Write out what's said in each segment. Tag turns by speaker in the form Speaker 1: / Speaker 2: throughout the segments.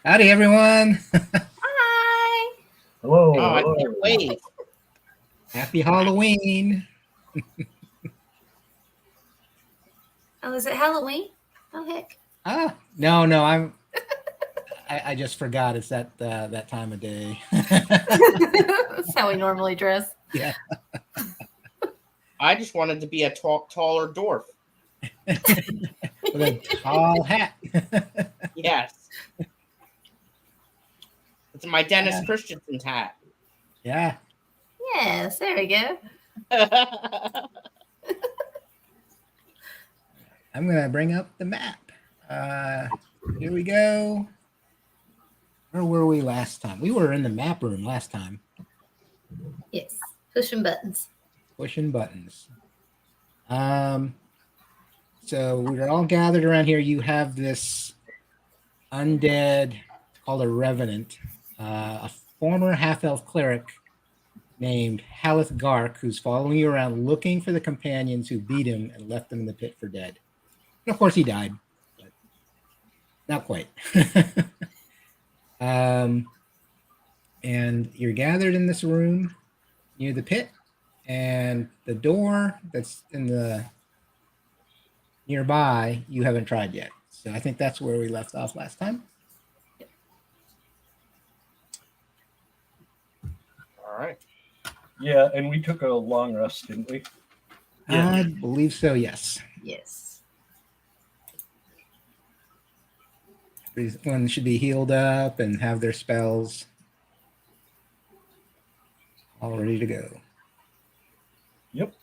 Speaker 1: Howdy, everyone.
Speaker 2: Hi.
Speaker 3: Hello.
Speaker 4: Oh, I
Speaker 3: hello.
Speaker 4: can't wait.
Speaker 1: Happy Halloween.
Speaker 2: Oh, is it Halloween? Oh, heck.
Speaker 1: No, I just forgot it's that time of day.
Speaker 2: That's how we normally dress.
Speaker 1: Yeah.
Speaker 4: I just wanted to be a taller dwarf.
Speaker 1: With a tall hat.
Speaker 4: Yes. It's my Dennis Christensen's hat.
Speaker 1: Yeah.
Speaker 2: Yes, there we go.
Speaker 1: I'm going to bring up the map. Here we go. Where were we last time? We were in the map room last time.
Speaker 2: Yes, pushing buttons.
Speaker 1: Pushing buttons. So we're all gathered around here. You have this undead called a revenant, a former half-elf cleric named Haleth Gark, who's following you around looking for the companions who beat him and left him in the pit for dead. And of course he died, but not quite. And you're gathered in this room near the pit, and the door that's in the nearby you haven't tried yet. So I think that's where we left off last time.
Speaker 4: All right.
Speaker 3: Yeah, and we took a long rest, didn't we?
Speaker 1: Yeah. I believe so, yes.
Speaker 2: Yes.
Speaker 1: Everyone should be healed up and have their spells all ready to go.
Speaker 3: Yep.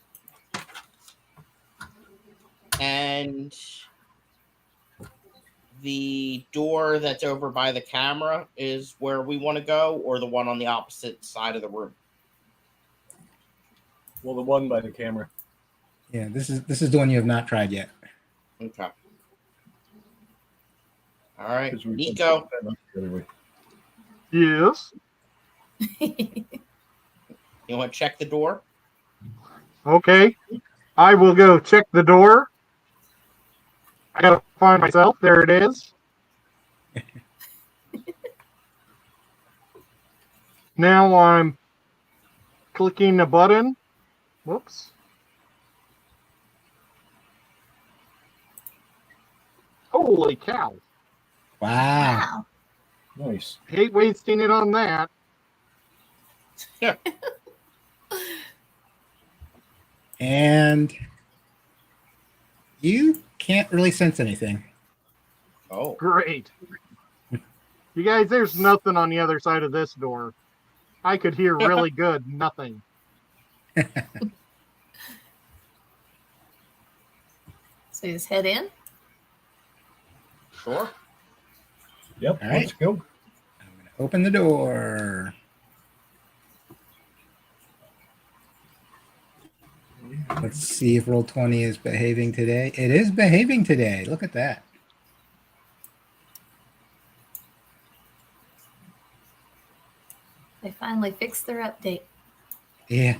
Speaker 4: And the door that's over by the camera is where we want to go, or the one on the opposite side of the room?
Speaker 3: Well, the one by the camera.
Speaker 1: Yeah, this is the one you have not tried yet.
Speaker 4: Okay. All right,
Speaker 3: 'Cause we
Speaker 4: Nico.
Speaker 3: put that up the other way.
Speaker 5: Yes.
Speaker 4: You want to check the door?
Speaker 5: Okay. I will go check the door. I gotta find myself. There it is. Now I'm clicking the button. Whoops. Holy cow.
Speaker 1: Wow.
Speaker 3: Nice.
Speaker 5: Hate wasting it on that.
Speaker 4: Yeah.
Speaker 1: And you can't really sense anything.
Speaker 4: Oh.
Speaker 5: Great. You guys, there's nothing on the other side of this door. I could hear really good. Nothing.
Speaker 2: So you just head in?
Speaker 4: Sure.
Speaker 3: Yep,
Speaker 1: All right.
Speaker 3: let's go.
Speaker 1: I'm going to open the door. Let's see if Roll20 is behaving today. It is behaving today. Look at that.
Speaker 2: They finally fixed their update.
Speaker 1: Yeah.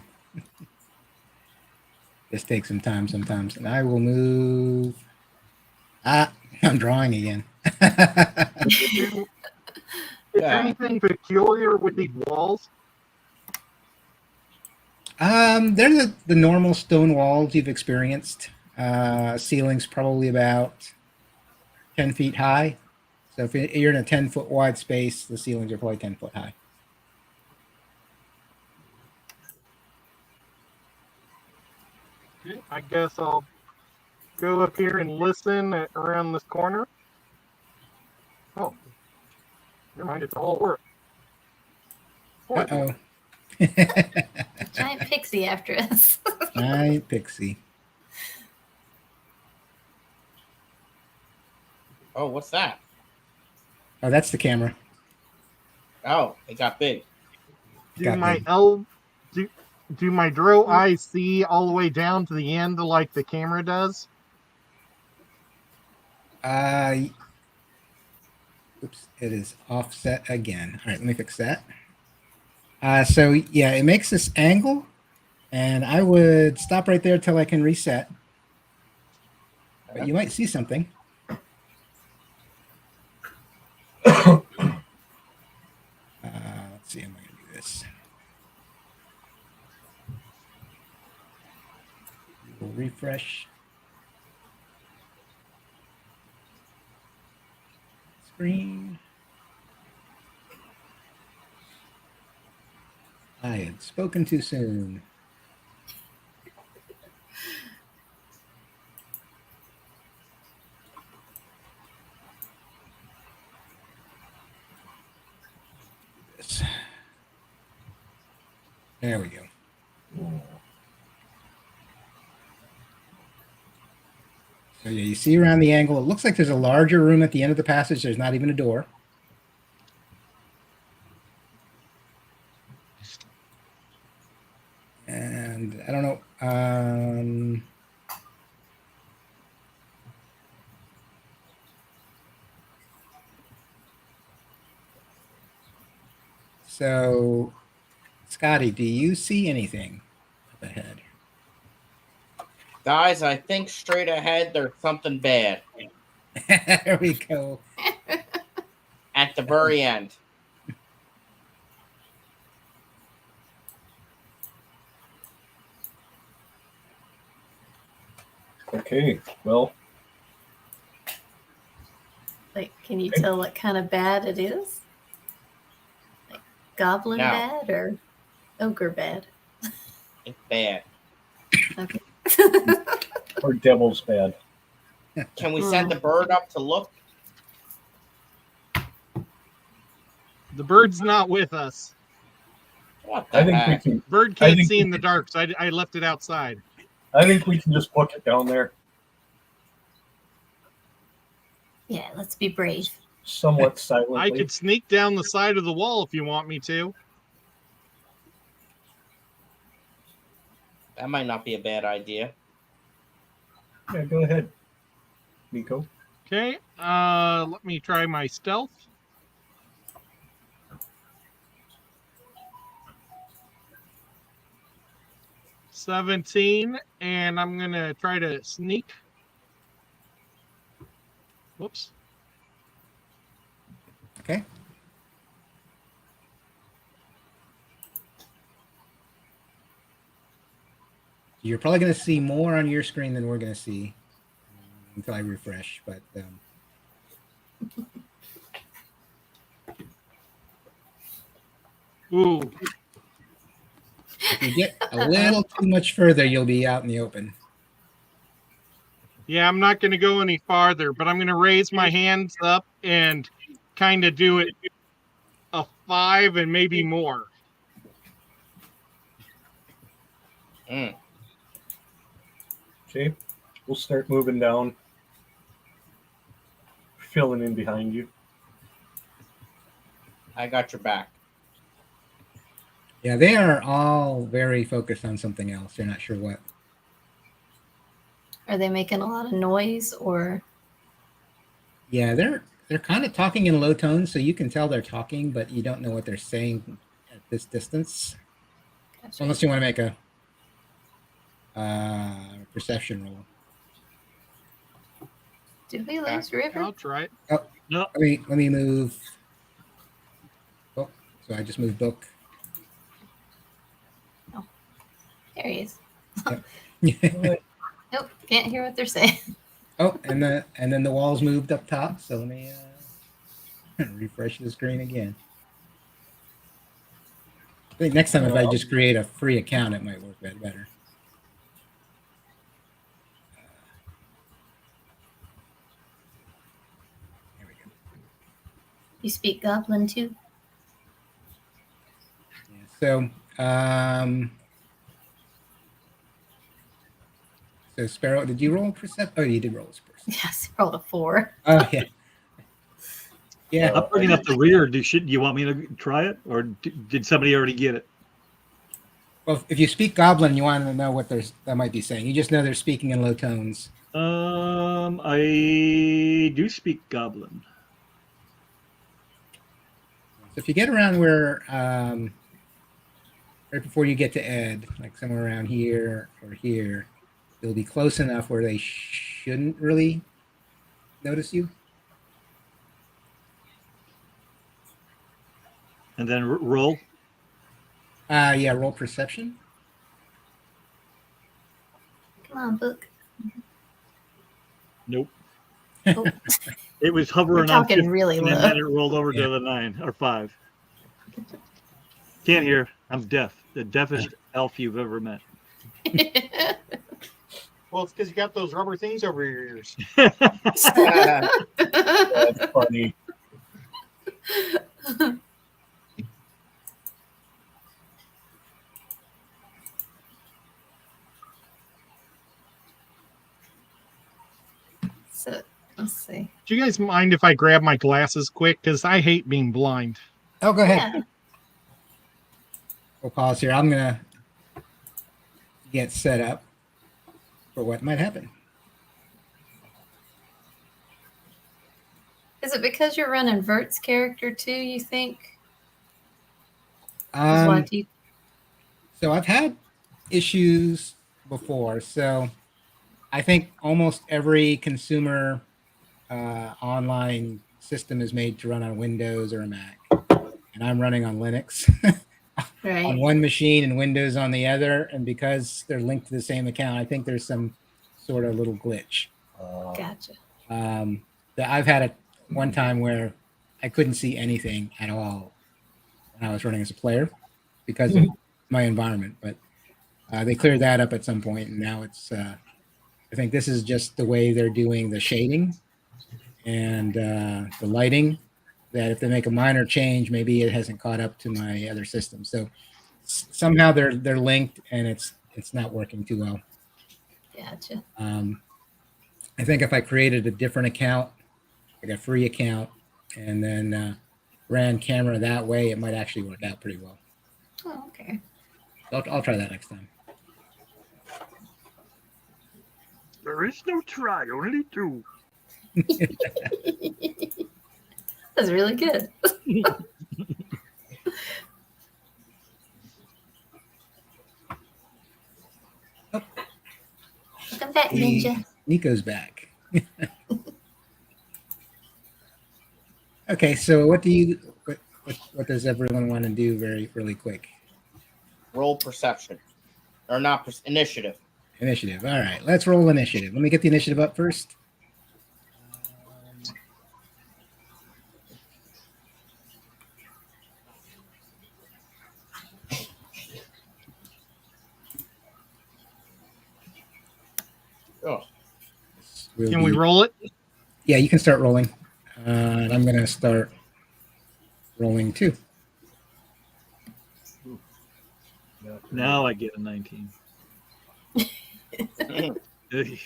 Speaker 1: This takes some time sometimes. And I will move. I'm drawing again.
Speaker 5: Is there anything peculiar with these walls?
Speaker 1: They're the normal stone walls you've experienced. Ceiling's probably about 10 feet high. So if you're in a 10-foot wide space, the ceilings are probably 10 foot high.
Speaker 5: I guess I'll go up here and listen around this corner. Oh, never mind, it's all work.
Speaker 1: Uh-oh.
Speaker 2: Giant pixie after us.
Speaker 1: Giant pixie.
Speaker 4: Oh, what's that?
Speaker 1: Oh, that's the camera.
Speaker 4: Oh, it got big.
Speaker 5: Do my drow eyes see all the way down to the end like the camera does?
Speaker 1: Oops, it is offset again. All right, let me fix that. So yeah, it makes this angle, and I would stop right there till I can reset. But you might see something. refresh screen. I had spoken too soon. This. There we go. So yeah, you see around the angle. It looks like there's a larger room at the end of the passage. There's not even a door. And I don't know. So, Scotty, do you see anything up ahead?
Speaker 4: Guys, I think straight ahead there's something bad
Speaker 1: There we go.
Speaker 4: at the very end.
Speaker 3: Okay, well,
Speaker 2: Like, can you tell what kind of bad it is? Like goblin
Speaker 4: No.
Speaker 2: bad or ogre bad?
Speaker 4: It's bad.
Speaker 2: Okay.
Speaker 3: or devil's bad.
Speaker 4: Can we send the bird up to look?
Speaker 5: The bird's not with us.
Speaker 4: What the
Speaker 3: I think we
Speaker 4: heck?
Speaker 3: can.
Speaker 5: Bird
Speaker 3: I
Speaker 5: can't
Speaker 3: think
Speaker 5: see
Speaker 3: we
Speaker 5: in the dark, so I left it outside.
Speaker 3: I think we can just book it down there,
Speaker 2: Yeah, let's be brave.
Speaker 3: somewhat silently.
Speaker 5: I could sneak down the side of the wall if you want me to.
Speaker 4: That might not be a bad idea.
Speaker 3: Yeah, go ahead, Nico.
Speaker 5: Okay, let me try my stealth. $17, and I'm gonna try to sneak. Whoops.
Speaker 1: Okay. You're probably going to see more on your screen than we're going to see until I refresh. But
Speaker 5: Ooh,
Speaker 1: if you get a little too much further, you'll be out in the open.
Speaker 5: yeah, I'm not gonna go any farther, but I'm gonna raise my hands up and kind of do it a 5 and maybe more.
Speaker 4: Mm.
Speaker 3: Okay, we'll start moving down, filling in behind you.
Speaker 4: I got your back.
Speaker 1: Yeah, they are all very focused on something else. They're not sure what.
Speaker 2: Are they making a lot of noise or?
Speaker 1: Yeah, they're kind of talking in low tones, so you can tell they're talking, but you don't know what they're saying at this distance.
Speaker 2: Gotcha.
Speaker 1: Unless you want to make a perception roll.
Speaker 2: Did we lose River?
Speaker 5: I'll try it.
Speaker 1: Oh,
Speaker 5: No,
Speaker 1: let me move. Oh, so I just moved book.
Speaker 2: There he is.
Speaker 3: Alright,
Speaker 2: Nope, can't hear what they're saying.
Speaker 1: Oh, and then the walls moved up top. So let me refresh the screen again. I think next time if I just create a free account, it might work a bit better. There we go.
Speaker 2: You speak Goblin too?
Speaker 1: Yeah, so Sparrow, did you roll perception? Oh, you did roll perception.
Speaker 2: Yes, rolled a 4.
Speaker 1: Oh yeah. Yeah.
Speaker 6: I'm bringing up the rear. Do you want me to try it, or did somebody already get it?
Speaker 1: Well, if you speak Goblin, you want to know what that might be saying. You just know they're speaking in low tones.
Speaker 6: I do speak Goblin.
Speaker 1: So if you get around where, right before you get to Ed, like somewhere around here or here, you'll be close enough where they shouldn't really notice you.
Speaker 6: And then roll.
Speaker 1: Yeah, roll perception.
Speaker 2: Come on, book.
Speaker 6: Nope.
Speaker 2: Oh,
Speaker 6: It was
Speaker 2: you're
Speaker 6: hovering on
Speaker 2: talking
Speaker 6: 15,
Speaker 2: really
Speaker 6: and then
Speaker 2: low.
Speaker 6: it rolled over
Speaker 1: Yeah.
Speaker 6: to the 9 or 5. Can't hear. I'm deaf. The deafest elf you've ever met.
Speaker 5: Well, it's because you got those rubber things over your ears.
Speaker 3: That's funny.
Speaker 2: So let's see.
Speaker 5: Do you guys mind if I grab my glasses quick? Because I hate being blind.
Speaker 1: Oh, go ahead.
Speaker 2: Yeah.
Speaker 1: We'll pause here. I'm gonna get set up for what might happen.
Speaker 2: Is it because you're running Vert's character too, you think? Is why do you...
Speaker 1: So I've had issues before. So I think almost every consumer online system is made to run on Windows or a Mac, and I'm running on Linux on
Speaker 2: Right.
Speaker 1: one machine and Windows on the other. And because they're linked to the same account, I think there's some sort of little glitch.
Speaker 2: Gotcha.
Speaker 1: That I've had one time where I couldn't see anything at all when I was running as a player because of my environment. But they cleared that up at some point, and now it's. I think this is just the way they're doing the shading and the lighting. That if they make a minor change, maybe it hasn't caught up to my other system. So somehow they're linked, and it's not working too well.
Speaker 2: Gotcha.
Speaker 1: I think if I created a different account, like a free account, and then ran camera that way, it might actually work out pretty well.
Speaker 2: Oh, okay.
Speaker 1: I'll try that next time.
Speaker 6: There is no try, only do.
Speaker 2: That's really good. Welcome back, Ninja.
Speaker 1: Nico's back. Okay, so what does everyone want to do really quick?
Speaker 4: Roll perception. Or not initiative.
Speaker 1: Initiative. All right, let's roll initiative. Let me get the initiative up first.
Speaker 4: Oh,
Speaker 5: Can we roll it?
Speaker 1: Yeah, you can start rolling. And I'm going to start rolling too.
Speaker 6: Now I get a 19. Ugh.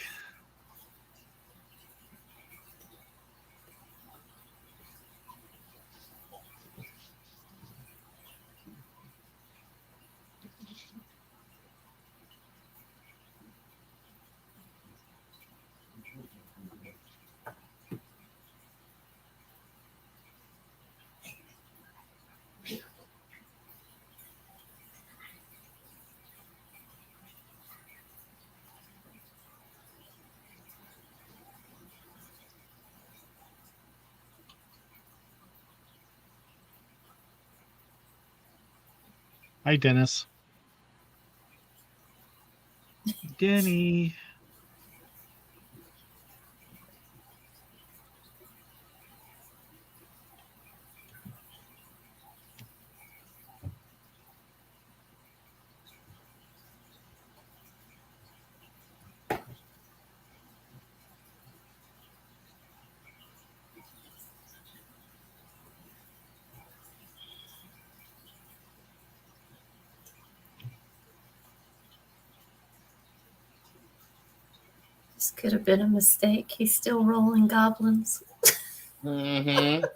Speaker 5: Hi, Dennis.
Speaker 6: Denny.
Speaker 2: This could have been a mistake. He's still rolling goblins.
Speaker 4: mm-hmm.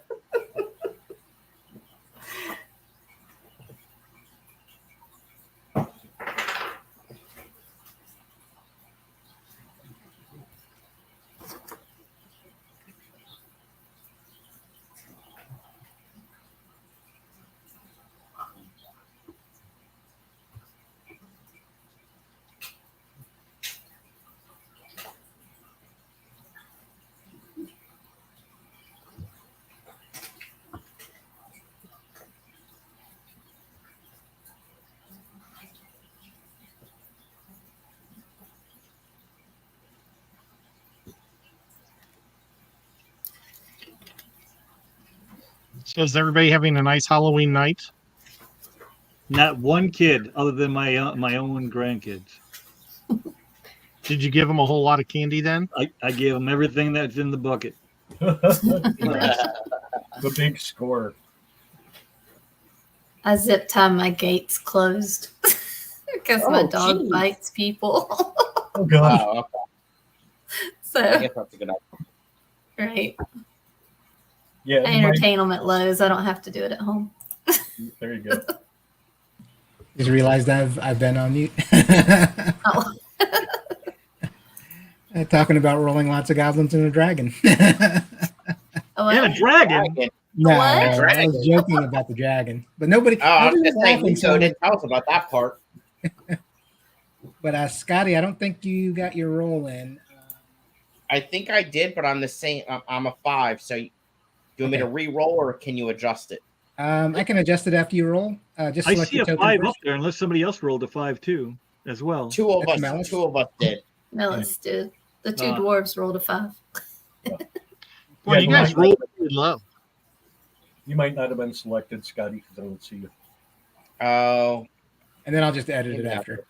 Speaker 5: Is everybody having a nice Halloween night?
Speaker 6: Not one kid other than my own grandkids.
Speaker 5: Did you give them a whole lot of candy then?
Speaker 6: I gave them everything that's in the bucket.
Speaker 3: The big score.
Speaker 2: I zip tie my gates closed because my
Speaker 4: Oh,
Speaker 2: dog
Speaker 4: geez.
Speaker 2: bites people.
Speaker 3: Oh god.
Speaker 4: Oh, okay. I
Speaker 2: So,
Speaker 4: guess that's a good idea.
Speaker 2: right.
Speaker 3: Yeah,
Speaker 2: I
Speaker 3: you might-
Speaker 2: entertain them at Lowe's. I don't have to do it at home.
Speaker 3: there you go.
Speaker 1: Just realized I've been on mute.
Speaker 2: Oh,
Speaker 1: Talking about rolling lots of goblins and a dragon.
Speaker 2: oh
Speaker 6: And a
Speaker 2: well.
Speaker 6: dragon.
Speaker 1: No,
Speaker 2: What?
Speaker 1: I was joking about the dragon, but nobody.
Speaker 4: Oh, I was
Speaker 1: nobody
Speaker 4: just saying,
Speaker 1: laughing,
Speaker 4: Nico
Speaker 1: so-
Speaker 4: didn't tell us about that part.
Speaker 1: But Scotty, I don't think you got your roll in.
Speaker 4: I think I did, but I'm the same. I'm a 5. So, do you want me to re-roll, or can you adjust it?
Speaker 1: I can adjust it after you roll. Just
Speaker 6: I
Speaker 1: select
Speaker 6: see
Speaker 1: your
Speaker 6: a
Speaker 1: token
Speaker 6: 5
Speaker 1: first.
Speaker 6: up there, unless somebody else rolled a 5 too, as well.
Speaker 4: Two of
Speaker 1: That's
Speaker 4: us.
Speaker 1: Malice.
Speaker 4: Two of us did.
Speaker 2: Mellis did. The two
Speaker 6: Ah.
Speaker 2: dwarves rolled a 5.
Speaker 5: Well,
Speaker 3: Yeah,
Speaker 5: you guys
Speaker 3: might-
Speaker 5: rolled pretty low.
Speaker 3: You might not have been selected, Scotty, because I don't see you.
Speaker 4: Oh,
Speaker 1: And then I'll just edit it
Speaker 4: maybe
Speaker 1: after.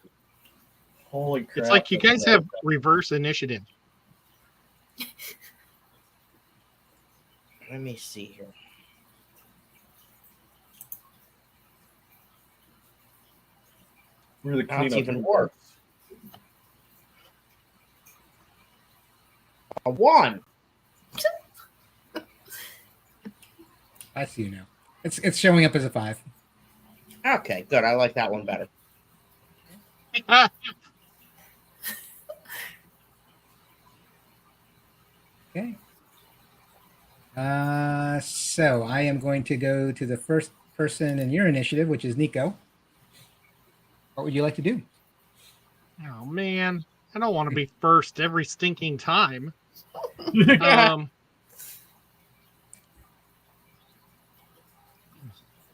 Speaker 3: Holy crap.
Speaker 5: It's like you guys have reverse initiative.
Speaker 4: let me see here.
Speaker 3: We're the
Speaker 4: That's
Speaker 3: cleanup.
Speaker 4: even worse. A 1.
Speaker 1: I see you now. It's showing up as a 5.
Speaker 4: Okay, good. I like that one better.
Speaker 1: Okay. So I am going to go to the first person in your initiative, which is Nico. What would you like to do?
Speaker 5: Oh man, I don't want to be first every stinking time.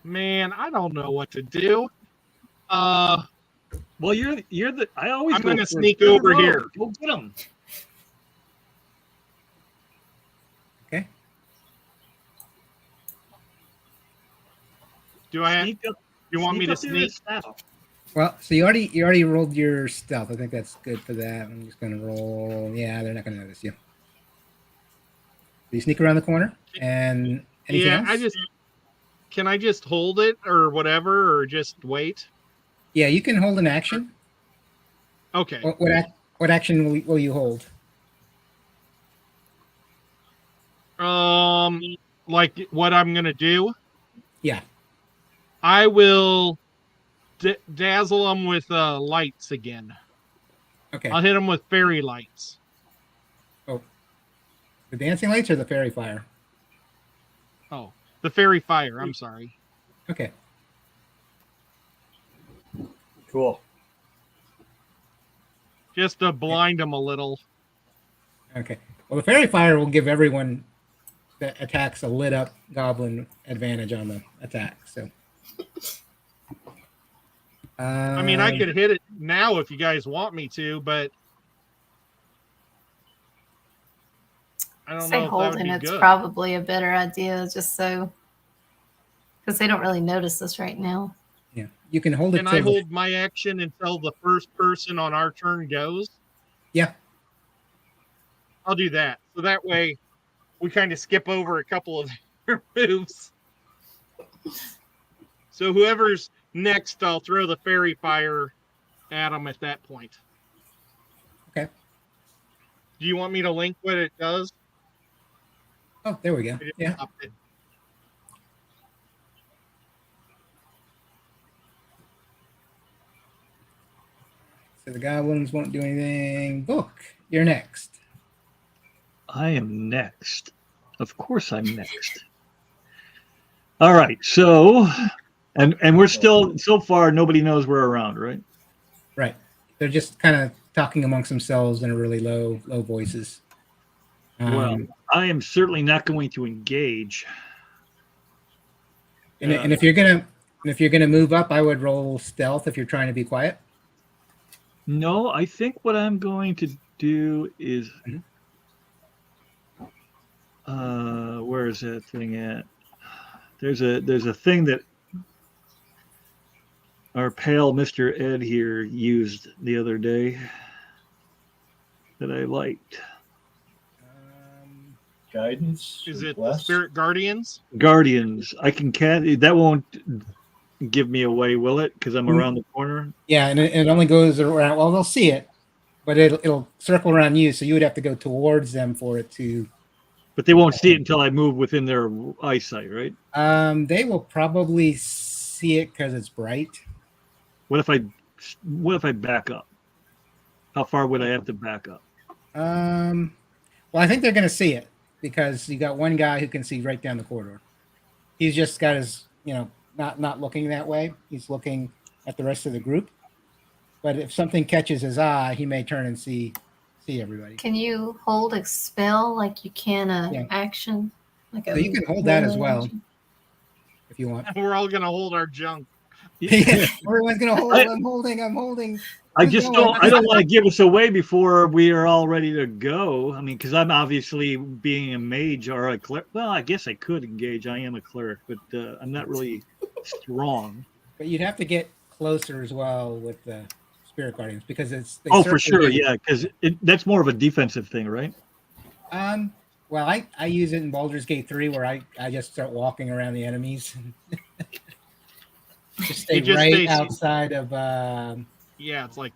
Speaker 5: Man, I don't know what to do.
Speaker 6: Well, you're the. I always.
Speaker 5: I'm
Speaker 6: go
Speaker 5: gonna
Speaker 6: first.
Speaker 5: sneak
Speaker 6: Go
Speaker 5: over
Speaker 6: roll.
Speaker 5: here.
Speaker 6: Go get them.
Speaker 1: Okay.
Speaker 5: Do I?
Speaker 6: Sneak up.
Speaker 5: You want me
Speaker 6: sneak
Speaker 5: to
Speaker 6: up there and
Speaker 5: sneak?
Speaker 6: snap.
Speaker 1: Well, so you already rolled your stealth. I think that's good for that. I'm just gonna roll. Yeah, they're not gonna notice you. You sneak around the corner and anything
Speaker 5: Yeah,
Speaker 1: else?
Speaker 5: Can I just hold it or whatever, or just wait?
Speaker 1: Yeah, you can hold an action.
Speaker 5: Okay.
Speaker 1: What action will you hold?
Speaker 5: Like what I'm gonna do?
Speaker 1: Yeah.
Speaker 5: I will dazzle them with lights again.
Speaker 1: Okay.
Speaker 5: I'll hit them with fairy lights.
Speaker 1: The dancing lights or the fairy fire?
Speaker 5: Oh, the fairy fire. I'm sorry.
Speaker 1: Okay.
Speaker 3: Cool.
Speaker 5: Just to blind them a little.
Speaker 1: Okay. Well, the fairy fire will give everyone that attacks a lit up goblin advantage on the attack. So.
Speaker 5: I mean, I could hit it now if you guys want me to, but I don't
Speaker 2: Say
Speaker 5: know if that would
Speaker 2: holding
Speaker 5: be
Speaker 2: it's
Speaker 5: good.
Speaker 2: probably a better idea, just so because they don't really notice us right now.
Speaker 1: Yeah, you can hold it.
Speaker 5: Can I hold my action until the first person on our turn goes?
Speaker 1: Yeah.
Speaker 5: I'll do that. So that way we kind of skip over a couple of their moves. So whoever's next, I'll throw the fairy fire at them at that point.
Speaker 1: Okay.
Speaker 5: Do you want me to link what it does?
Speaker 1: Oh, there we go. Yeah. So the goblins won't do anything. Book, you're next.
Speaker 6: I am next. Of course, I'm next. All right. So, and we're still so far. Nobody knows we're around, right?
Speaker 1: Right. They're just kind of talking amongst themselves in a really low voices.
Speaker 6: Well, I am certainly not going to engage.
Speaker 1: And if you're gonna move up, I would roll stealth if you're trying to be quiet.
Speaker 6: No, I think what I'm going to do is, where is that thing at? There's a thing that our pal Mr. Ed here used the other day that I liked.
Speaker 3: Guidance.
Speaker 5: Is it the
Speaker 3: bless?
Speaker 5: Spirit Guardians?
Speaker 6: Guardians. I can that won't give me away, will it? Because I'm
Speaker 1: Mm.
Speaker 6: around the corner.
Speaker 1: Yeah, and it only goes around. Well, they'll see it, but it'll circle around you, so you would have to go towards them for it to.
Speaker 6: But they won't see it until I move within their eyesight, right?
Speaker 1: They will probably see it because it's bright.
Speaker 6: What if I back up? How far would I have to back up?
Speaker 1: Well, I think they're going to see it because you got one guy who can see right down the corridor. He's just got his, not looking that way. He's looking at the rest of the group. But if something catches his eye, he may turn and see everybody.
Speaker 2: Can you hold a spell like you can
Speaker 1: Yeah.
Speaker 2: action? Like
Speaker 1: So you can hold that as well
Speaker 2: action?
Speaker 1: if you want.
Speaker 5: We're all gonna hold our junk.
Speaker 1: Everyone's going to hold. I'm holding.
Speaker 6: I just don't. I don't want to give us away before we are all ready to go. I mean, because I'm obviously being a mage or a cleric. Well, I guess I could engage. I am a cleric, but I'm not really strong.
Speaker 1: But you'd have to get closer as well with the spirit guardians because it's.
Speaker 6: Oh, for sure, yeah. Because that's more of a defensive thing, right?
Speaker 1: Well, I use it in Baldur's Gate 3 where I just start walking around the enemies. Just stay right outside of.
Speaker 5: Yeah, it's like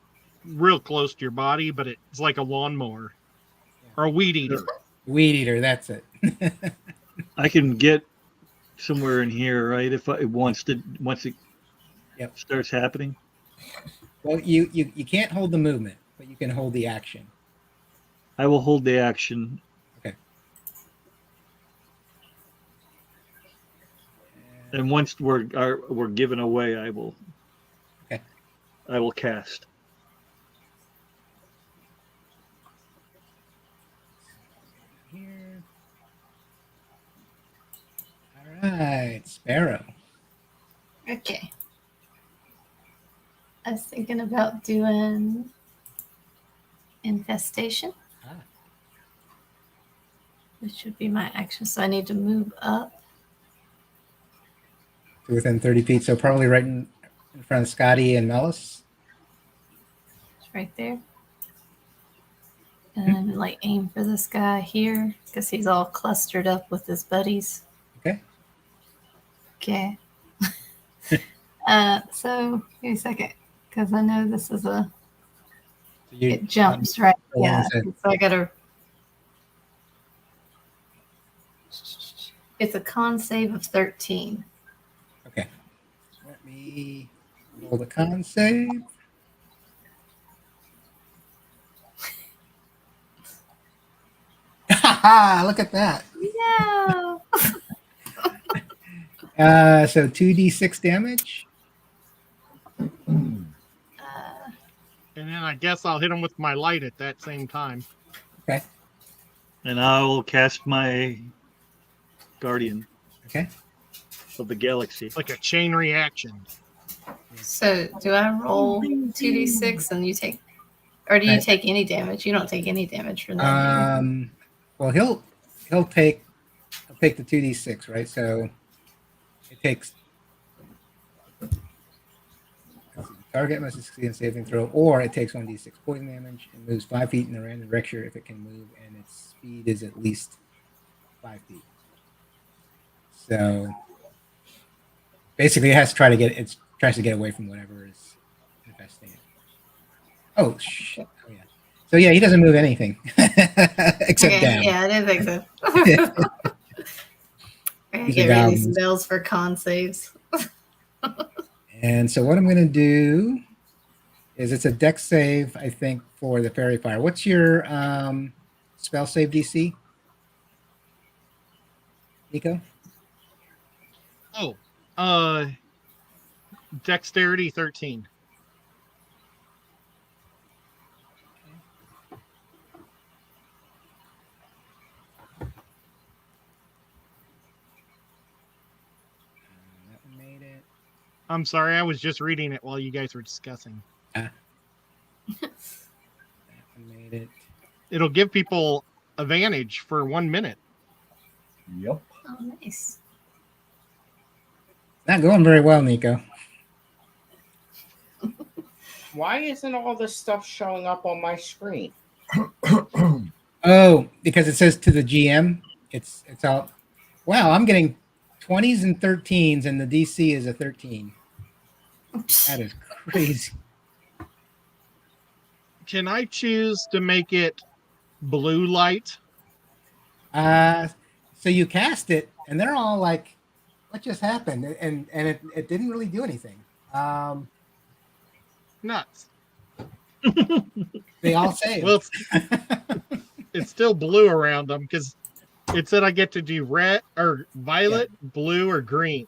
Speaker 5: real close to your body, but it's like a lawnmower or a weed eater.
Speaker 1: Weed eater, that's it.
Speaker 6: I can get somewhere in here, right? If once it
Speaker 1: Yep.
Speaker 6: starts happening.
Speaker 1: Well, you can't hold the movement, but you can hold the action.
Speaker 6: I will hold the action.
Speaker 1: Okay.
Speaker 6: And once we're given away, I will.
Speaker 1: Okay.
Speaker 6: I will cast.
Speaker 1: Here. All right, Sparrow.
Speaker 2: Okay. I was thinking about doing infestation, which would be my action. So I need to move up.
Speaker 1: To within 30 feet, so probably right in front of Scotty and Mellis.
Speaker 2: It's right there. And like aim for this guy here because he's all clustered up with his buddies.
Speaker 1: Okay.
Speaker 2: Okay. So give me a second because I know this is it jumps, right? Yeah. So I gotta. It's a con save of 13.
Speaker 1: Okay. Let me roll the con save. Look at that.
Speaker 2: Yeah.
Speaker 1: So 2d6 damage.
Speaker 5: And then I guess I'll hit him with my light at that same time.
Speaker 1: Okay.
Speaker 6: And I will cast my Guardian
Speaker 1: Okay.
Speaker 6: of the Galaxy.
Speaker 5: Like a chain reaction.
Speaker 2: So do I roll 2d6 and you take, or do you
Speaker 1: Right.
Speaker 2: take any damage? You don't take any damage from that.
Speaker 1: Well, he'll take the 2d6, right? So it takes. Target must succeed in saving throw, or it takes 1d6 poison damage and moves 5 feet in a random direction if it can move, and its speed is at least 5 feet. So basically, it tries to get away from whatever is infesting it. Oh shit! Oh yeah. So yeah, he doesn't move anything except
Speaker 2: Okay,
Speaker 1: down.
Speaker 2: yeah, I didn't think so. I gotta
Speaker 1: These
Speaker 2: get
Speaker 1: are
Speaker 2: rid of
Speaker 1: goblins.
Speaker 2: these spells for con saves.
Speaker 1: And so what I'm going to do is it's a dex save, I think, for the fairy fire. What's your spell save DC, Nico?
Speaker 5: Oh, dexterity 13.
Speaker 1: That one made it.
Speaker 5: I'm sorry, I was just reading it while you guys were discussing.
Speaker 1: That one made it.
Speaker 5: It'll give people advantage for 1 minute.
Speaker 3: Yep.
Speaker 2: Oh, nice.
Speaker 1: Not going very well, Nico.
Speaker 4: Why isn't all this stuff showing up on my screen?
Speaker 1: Oh, because it says to the GM. It's all. Wow, I'm getting 20s and 13s, and the DC is a 13. That is crazy.
Speaker 5: Can I choose to make it blue light?
Speaker 1: So you cast it, and they're all like, "What just happened?" And it didn't really do anything.
Speaker 5: Nuts.
Speaker 1: They all saved.
Speaker 5: Well, it's still blue around them because it said I get to do red or violet, blue, or green.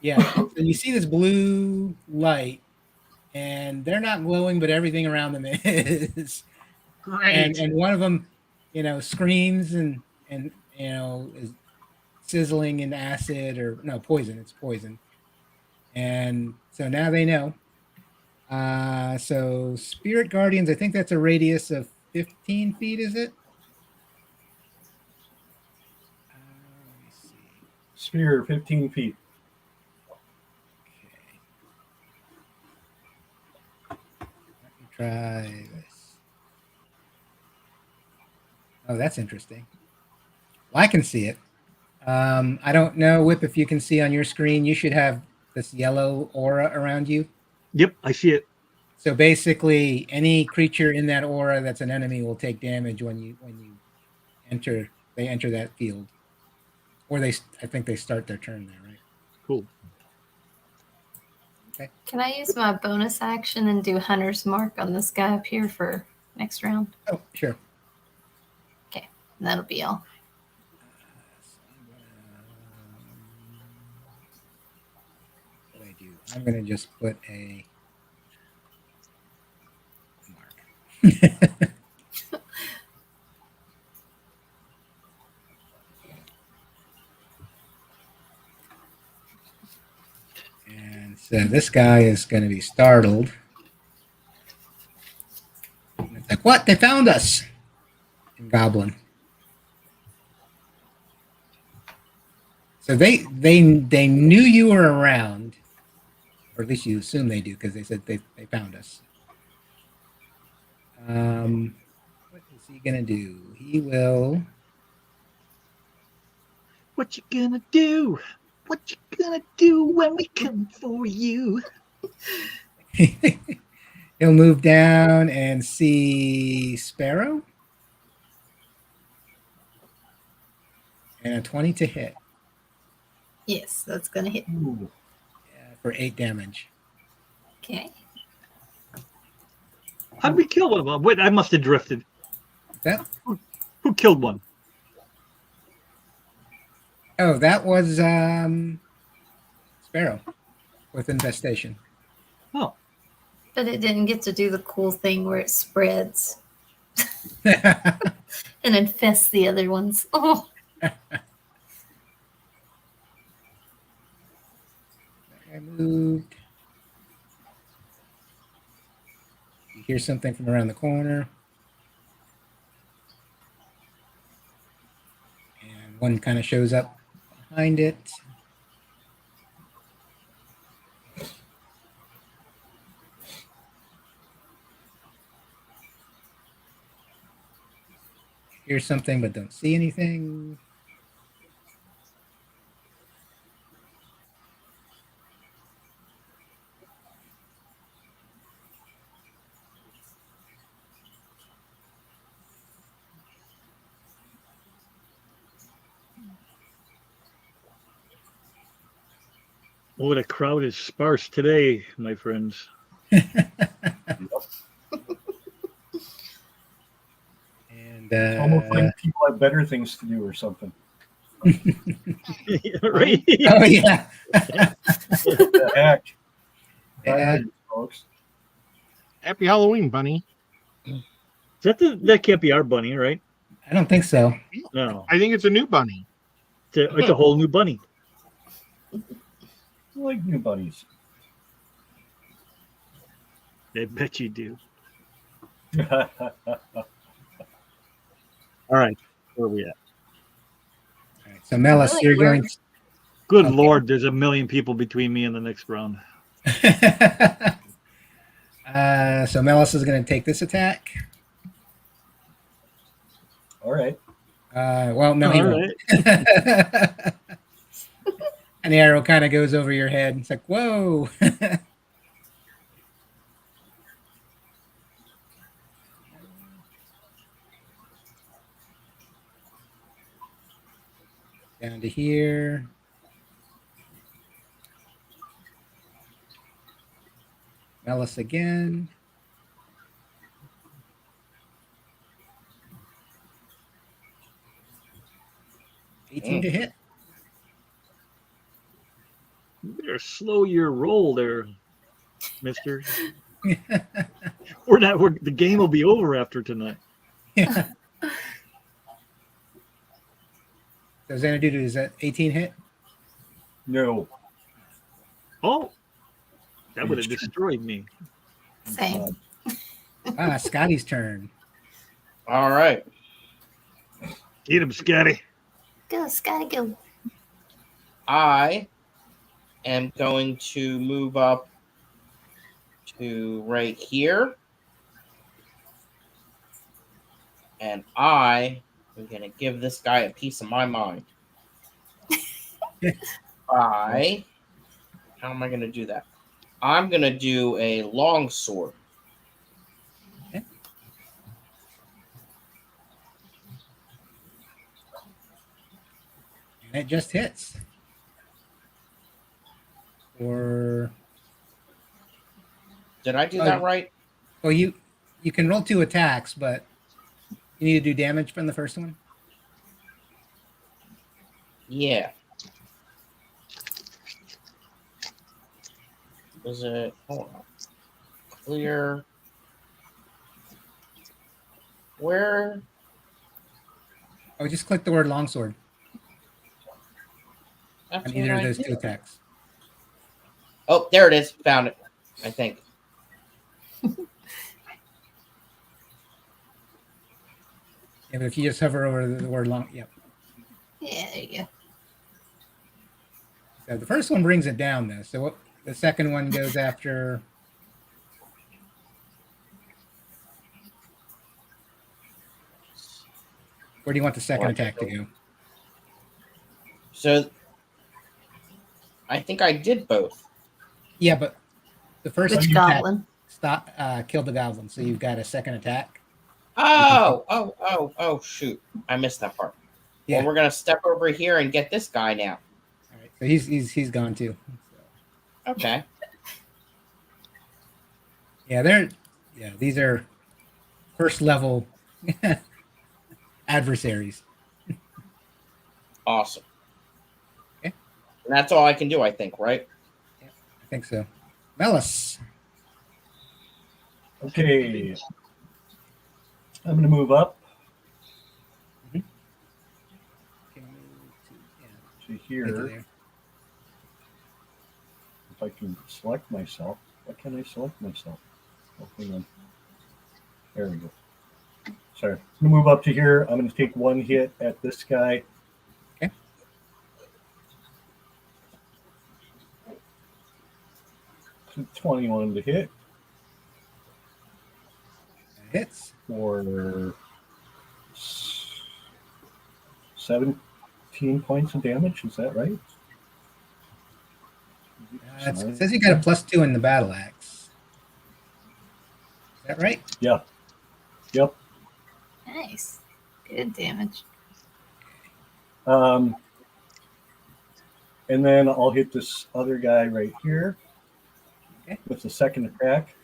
Speaker 1: Yeah. So you see this blue light, and they're not glowing, but everything around them is.
Speaker 5: Great.
Speaker 1: And one of them, screams and is sizzling in acid or no poison. It's poison. And so now they know. So Spirit Guardians, I think that's a radius of 15 feet, is it? Let me see.
Speaker 3: Sphere, 15 feet.
Speaker 1: Okay. Let me try this. Oh, that's interesting. Well, I can see it. I don't know, Whip, if you can see on your screen. You should have this yellow aura around you.
Speaker 6: Yep, I see it.
Speaker 1: So basically, any creature in that aura that's an enemy will take damage when you enter. They enter that field, or I think they start their turn there, right?
Speaker 6: Cool.
Speaker 1: Okay.
Speaker 2: Can I use my bonus action and do Hunter's Mark on this guy up here for next round?
Speaker 1: Oh, sure.
Speaker 2: That'll be all.
Speaker 1: What do I do? I'm gonna just put a mark. And so this guy is going to be startled. It's like, what? They found us! In Goblin. So they knew you were around, or at least you assume they do, because they said they found us. What is he gonna do? He will.
Speaker 6: What you gonna do? What you gonna do when we come for you?
Speaker 1: He'll move down and see Sparrow. And a 20 to hit.
Speaker 2: Yes, that's gonna hit.
Speaker 3: Ooh.
Speaker 1: For 8 damage.
Speaker 2: Okay.
Speaker 6: How'd we kill one of them? Wait, I must have drifted.
Speaker 1: That
Speaker 6: Who killed one?
Speaker 1: that was Sparrow with infestation.
Speaker 6: Oh,
Speaker 2: But it didn't get to do the cool thing where it spreads
Speaker 1: I
Speaker 2: and infests the other ones. Oh,
Speaker 1: moved. You hear something from around the corner. And one kind of shows up behind it. Hear something but don't see anything.
Speaker 6: oh, the crowd is sparse today, my friends.
Speaker 1: And
Speaker 3: It's almost like people have better things to do or something.
Speaker 6: Right?
Speaker 1: oh yeah.
Speaker 3: The heck?
Speaker 1: Yeah.
Speaker 3: Folks.
Speaker 5: Happy Halloween, Bunny.
Speaker 6: That can't be our bunny, right?
Speaker 1: I don't think so.
Speaker 6: No,
Speaker 5: I think it's a new bunny.
Speaker 6: it's a whole new bunny.
Speaker 3: I like new bunnies.
Speaker 6: I bet you do. All right, where are we at?
Speaker 1: All right, so Melis,
Speaker 2: Really?
Speaker 1: you're going.
Speaker 6: Good
Speaker 1: Okay.
Speaker 6: Lord, there's a million people between me and the next round.
Speaker 1: So Melis is going to take this attack.
Speaker 3: All right.
Speaker 1: Well, no, he
Speaker 6: All
Speaker 1: won't.
Speaker 6: right.
Speaker 1: And the arrow kind of goes over your head. It's like, whoa. Down to here. Melis again. $18 to hit.
Speaker 6: You better slow your roll there, mister. The game will be over after tonight.
Speaker 1: Yeah. So Xanadu, is that 18 hit?
Speaker 3: No.
Speaker 6: Oh, that would have destroyed me.
Speaker 2: Same.
Speaker 1: Scotty's turn.
Speaker 4: All right.
Speaker 6: Get him, Scotty.
Speaker 2: Go, Scotty, go.
Speaker 4: I am going to move up to right here. And I am going to give this guy a piece of my mind. How am I going to do that? I'm going to do a long sword.
Speaker 1: Okay. And it just hits. Or
Speaker 4: Did I do that right?
Speaker 1: well, you can roll 2 attacks, but you need to do damage from the first one.
Speaker 4: Yeah. Was it? Hold on. Clear. Where?
Speaker 1: Oh, just click the word longsword
Speaker 4: That's
Speaker 1: on
Speaker 4: what
Speaker 1: either of
Speaker 4: I
Speaker 1: those
Speaker 4: did.
Speaker 1: 2 attacks.
Speaker 4: Oh, there it is. Found it. I think.
Speaker 1: Yeah, but if you just hover over the word long, yep.
Speaker 2: Yeah, there you go.
Speaker 1: So the first one brings it down, though. So the second one goes after. Where do you want the second attack to go?
Speaker 4: So I think I did both.
Speaker 1: Yeah, but the first
Speaker 2: Which
Speaker 1: attack
Speaker 2: goblin?
Speaker 1: killed the goblin, so you've got a second attack.
Speaker 4: Oh, shoot. I missed that part.
Speaker 1: Yeah.
Speaker 4: Well, we're going to step over here and get this guy now.
Speaker 1: All right, so he's gone too. So,
Speaker 4: Okay.
Speaker 1: yeah, these are first level adversaries.
Speaker 4: Awesome.
Speaker 1: Okay.
Speaker 4: And that's all I can do, I think, right?
Speaker 1: I think so. Melis.
Speaker 3: Okay. I'm going to move up
Speaker 1: Can you move
Speaker 3: to
Speaker 1: right to
Speaker 3: here.
Speaker 1: there.
Speaker 3: If I can select myself. Why can't I select myself? Oh, hang on. There we go. Sorry. I'm going to move up to here. I'm going to take 1 hit at this guy.
Speaker 1: Okay.
Speaker 3: So 21 to hit
Speaker 1: That hits.
Speaker 3: for 17 points of damage. Is that right?
Speaker 1: It says you got a +2 in the battle axe. Is that right?
Speaker 3: Yeah. Yep.
Speaker 2: Nice. Good damage.
Speaker 3: And then I'll hit this other guy right here
Speaker 1: Okay.
Speaker 3: with the second attack.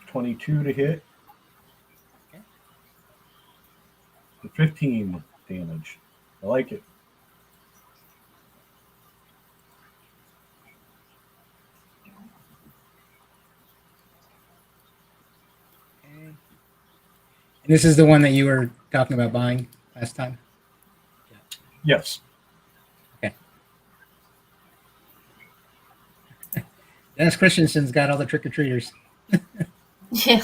Speaker 3: 22 to hit.
Speaker 1: Okay.
Speaker 3: For 15 damage. I like it.
Speaker 1: Okay. And this is the one that you were talking about buying last time?
Speaker 3: Yes.
Speaker 1: Dennis Christensen's got all the trick-or-treaters.
Speaker 2: Yeah.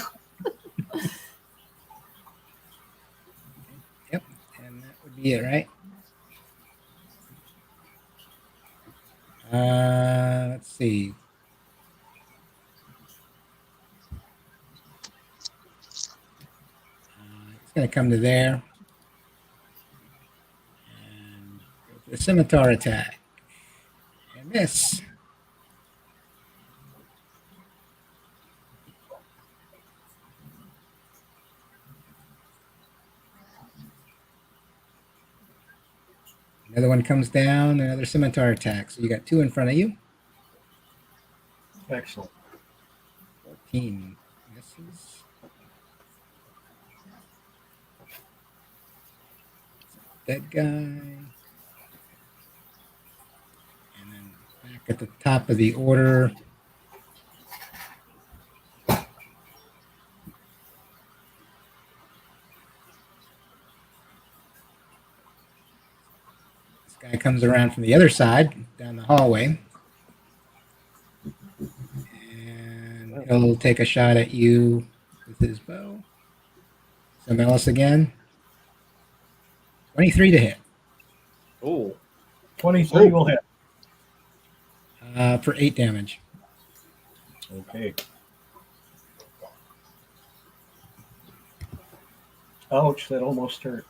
Speaker 1: Yep. And that would be it, right? Let's see. It's going to come to there. And go for the scimitar attack. And miss. Another one comes down, another scimitar attack. So you got 2 in front of you.
Speaker 3: Excellent.
Speaker 1: 14 misses. That guy. And then back at the top of the order. This guy comes around from the other side down the hallway. And he'll take a shot at you with his bow. So Melis again. 23 to hit.
Speaker 4: Ooh.
Speaker 3: 23 will hit.
Speaker 1: For 8 damage.
Speaker 3: Okay. Ouch, that almost hurt.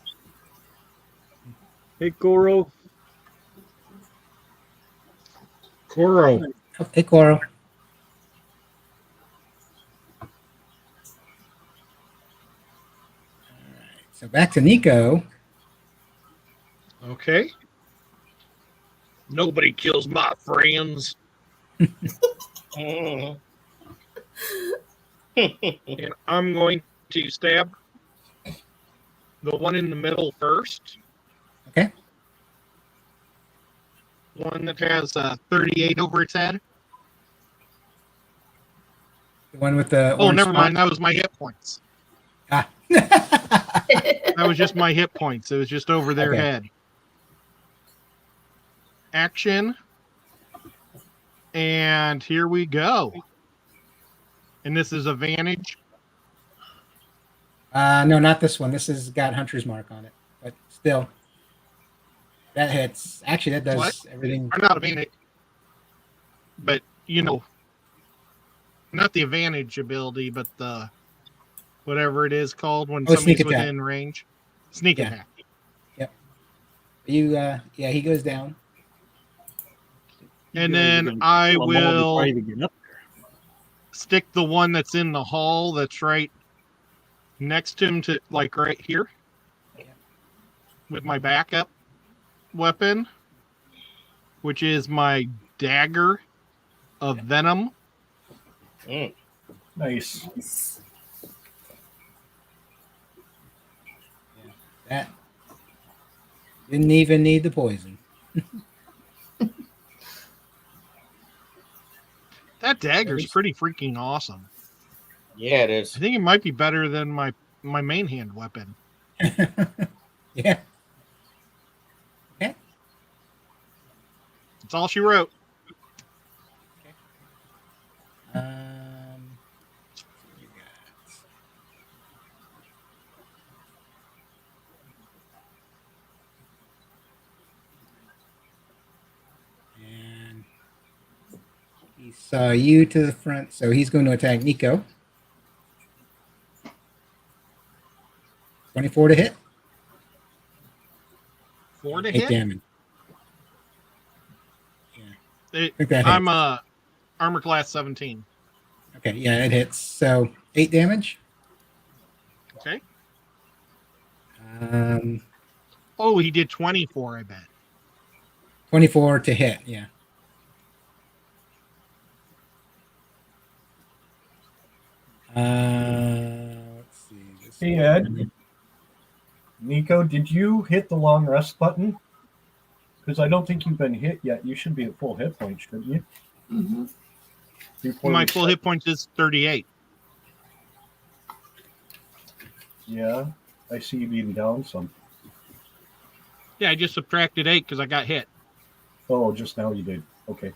Speaker 6: Hey, Goro.
Speaker 5: Koro.
Speaker 1: Oh, hey, Coro. So back to Nico.
Speaker 5: Okay. Nobody kills my friends.
Speaker 4: Mm.
Speaker 5: And I'm going to stab the one in the middle first.
Speaker 1: Okay.
Speaker 5: One that has 38 over its head.
Speaker 1: The one with the
Speaker 5: Oh,
Speaker 1: orange
Speaker 5: never
Speaker 1: spot.
Speaker 5: mind. That was my hit points.
Speaker 1: Ah.
Speaker 5: That was just my hit points. It was just over their
Speaker 1: Okay.
Speaker 5: head. Action. And here we go. And this is advantage.
Speaker 1: No, not this one. This has got Hunter's Mark on it. But still. That hits. Actually, that does
Speaker 5: What?
Speaker 1: everything.
Speaker 5: Or not advantage. But, you know, not the advantage ability, but the whatever it is called when
Speaker 1: Oh,
Speaker 5: somebody's
Speaker 1: sneak attack.
Speaker 5: within range. Sneak
Speaker 1: Yeah.
Speaker 5: attack.
Speaker 1: You, yeah, he goes down.
Speaker 5: And
Speaker 6: You guys are
Speaker 5: then
Speaker 6: gonna
Speaker 5: I
Speaker 6: kill 'em all before
Speaker 5: will
Speaker 6: I even get up there.
Speaker 5: stick the one that's in the hall that's right next to him to like right here with my backup weapon, which is my dagger of venom.
Speaker 4: Mm.
Speaker 3: Nice.
Speaker 1: That didn't even need the poison.
Speaker 5: That dagger's pretty freaking awesome.
Speaker 4: Yeah, it is.
Speaker 5: I think it might be better than my main hand weapon.
Speaker 1: Yeah.
Speaker 5: That's all she wrote.
Speaker 1: You got- And he saw you to the front, so he's going to attack Nico. 24 to hit.
Speaker 5: 4 to
Speaker 1: 8
Speaker 5: hit.
Speaker 1: damage.
Speaker 5: It,
Speaker 1: think that
Speaker 5: I'm
Speaker 1: hits.
Speaker 5: Armor class 17.
Speaker 1: Okay, yeah, it hits. So 8 damage.
Speaker 5: Okay.
Speaker 1: Oh,
Speaker 5: he did 24, I bet.
Speaker 1: 24 to hit, yeah. Let's see.
Speaker 3: Hey, Ed. Nico, did you hit the long rest button? Because I don't think you've been hit yet. You should be at full hit points, shouldn't you?
Speaker 2: Mm-hmm.
Speaker 3: Before
Speaker 5: My
Speaker 3: we
Speaker 5: full
Speaker 3: start-
Speaker 5: hit points is 38.
Speaker 3: Yeah, I see you being down some.
Speaker 5: Yeah, I just subtracted 8 because I got hit.
Speaker 3: Oh, just now you did. Okay.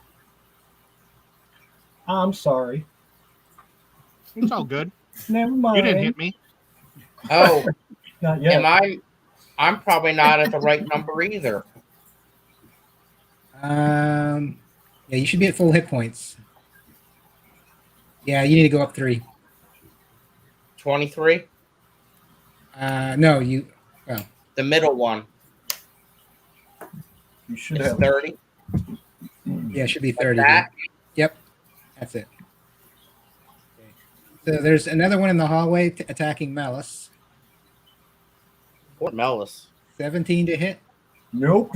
Speaker 3: I'm sorry.
Speaker 5: It's all good.
Speaker 3: Never mind.
Speaker 5: You didn't hit me.
Speaker 4: Oh,
Speaker 3: Not yet.
Speaker 4: am I I'm probably not at the right number either.
Speaker 1: Yeah, you should be at full hit points. Yeah, you need to go up 3.
Speaker 4: 23?
Speaker 1: No, you. Well,
Speaker 4: The middle one.
Speaker 3: You should
Speaker 4: It's
Speaker 3: have
Speaker 4: 30.
Speaker 1: yeah, it should be
Speaker 4: Like
Speaker 1: 30.
Speaker 4: that?
Speaker 1: Yep, that's it. Okay. So there's another one in the hallway attacking Malice.
Speaker 4: Poor Mellis.
Speaker 1: 17 to hit.
Speaker 3: Nope.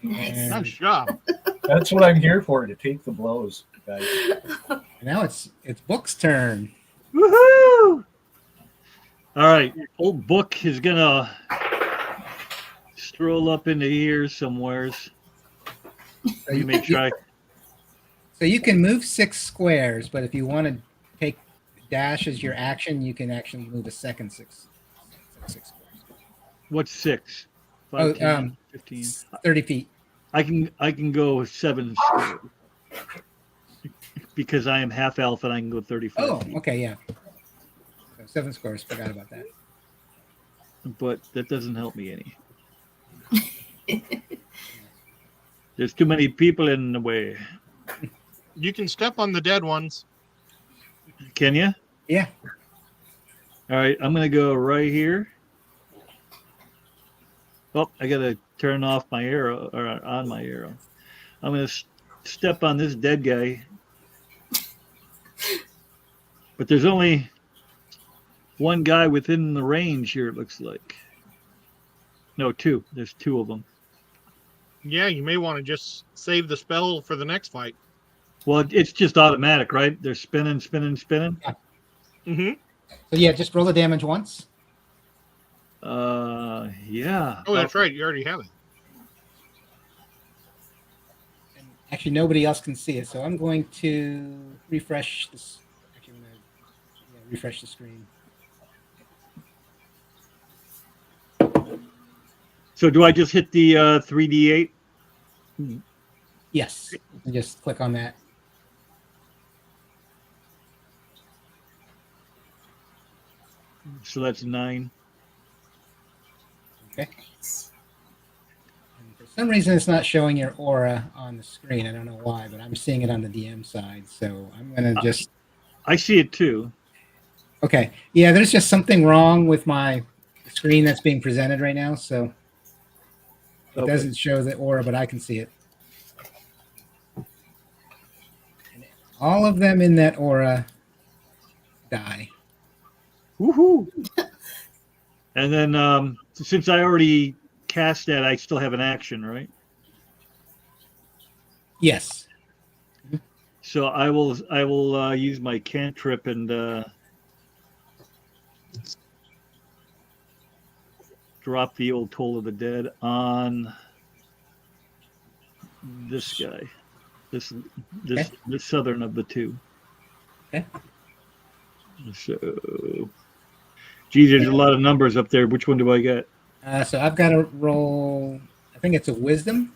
Speaker 2: Nice.
Speaker 5: Nice job.
Speaker 3: That's what I'm here for, to take the blows, guys.
Speaker 1: Now it's Book's turn.
Speaker 6: Woohoo! All right, old Book is gonna stroll up into here somewheres.
Speaker 1: So
Speaker 6: You may try.
Speaker 1: So you can move 6 squares, but if you want to take dash as your action, you can actually move a second 6 squares.
Speaker 6: What's 6?
Speaker 1: Oh,
Speaker 6: 5, 15.
Speaker 1: 30 feet.
Speaker 6: I can go 7 squares. Because I am half elf and I can go 35
Speaker 1: Oh,
Speaker 6: feet.
Speaker 1: okay, yeah. So 7 squares. Forgot about that.
Speaker 6: But that doesn't help me any. There's too many people in the way.
Speaker 5: You can step on the dead ones.
Speaker 6: Can you?
Speaker 1: Yeah.
Speaker 6: All right, I'm gonna go right here. Oh, I gotta turn off my arrow or on my arrow. I'm gonna step on this dead guy. But there's only one guy within the range here, it looks like. No, 2. There's 2 of them.
Speaker 5: Yeah, you may want to just save the spell for the next fight.
Speaker 6: Well, it's just automatic, right? They're spinning.
Speaker 5: Mm-hmm.
Speaker 1: So yeah, just roll the damage once.
Speaker 6: Yeah.
Speaker 5: Oh, that's right. You already have it.
Speaker 1: And actually, nobody else can see it, so I'm going to refresh this. Actually, I'm going to refresh the screen.
Speaker 6: So do I just hit the 3d8?
Speaker 1: Yes, and just click on that.
Speaker 6: So that's 9.
Speaker 1: Okay. And for some reason, it's not showing your aura on the screen. I don't know why, but I'm seeing it on the DM side. So I'm going to just.
Speaker 6: I see it too.
Speaker 1: Okay. Yeah, there's just something wrong with my screen that's being presented right now. So it
Speaker 6: Okay.
Speaker 1: doesn't show the aura, but I can see it. And all of them in that aura die.
Speaker 6: Woohoo! And then since I already cast that, I still have an action, right?
Speaker 1: Yes.
Speaker 6: So I will use my cantrip and drop the old Toll of the Dead on this guy, this southern of the 2.
Speaker 1: Okay.
Speaker 6: So, geez, there's a lot of numbers up there. Which one do I get?
Speaker 1: So I've got to roll. I think it's a wisdom.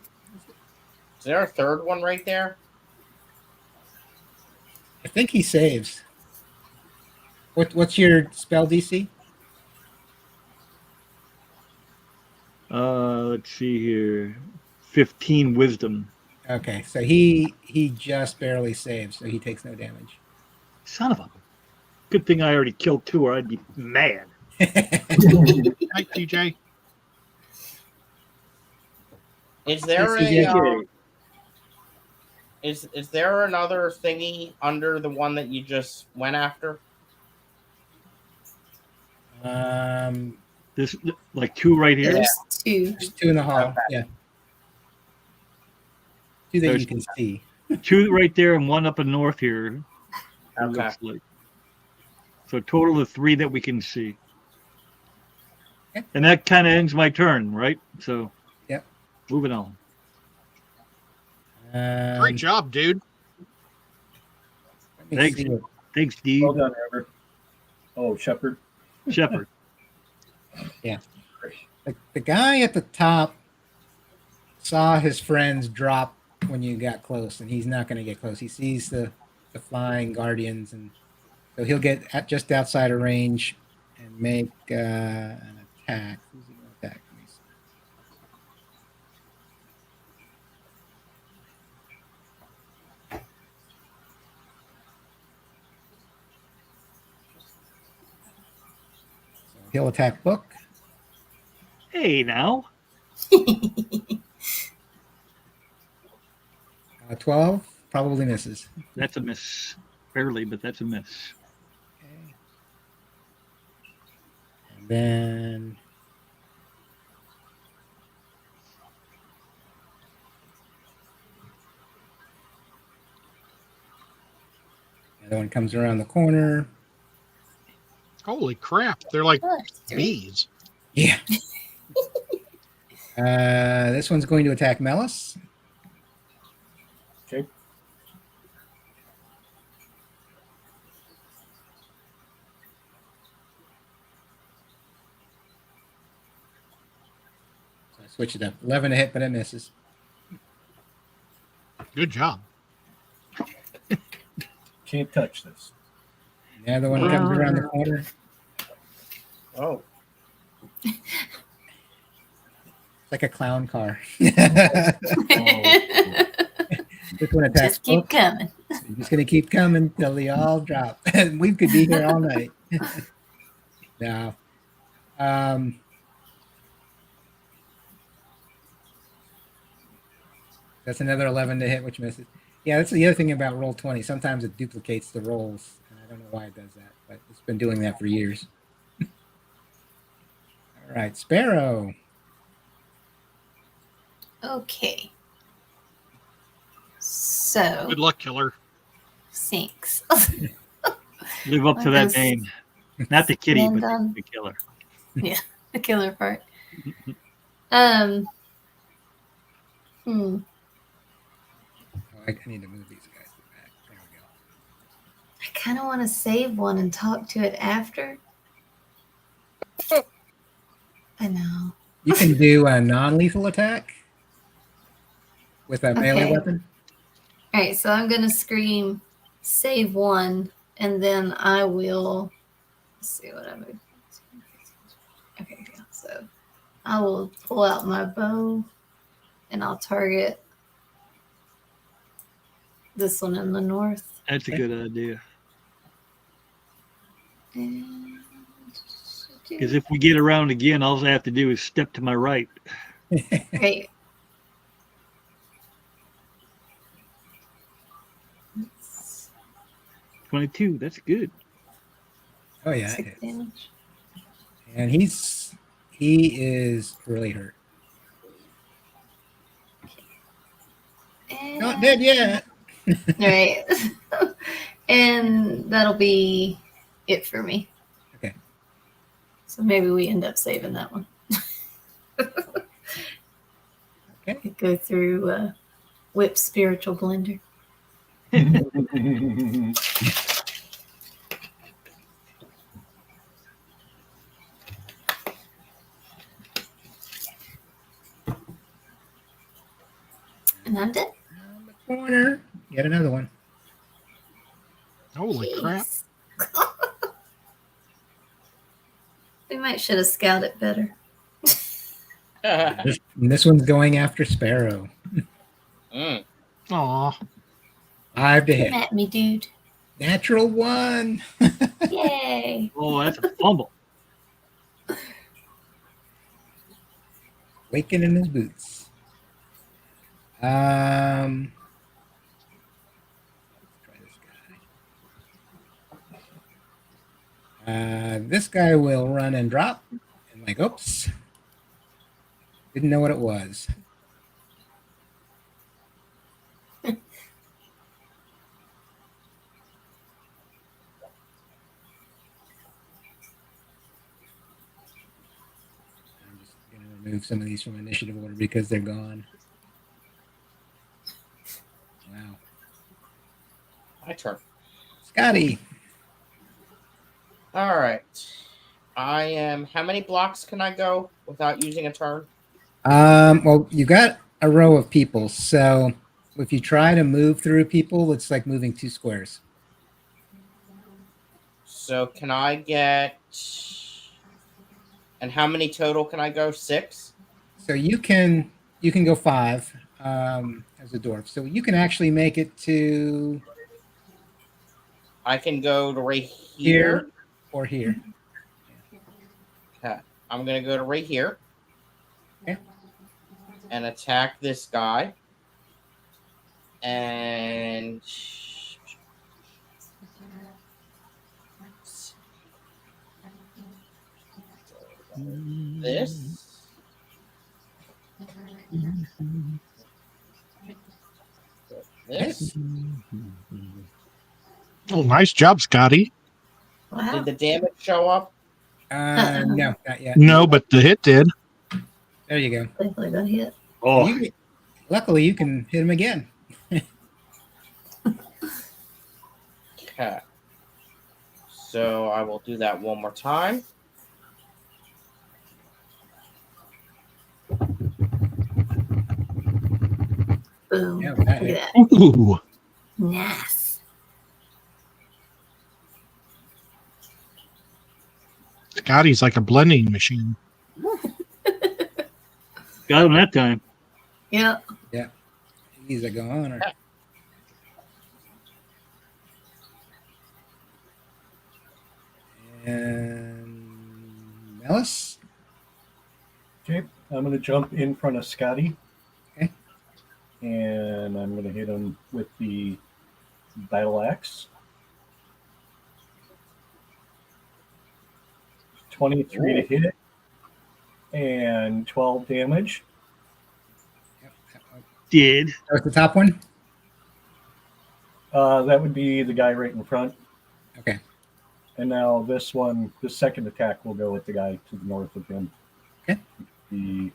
Speaker 4: Is there a third one right there?
Speaker 1: I think he saves. What's your spell DC?
Speaker 6: Let's see here. 15 wisdom.
Speaker 1: Okay, so he just barely saves, so he takes no damage.
Speaker 6: Son of a. Good thing I already killed 2, or I'd be mad.
Speaker 5: Hi, TJ.
Speaker 4: Is there
Speaker 1: Yes,
Speaker 4: a is there another thingy under the one that you just went after?
Speaker 6: This like 2 right here.
Speaker 2: There's 2.
Speaker 1: There's 2 in the hall.
Speaker 4: Okay.
Speaker 1: Yeah. 2 that
Speaker 6: There's-
Speaker 1: you can see.
Speaker 6: 2 right there and 1 up in north here. it
Speaker 4: Okay.
Speaker 6: looks like. So total of 3 that we can see.
Speaker 1: Okay.
Speaker 6: And that kind of ends my turn, right? So
Speaker 1: Yep.
Speaker 6: Moving on.
Speaker 5: Great job, dude.
Speaker 1: let me
Speaker 6: Thanks.
Speaker 1: see what-
Speaker 6: Thanks, Steve.
Speaker 3: Well done, Robert. Oh, Shepard.
Speaker 6: Shepherd.
Speaker 1: the guy at the top saw his friends drop when you got close, and he's not going to get close. He sees the flying guardians, and so he'll get just outside of range and make an attack. Who's he going to attack? Let me see. So he'll attack Book.
Speaker 6: Hey, now.
Speaker 1: 12 probably misses.
Speaker 6: That's a miss. Barely, but that's a miss.
Speaker 1: Okay. And then the other one comes around the corner.
Speaker 5: Holy crap! They're like
Speaker 2: Oh, there's 3.
Speaker 5: bees.
Speaker 1: Yeah. This one's going to attack Melis.
Speaker 3: Okay.
Speaker 1: So I switch it up. 11 to hit, but it misses.
Speaker 5: Good job.
Speaker 3: Can't touch this.
Speaker 1: The other one comes around the corner.
Speaker 4: Oh,
Speaker 1: It's like a clown car. This one attacks
Speaker 2: Just keep
Speaker 1: Book.
Speaker 2: coming.
Speaker 1: You're just gonna keep coming till they all drop. We could be here all night. No. That's another 11 to hit, which misses. Yeah, that's the other thing about Roll20. Sometimes it duplicates the rolls, and I don't know why it does that, but it's been doing that for years. All right, Sparrow.
Speaker 2: Okay. So,
Speaker 5: Good luck, killer.
Speaker 2: sinks.
Speaker 6: Live up to
Speaker 2: What
Speaker 6: that
Speaker 2: does
Speaker 6: name. Not the kitty,
Speaker 2: land
Speaker 6: but
Speaker 2: on?
Speaker 6: the killer.
Speaker 2: The killer part. Hmm.
Speaker 1: Oh, I need to move these guys back. There we go.
Speaker 2: I kind of want to save one and talk to it after. I know.
Speaker 1: You can do a non-lethal attack with a melee
Speaker 2: Okay.
Speaker 1: weapon.
Speaker 2: All right, so I'm going to scream save one, and then I will. Let's see what I move. Okay, yeah, so I will pull out my bow and I'll target this one in the north.
Speaker 6: That's a good idea.
Speaker 2: And
Speaker 6: Because if we get around again, all I have to do is step to my right.
Speaker 2: right.
Speaker 6: 22. That's good.
Speaker 1: Oh yeah,
Speaker 2: 6
Speaker 1: it is.
Speaker 2: damage.
Speaker 1: And he is really hurt. Not
Speaker 2: And-
Speaker 1: dead yet.
Speaker 2: Right. And that'll be it for me.
Speaker 1: Okay.
Speaker 2: So maybe we end up saving that one.
Speaker 1: Okay.
Speaker 2: Go through Whip Spiritual Blender. And I'm dead.
Speaker 1: Around the corner. Yet another one.
Speaker 5: Holy crap!
Speaker 2: Jeez. We might should have scouted better.
Speaker 1: This one's going after Sparrow.
Speaker 4: Mm.
Speaker 5: Aw,
Speaker 1: 5 to
Speaker 2: Come
Speaker 1: hit.
Speaker 2: at me, dude.
Speaker 1: Natural 1.
Speaker 2: Yay.
Speaker 6: Oh, that's a fumble.
Speaker 1: Waking in his boots. Let's try this guy. This guy will run and drop. And like, oops. Didn't know what it was. I'm just going to remove some of these from initiative order because they're gone. Wow.
Speaker 4: My turn.
Speaker 1: Scotty.
Speaker 4: All right. I am. How many blocks can I go without using a turn?
Speaker 1: Well, you got a row of people, so if you try to move through people, it's like moving 2 squares.
Speaker 4: So can I get And how many total can I go? 6?
Speaker 1: So you can go 5 as a dwarf. So you can actually make it to
Speaker 4: I can go to right
Speaker 1: here
Speaker 4: here.
Speaker 1: or here.
Speaker 4: Okay. I'm going to go to right here.
Speaker 1: Okay.
Speaker 4: And attack this guy. And this. This.
Speaker 5: Oh, nice job, Scotty.
Speaker 2: Wow.
Speaker 4: Did the damage show up?
Speaker 1: No, not yet.
Speaker 5: No, but the hit did.
Speaker 1: There you go.
Speaker 2: Thankfully that hit.
Speaker 6: Oh,
Speaker 1: Luckily, you can hit him again.
Speaker 4: Okay. So I will do that one more time.
Speaker 2: Boom.
Speaker 1: Yeah,
Speaker 2: Look
Speaker 1: that
Speaker 2: at
Speaker 1: hit.
Speaker 2: that.
Speaker 5: Ooh.
Speaker 2: Nice.
Speaker 5: Scotty's like a blending machine.
Speaker 6: got him that time.
Speaker 2: Yep.
Speaker 1: He's a goner. And Melis?
Speaker 3: Okay, I'm going to jump in front of Scotty.
Speaker 1: Okay.
Speaker 3: And I'm going to hit him with the battle axe. 23 to hit and 12 damage.
Speaker 1: Yep.
Speaker 6: Did.
Speaker 1: That was the top one?
Speaker 3: That would be the guy right in front.
Speaker 1: Okay.
Speaker 3: And now this one, the second attack will go with the guy to the north of him.
Speaker 1: Okay.
Speaker 3: The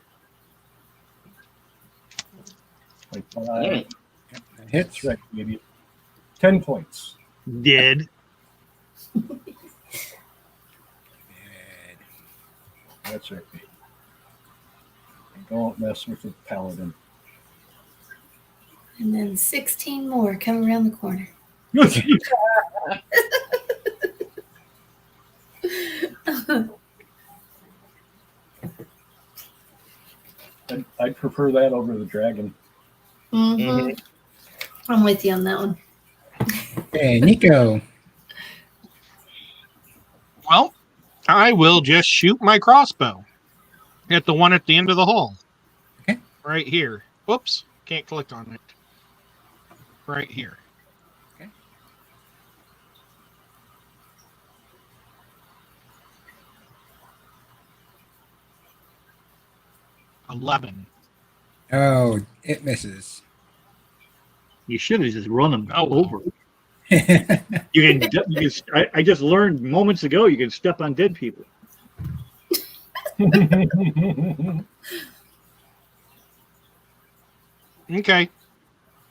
Speaker 3: 25.
Speaker 1: Yep, that hits.
Speaker 3: That's right, maybe 10 points.
Speaker 6: Did.
Speaker 3: That's right, baby. Don't mess with the paladin.
Speaker 2: And then 16 more come around the corner.
Speaker 3: I'd prefer that over the dragon.
Speaker 2: Mhm. I'm with you on that one.
Speaker 1: Okay, Nico.
Speaker 5: Well, I will just shoot my crossbow at the one at the end of the hall.
Speaker 1: Okay.
Speaker 5: Right here. Whoops. Can't click on it. Right here.
Speaker 1: Okay.
Speaker 5: $11.
Speaker 1: Oh, it misses.
Speaker 6: You should have just run him
Speaker 5: Oh.
Speaker 6: over. You can. I just learned moments ago you can step on dead people.
Speaker 5: Okay.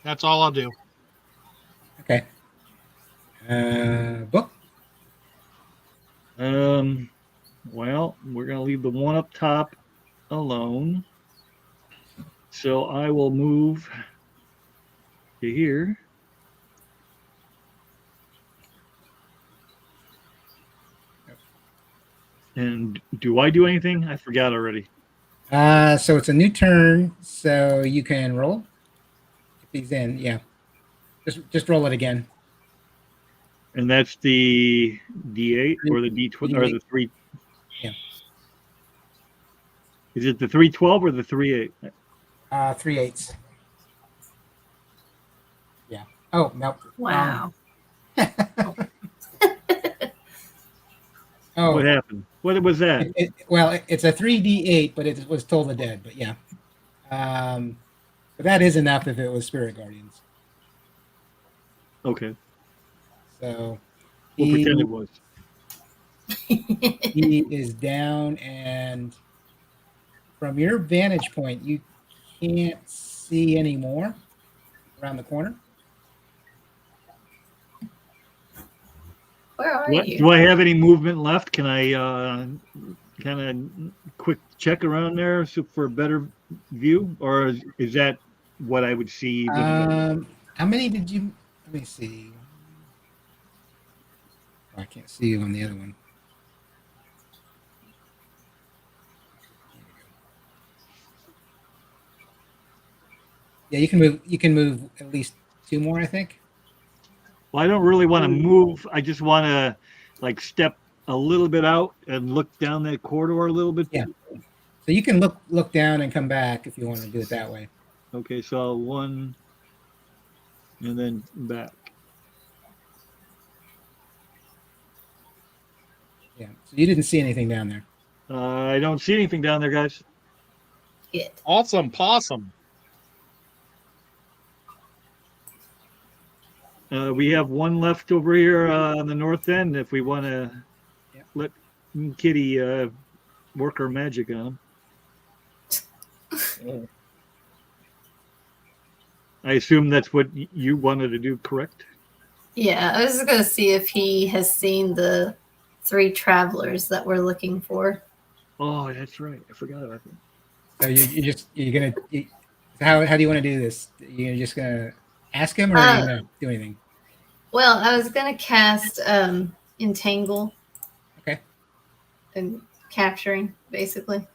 Speaker 5: That's all I'll do.
Speaker 1: Okay. Book.
Speaker 6: Well, we're gonna leave the one up top alone. So I will move to here. And do I do anything? I forgot already.
Speaker 1: So it's a new turn, so you can roll. If he's in, yeah. Just roll it again.
Speaker 6: And that's the D8 or the D12 or the 3.
Speaker 1: Yeah.
Speaker 6: Is it the 312 or the 38?
Speaker 1: 3/8. Yeah. Oh no.
Speaker 2: Wow.
Speaker 1: Oh,
Speaker 6: What happened? What was that?
Speaker 1: it's a 3d8, but it was Toll the Dead. But yeah. But that is enough if it was Spirit Guardians.
Speaker 6: Okay.
Speaker 1: So
Speaker 6: We'll pretend it was.
Speaker 1: he is down, and from your vantage point, you can't see any more around the corner.
Speaker 2: Where are
Speaker 6: What,
Speaker 2: you?
Speaker 6: do I have any movement left? Can I kind of quick check around there for a better view, or is that what I would see?
Speaker 1: How many did you? Let me see. Oh, I can't see you on the other one. Yeah, you can move. You can move at least 2 more, I think.
Speaker 6: Well, I don't really want to move. I just want to like step a little bit out and look down that corridor a little bit.
Speaker 1: Yeah. So you can look down and come back if you want to do it that way.
Speaker 6: Okay, so 1 and then back.
Speaker 1: Yeah. So you didn't see anything down there.
Speaker 6: I don't see anything down there, guys.
Speaker 2: Good.
Speaker 5: Awesome possum.
Speaker 6: We have 1 left over here on the north end. If we want to let Kitty work her magic on him. I assume that's what you wanted to do, correct?
Speaker 2: Yeah, I was just gonna see if he has seen the 3 travelers that we're looking for.
Speaker 6: Oh, that's right. I forgot about that.
Speaker 1: So how do you want to do this? You're just gonna ask him, or are you gonna do anything?
Speaker 2: Well, I was gonna cast Entangle.
Speaker 1: Okay.
Speaker 2: And capturing, basically.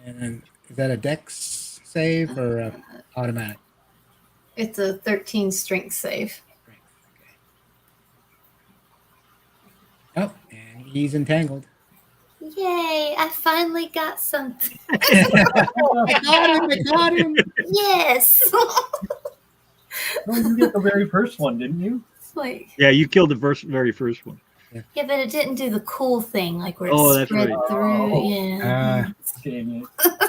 Speaker 1: And is that a Dex save or a automatic?
Speaker 2: It's a 13 strength save.
Speaker 1: Okay. Oh, and he's entangled.
Speaker 2: Yay! I finally got something.
Speaker 1: I got him!
Speaker 2: Yes.
Speaker 3: No, you did the very first one, didn't you?
Speaker 2: It's like,
Speaker 6: Yeah, you killed the very first one.
Speaker 2: yeah, but it didn't do the cool thing, like where
Speaker 6: Oh,
Speaker 2: it
Speaker 6: that's
Speaker 2: spread
Speaker 6: right.
Speaker 2: through.
Speaker 3: Oh.
Speaker 2: Yeah.
Speaker 3: Dang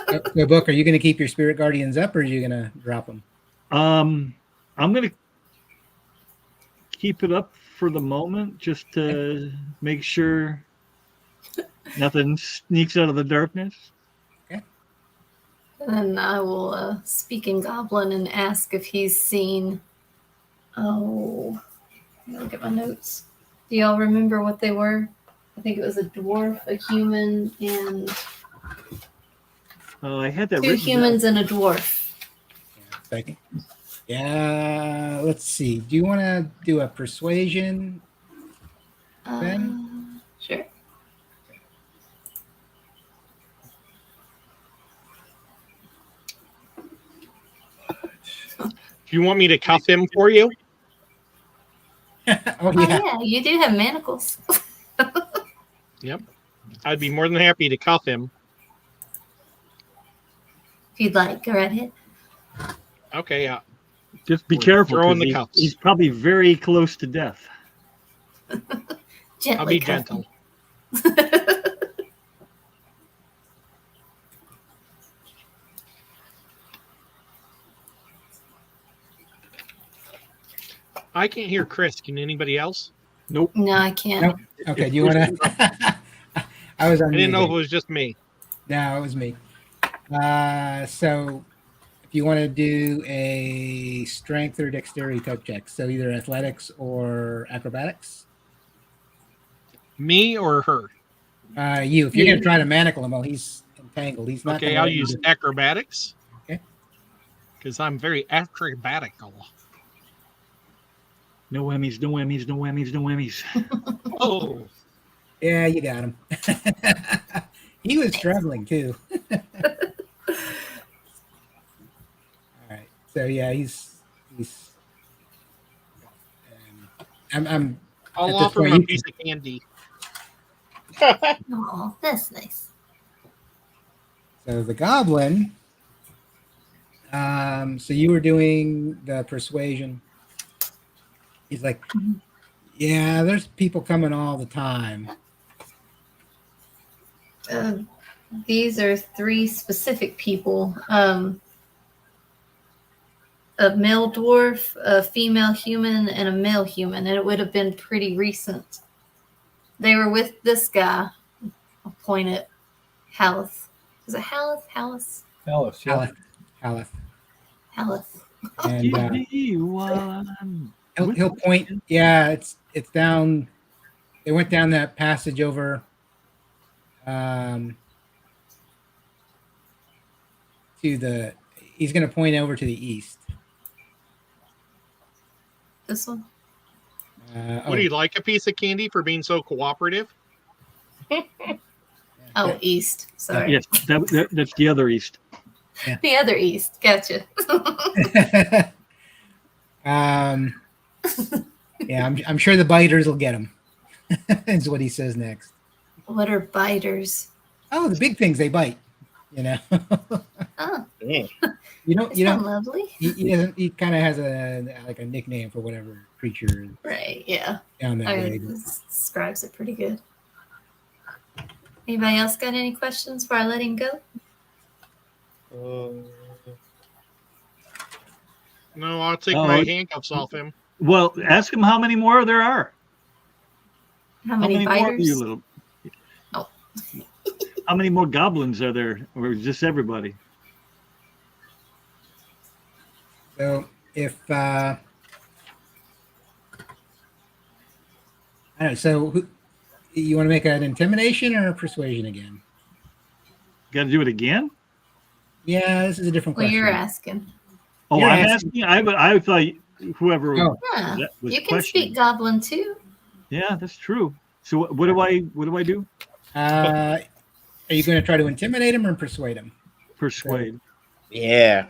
Speaker 3: it.
Speaker 1: So, Book, are you going to keep your spirit guardians up, or are you going to drop them?
Speaker 6: I'm gonna keep it up for the moment, just to make sure nothing sneaks out of the darkness.
Speaker 2: And then I will speak in Goblin and ask if he's seen. Oh, let me look at my notes. Do y'all remember what they were? I think it was a dwarf, a human, and
Speaker 6: I had that
Speaker 2: 2
Speaker 6: written
Speaker 2: humans and a dwarf.
Speaker 1: Second. Yeah, let's see. Do you want to do a persuasion? Ben?
Speaker 2: Sure.
Speaker 5: Do you want me to cuff him for you?
Speaker 1: Oh,
Speaker 2: Oh
Speaker 1: yeah.
Speaker 2: yeah, you do have manacles.
Speaker 5: Yep. I'd be more than happy to cuff him.
Speaker 2: If you'd like, go right ahead.
Speaker 5: Okay, yeah.
Speaker 6: Just be
Speaker 5: We're
Speaker 6: careful.
Speaker 5: throwing
Speaker 6: 'Cause
Speaker 5: the
Speaker 6: he's,
Speaker 5: cuffs.
Speaker 6: he's probably very close to death.
Speaker 2: Gently
Speaker 5: I'll be
Speaker 2: cuff
Speaker 5: gentle.
Speaker 2: him.
Speaker 5: I can't hear Chris. Can anybody else?
Speaker 6: Nope.
Speaker 2: No, I can't.
Speaker 1: Nope. Okay, do you want to? I was on
Speaker 5: I didn't know if it
Speaker 1: mute.
Speaker 5: was just me.
Speaker 1: No, it was me. So if you want to do a strength or dexterity type check, so either athletics or acrobatics.
Speaker 5: Me or her?
Speaker 1: You, if you're
Speaker 2: You.
Speaker 1: going to try to manacle him, well, he's entangled. He's not.
Speaker 5: Okay,
Speaker 1: gonna
Speaker 5: I'll
Speaker 1: let you
Speaker 5: use
Speaker 1: do-
Speaker 5: acrobatics.
Speaker 1: Okay.
Speaker 5: Because I'm very acrobatical.
Speaker 6: No whammies, no whammies, no whammies, no whammies.
Speaker 5: Oh,
Speaker 1: Yeah, you got him. He was struggling too. All right. So yeah, he's. I'm.
Speaker 5: I'll
Speaker 1: At this
Speaker 5: offer him
Speaker 1: point,
Speaker 5: a piece of candy.
Speaker 2: Oh, that's nice.
Speaker 1: So the goblin. So you were doing the persuasion. He's like, yeah, there's people coming all the time.
Speaker 2: These are 3 specific people. A male dwarf, a female human, and a male human, and it would have been pretty recent. They were with this guy. I'll point at Haleth. Is it Haleth? Haleth?
Speaker 3: Alice, yeah.
Speaker 1: Haleth.
Speaker 2: Haleth.
Speaker 1: And
Speaker 6: Give me one.
Speaker 1: he'll point. Yeah, it's down. They went down that passage over. To the. He's going to point over to the east.
Speaker 2: This one?
Speaker 5: Would you like a piece of candy for being so cooperative?
Speaker 2: Oh, east. Sorry.
Speaker 6: Yes, that's the other east.
Speaker 2: The other east. Gotcha.
Speaker 1: Yeah, I'm sure the biters will get him. Is what he says next.
Speaker 2: What are biters?
Speaker 1: Oh, the big things they bite. You know.
Speaker 2: Oh,
Speaker 4: Yeah.
Speaker 1: You don't.
Speaker 2: it's
Speaker 1: You
Speaker 2: not
Speaker 1: don't.
Speaker 2: lovely.
Speaker 1: He kind of has a nickname for whatever creature is
Speaker 2: Right, yeah.
Speaker 1: down that way.
Speaker 2: This describes it pretty good. Anybody else got any questions before I let him go?
Speaker 5: No, I'll take
Speaker 6: Oh,
Speaker 5: my handcuffs off him.
Speaker 6: Well, ask him how many more there are.
Speaker 2: How many
Speaker 6: more of you
Speaker 2: biters?
Speaker 6: little?
Speaker 2: Oh.
Speaker 6: How many more goblins are there, or just everybody?
Speaker 1: So if I don't know, so you want to make an intimidation or a persuasion again?
Speaker 6: Got to do it again?
Speaker 1: Yeah, this is a different
Speaker 2: Well,
Speaker 1: question.
Speaker 2: you're asking.
Speaker 6: Oh,
Speaker 1: You're
Speaker 6: I'm
Speaker 1: asking-
Speaker 6: asking. I thought whoever
Speaker 1: Oh.
Speaker 2: Yeah,
Speaker 6: that was
Speaker 2: you can
Speaker 6: questioning.
Speaker 2: speak Goblin too.
Speaker 6: Yeah, that's true. So what do I do?
Speaker 1: Are you going to try to intimidate him or persuade him?
Speaker 6: Persuade.
Speaker 4: Yeah.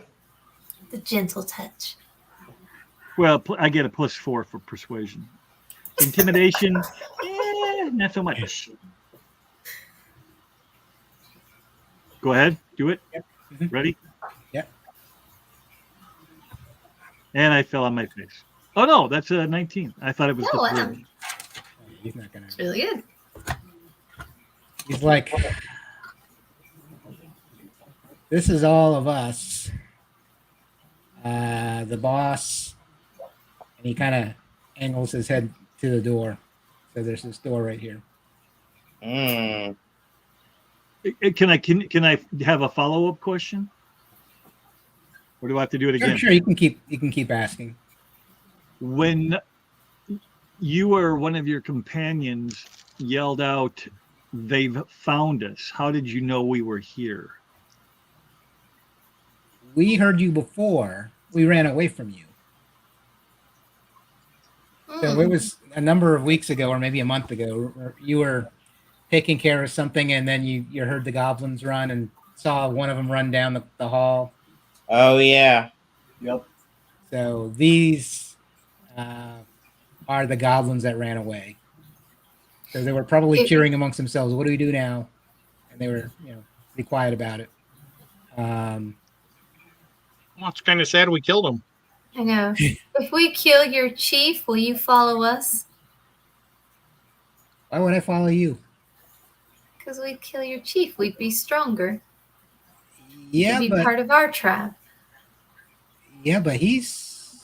Speaker 2: The gentle touch.
Speaker 6: Well, I get a +4 for persuasion. Intimidation, not so much. Go ahead, do it.
Speaker 1: Yep. Mhm.
Speaker 6: Ready?
Speaker 1: Yep.
Speaker 6: And I fell on my face. Oh no, that's a 19. I thought it was
Speaker 2: Oh,
Speaker 6: the
Speaker 2: wow.
Speaker 6: 3.
Speaker 1: He's not going
Speaker 2: It's
Speaker 1: to.
Speaker 2: really good.
Speaker 1: He's like, this is all of us. The boss, and he kind of angles his head to the door. So there's this door right here.
Speaker 4: Mm.
Speaker 6: Can I have a follow-up question? Or do I have to do it again?
Speaker 1: Sure, you can keep asking.
Speaker 6: When you or one of your companions yelled out, "They've found us," how did you know we were here?
Speaker 1: We heard you before. We ran away from you. So it was a number of weeks ago, or maybe a month ago. You were taking care of something, and then you heard the goblins run and saw one of them run down the hall.
Speaker 4: Oh yeah.
Speaker 3: Yep.
Speaker 1: So these are the goblins that ran away. So they were probably cheering amongst themselves. What do we do now? And they were, pretty quiet about it.
Speaker 5: Well, it's kind of sad we killed him.
Speaker 2: I know. If we kill your chief, will you follow us?
Speaker 1: Why would I follow you?
Speaker 2: Because we'd kill your chief. We'd be stronger.
Speaker 1: Yeah,
Speaker 2: You'd be part of our tribe.
Speaker 1: Yeah, but he's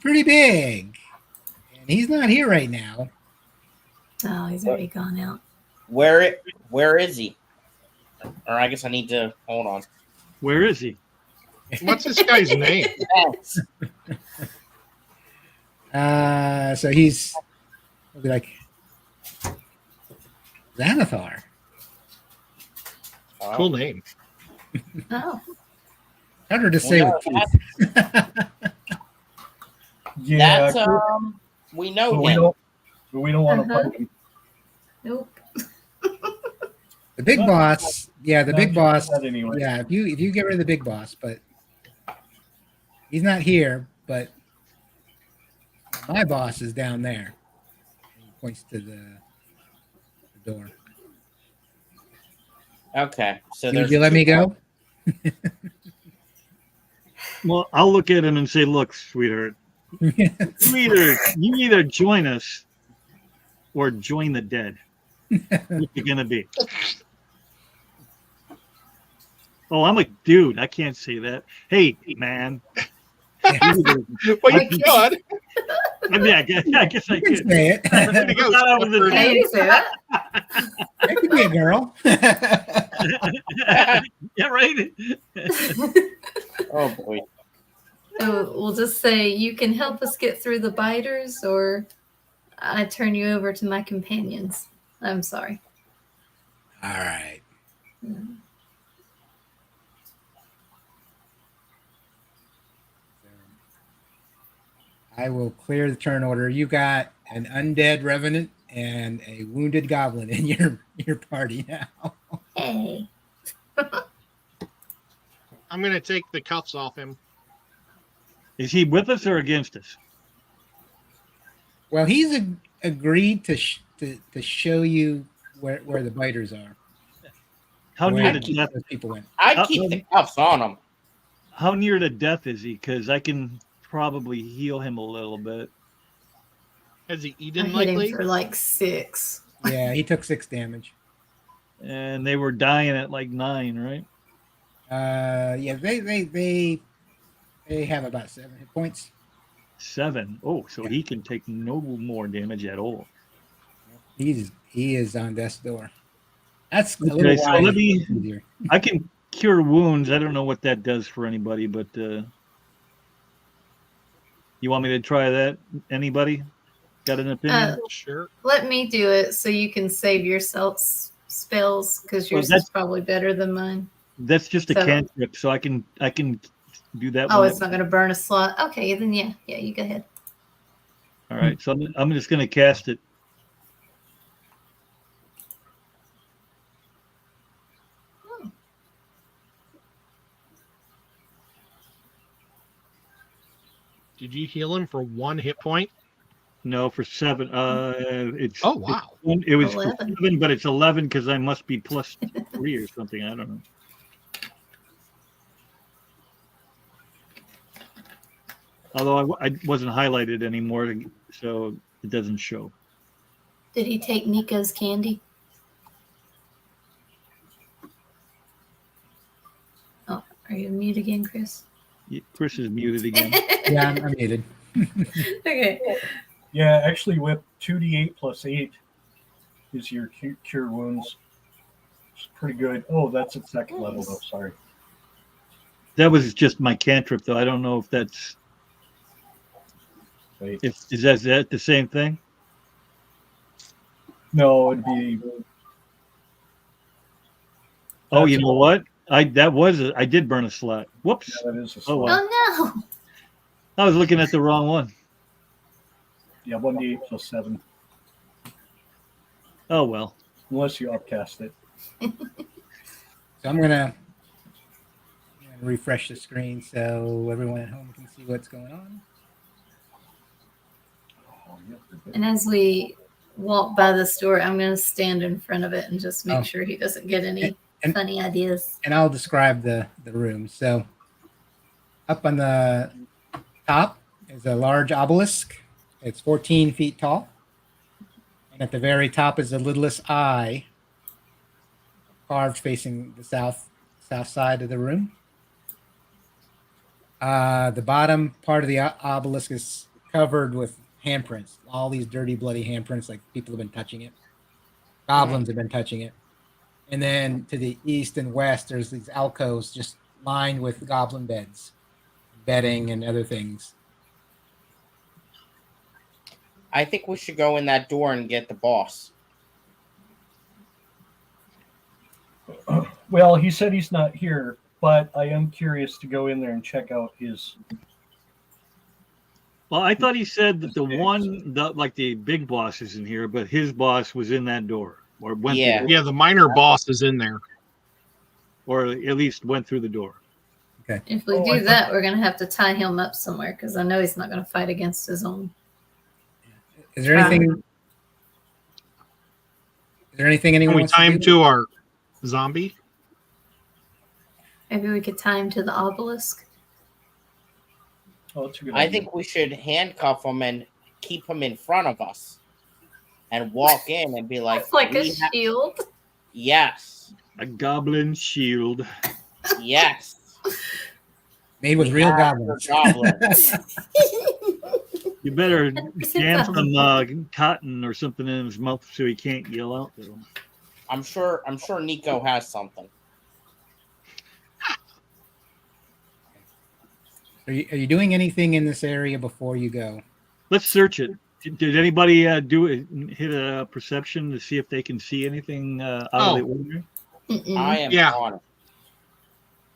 Speaker 1: pretty big, and he's not here right now.
Speaker 2: Oh, he's already gone out.
Speaker 4: Where is he? Or I guess I need to hold on.
Speaker 6: Where is he?
Speaker 5: What's this guy's name?
Speaker 1: So he'll be like Xanathar.
Speaker 5: Cool name.
Speaker 2: Oh,
Speaker 1: Harder to say with teeth.
Speaker 3: Yeah.
Speaker 4: That's we know
Speaker 3: but
Speaker 4: him.
Speaker 3: we don't want to
Speaker 2: Uh-huh.
Speaker 3: fight him.
Speaker 2: nope.
Speaker 1: The big boss, the big boss.
Speaker 3: That anyway.
Speaker 1: Yeah, if you get rid of the big boss, but he's not here. But my boss is down there. And he points to the door.
Speaker 4: Okay, so
Speaker 1: Would
Speaker 4: there's
Speaker 1: you let me go?
Speaker 6: Well, I'll look at him and say, "Look, sweetheart, you either join us or join the dead. What you gonna be?" Oh, I'm a dude. I can't say that. Hey, man.
Speaker 5: Well, you could.
Speaker 6: I mean, I guess I
Speaker 1: You can
Speaker 6: could.
Speaker 1: say it.
Speaker 5: Way to go,
Speaker 6: I thought I was a
Speaker 5: Stepford.
Speaker 2: Hey, you say that?
Speaker 1: That could be a girl.
Speaker 6: Yeah, right.
Speaker 4: Oh boy.
Speaker 2: So we'll just say you can help us get through the biters, or I turn you over to my companions. I'm sorry.
Speaker 1: All right. I will clear the turn order. You got an undead revenant and a wounded goblin in your party now.
Speaker 2: Hey.
Speaker 5: I'm gonna take the cuffs off him.
Speaker 6: Is he with us or against us?
Speaker 1: Well, he's agreed to show you where the biters are.
Speaker 6: How
Speaker 1: where
Speaker 6: near to
Speaker 4: keep-
Speaker 6: death?
Speaker 1: those people went.
Speaker 4: I'd keep the cuffs on him.
Speaker 6: How near to death is he? Because I can probably heal him a little bit.
Speaker 5: Has he
Speaker 2: I
Speaker 5: eaten
Speaker 2: hit him
Speaker 5: lately?
Speaker 2: for like 6.
Speaker 1: Yeah, he took 6 damage.
Speaker 6: And they were dying at like 9, right?
Speaker 1: Yeah, they have about 7 hit points.
Speaker 6: 7. Oh, so
Speaker 1: Yeah.
Speaker 6: he can take no more damage at all.
Speaker 1: He is on death's door. That's a
Speaker 6: Okay,
Speaker 1: little
Speaker 6: so
Speaker 1: wide.
Speaker 6: let me-
Speaker 1: Easier.
Speaker 6: I can cure wounds. I don't know what that does for anybody, but you want me to try that? Anybody got an opinion?
Speaker 5: Sure.
Speaker 2: Let me do it so you can save yourself spells because yours is
Speaker 6: that's-
Speaker 2: probably better than mine.
Speaker 6: That's just a
Speaker 2: so-
Speaker 6: cantrip, so I can do that.
Speaker 2: Oh,
Speaker 6: one.
Speaker 2: it's not going to burn a slot. Okay, then yeah, you go ahead.
Speaker 6: All right, so I'm just going to cast it.
Speaker 5: Did you heal him for 1 hit point?
Speaker 6: No, for 7. It's
Speaker 5: Oh, wow.
Speaker 6: It was for
Speaker 2: 11.
Speaker 6: 7, but it's 11 because I must be plus 3 or something. I don't know. Although I wasn't highlighted anymore, so it doesn't show.
Speaker 2: Did he take Nico's candy? Oh, are you mute again, Chris?
Speaker 6: Chris is muted again.
Speaker 1: Yeah, I'm muted.
Speaker 2: Okay.
Speaker 3: Yeah, actually, with 2d8 plus 8 is your cure wounds. It's pretty good. Oh, that's at second level, though. Sorry.
Speaker 6: That was just my cantrip, though. I don't know if that's
Speaker 3: Wait.
Speaker 6: is that the same thing?
Speaker 3: No, it'd be.
Speaker 6: Oh, you know what? I did burn a slot. Whoops!
Speaker 3: Yeah, that is a
Speaker 6: Oh,
Speaker 3: slot.
Speaker 6: well.
Speaker 2: Oh no.
Speaker 6: I was looking at the wrong one.
Speaker 3: Yeah, 1d8 plus 7,
Speaker 6: Oh well.
Speaker 3: unless you upcast it.
Speaker 1: So I'm gonna refresh the screen so everyone at home can see what's going on.
Speaker 3: Oh, yeah, pretty good.
Speaker 2: And as we walk by the store, I'm going to stand in front of it and just make
Speaker 1: Oh.
Speaker 2: sure he doesn't get any
Speaker 1: And-
Speaker 2: funny ideas.
Speaker 1: And I'll describe the room. So up on the top is a large obelisk. It's 14 feet tall. And at the very top is the littlest eye carved facing the south side of the room. The bottom part of the obelisk is covered with handprints. All these dirty, bloody handprints, like people have been touching it. Goblins have been touching it. And then to the east and west, there's these alcoves just lined with goblin beds, bedding, and other things.
Speaker 4: I think we should go in that door and get the boss.
Speaker 3: Well, he said he's not here, but I am curious to go in there and check out his.
Speaker 6: Well, I thought he said that the big boss is in here, but his boss was in that door or went
Speaker 4: Yeah.
Speaker 6: through
Speaker 5: Yeah, the minor boss is in there.
Speaker 6: or at least went through the door.
Speaker 2: If we
Speaker 3: Oh, I
Speaker 2: do
Speaker 3: thought-
Speaker 2: that, we're going to have to tie him up somewhere because I know he's not going to fight against his own.
Speaker 1: Is there anything? Is there anything anyone
Speaker 5: Can we
Speaker 1: wants
Speaker 5: tie
Speaker 1: to
Speaker 5: him
Speaker 1: do?
Speaker 5: to our zombie?
Speaker 2: Maybe we could tie him to the obelisk.
Speaker 3: Oh, that's a good
Speaker 4: I
Speaker 3: idea.
Speaker 4: think we should handcuff him and keep him in front of us and walk in and be like,
Speaker 2: Like a
Speaker 4: "We ha-
Speaker 2: shield.
Speaker 4: yes,
Speaker 6: A goblin shield.
Speaker 4: yes.
Speaker 1: Made with
Speaker 4: We
Speaker 1: real
Speaker 4: have
Speaker 1: goblins.
Speaker 4: your goblins."
Speaker 6: You better
Speaker 2: 100%
Speaker 6: jam
Speaker 2: goblin.
Speaker 6: some cotton or something in his mouth so he can't yell out to him.
Speaker 4: I'm sure Nico has something.
Speaker 1: Are you doing anything in this area before you go?
Speaker 6: Let's search it. Did anybody hit a perception to see if they can see anything out of the ordinary?
Speaker 2: Mm-mm.
Speaker 4: I am
Speaker 5: Yeah.
Speaker 4: on it.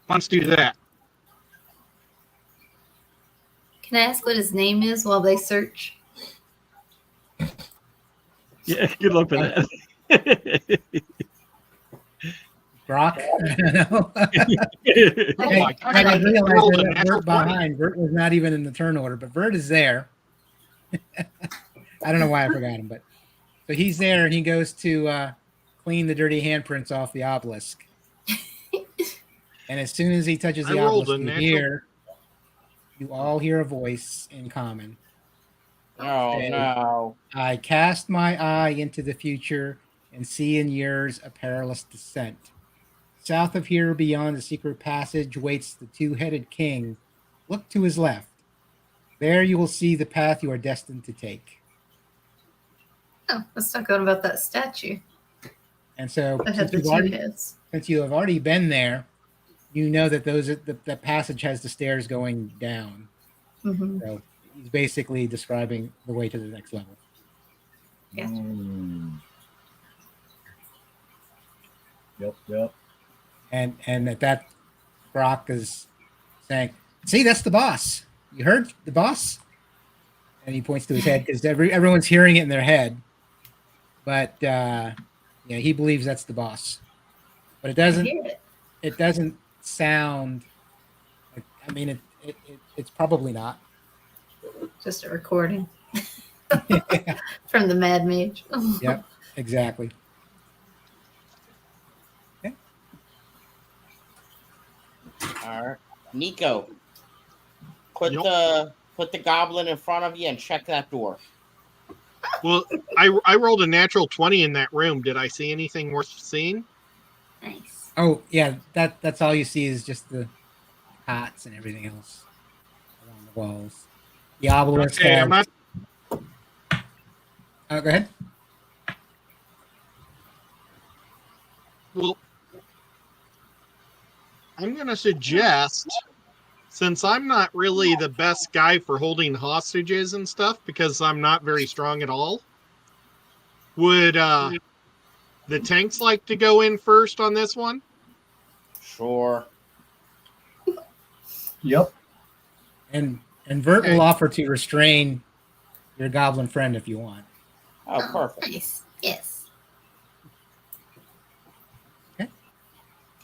Speaker 5: Let's do that.
Speaker 2: Can I ask what his name is while they search?
Speaker 6: Yeah, good luck with that.
Speaker 1: Grok. I don't know.
Speaker 5: Oh my God,
Speaker 1: I didn't realize
Speaker 5: rolled a
Speaker 1: that
Speaker 5: natural
Speaker 1: Vert behind. Vert was not even in the turn order, but Vert is there. I don't know why I forgot him, but so he's there and he goes to clean the dirty handprints off the obelisk. And as soon as he touches the
Speaker 5: I rolled
Speaker 1: obelisk, you all hear a voice in common.
Speaker 4: Oh
Speaker 1: Say,
Speaker 4: no.
Speaker 1: I cast my eye into the future and see in yours a perilous descent. South of here, beyond the secret passage, waits the two-headed king. Look to his left. There you will see the path you are destined to take.
Speaker 2: Oh, let's talk about that statue
Speaker 1: And so,
Speaker 2: that had
Speaker 1: since
Speaker 2: the two heads.
Speaker 1: since you have already been there, you know that the passage has the stairs going down.
Speaker 2: Mm-hmm.
Speaker 1: So he's basically describing the way to the next level.
Speaker 2: Yeah.
Speaker 3: Yep.
Speaker 1: And at that, Brock is saying, "See, that's the boss. You heard the boss?" And he points to his head because everyone's hearing it in their head. But yeah, he believes that's the boss. But it
Speaker 2: I
Speaker 1: doesn't.
Speaker 2: hear it.
Speaker 1: It doesn't sound. Like, I mean, it's probably not.
Speaker 2: Just a recording from the Mad Mage.
Speaker 1: Yep, exactly. Okay.
Speaker 4: All right, Nico, put
Speaker 5: Yup.
Speaker 4: the goblin in front of you and check that door.
Speaker 5: Well, I rolled a natural 20 in that room. Did I see anything worth seeing?
Speaker 2: Nice.
Speaker 1: Oh yeah, that's all you see is just the cots and everything else along the walls. The obelisk.
Speaker 5: Okay, I'm not.
Speaker 1: Go ahead.
Speaker 5: Well, I'm going to suggest, since I'm not really the best guy for holding hostages and stuff because I'm not very strong at all, would the tanks like to go in first on this one?
Speaker 4: Sure.
Speaker 3: Yep.
Speaker 1: And Vert
Speaker 5: Okay.
Speaker 1: will offer to restrain your goblin friend if you want.
Speaker 4: Oh, perfect.
Speaker 2: Nice. Yes.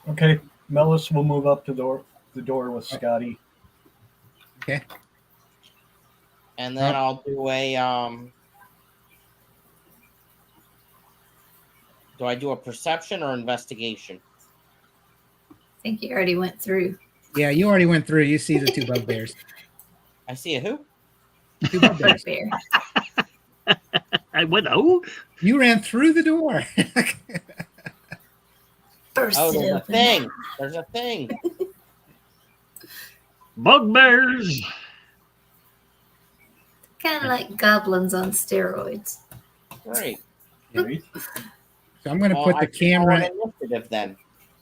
Speaker 3: Okay. Mellis will move up to the door with Scotty.
Speaker 1: Okay.
Speaker 4: And then I'll do a Do I do a perception or investigation?
Speaker 2: I think you already went through.
Speaker 1: Yeah, you already went through. You see the two bugbears.
Speaker 4: I see a who?
Speaker 1: Two bugbears.
Speaker 2: Bugbear.
Speaker 6: I went, oh,
Speaker 1: You ran through the door.
Speaker 2: Burst
Speaker 4: Oh,
Speaker 2: it
Speaker 4: there's a
Speaker 2: open.
Speaker 4: thing. There's a thing.
Speaker 6: bugbears.
Speaker 2: Kind of like goblins on steroids.
Speaker 4: Great.
Speaker 3: Right?
Speaker 1: So I'm going to
Speaker 4: Well,
Speaker 1: put
Speaker 4: I
Speaker 1: the
Speaker 4: can roll
Speaker 1: camera.
Speaker 4: an initiative then.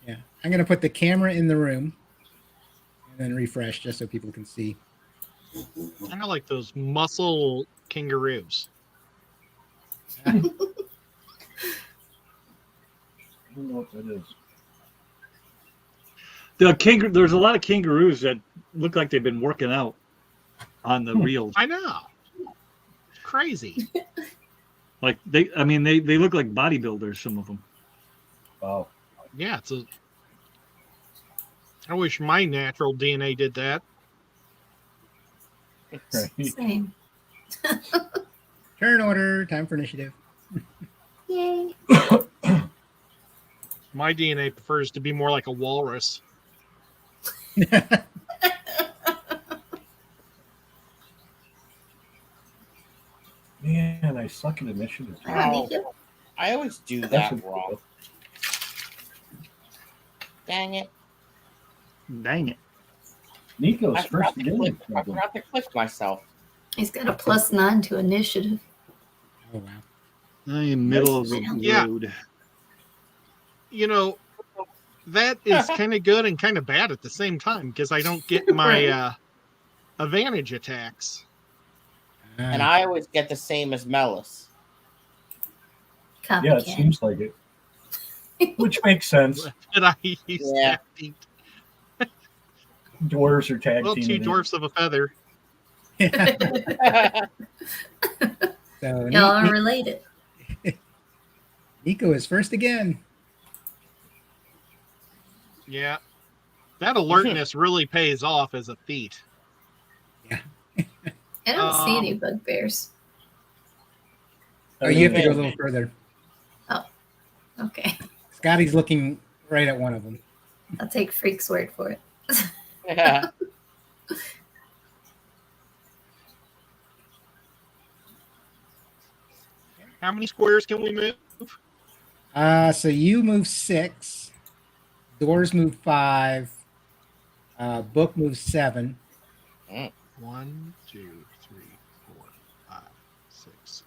Speaker 1: Yeah, I'm going to put the camera in the room and then refresh just so people can see.
Speaker 5: Kind of like those muscle kangaroos.
Speaker 3: I don't know what that is.
Speaker 6: There's a lot of kangaroos that look like they've been working out on the reels.
Speaker 5: I know. Crazy.
Speaker 6: Like they look like bodybuilders. Some of them.
Speaker 3: Wow.
Speaker 5: Yeah, I wish my natural DNA did that.
Speaker 3: Right.
Speaker 2: Same.
Speaker 1: Turn order. Time for initiative.
Speaker 2: Yay.
Speaker 5: My DNA prefers to be more like a walrus.
Speaker 3: Man, I suck at initiative.
Speaker 4: Oh, I always do
Speaker 3: That's
Speaker 4: that wrong. Dang it.
Speaker 6: Dang it!
Speaker 3: Nico's
Speaker 4: I forgot,
Speaker 3: first
Speaker 4: to click,
Speaker 3: game.
Speaker 4: I forgot to click myself.
Speaker 2: He's got a +9 to initiative.
Speaker 1: Oh, wow.
Speaker 6: I am middle of the
Speaker 5: Yeah.
Speaker 6: road.
Speaker 5: You know, that is kind of good and kind of bad at the same time because I don't get my advantage attacks.
Speaker 4: And I always get the same as Mellis.
Speaker 3: Yeah, it
Speaker 2: Copycat.
Speaker 3: seems like it. Which makes sense.
Speaker 5: But I use
Speaker 4: Yeah.
Speaker 5: that.
Speaker 3: Dwarves are tag
Speaker 5: Well, two
Speaker 3: teaming.
Speaker 5: dwarfs of a feather.
Speaker 1: So
Speaker 2: Y'all are related.
Speaker 1: Nico is first again.
Speaker 5: Yeah. That alertness really pays off as a feat.
Speaker 2: I don't see any bugbears.
Speaker 1: Oh, you have to go a little further.
Speaker 2: Okay.
Speaker 1: Scotty's looking right at one of them.
Speaker 2: I'll take Freak's word for it.
Speaker 4: Yeah.
Speaker 5: How many squares can we move?
Speaker 1: So you move 6. Doors move 5. Book moves 7.
Speaker 5: 1, 2, 3, 4, 5, 6.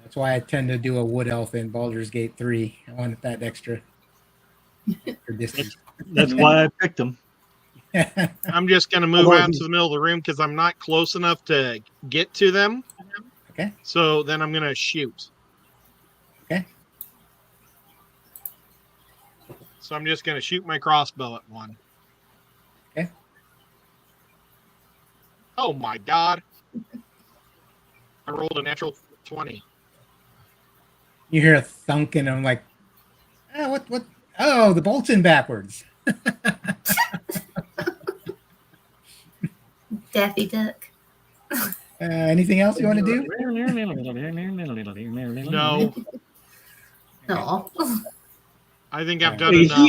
Speaker 1: That's why I tend to do a wood elf in Baldur's Gate 3. I wanted that extra for distance.
Speaker 6: That's why I picked them.
Speaker 5: I'm just going to move
Speaker 6: Although
Speaker 5: out to the middle of the room because I'm not close enough to get to them.
Speaker 1: Okay.
Speaker 5: So then I'm going to shoot.
Speaker 1: Okay.
Speaker 5: So I'm just going to shoot my crossbow at one.
Speaker 1: Okay.
Speaker 5: Oh my God. I rolled a natural 20.
Speaker 1: You hear a thunk, and I'm like, oh, what? Oh, the bolt's in backwards.
Speaker 2: Daffy Duck.
Speaker 1: Anything else you want to do?
Speaker 5: No,
Speaker 2: No.
Speaker 5: I think I've done
Speaker 6: Wait,
Speaker 5: enough.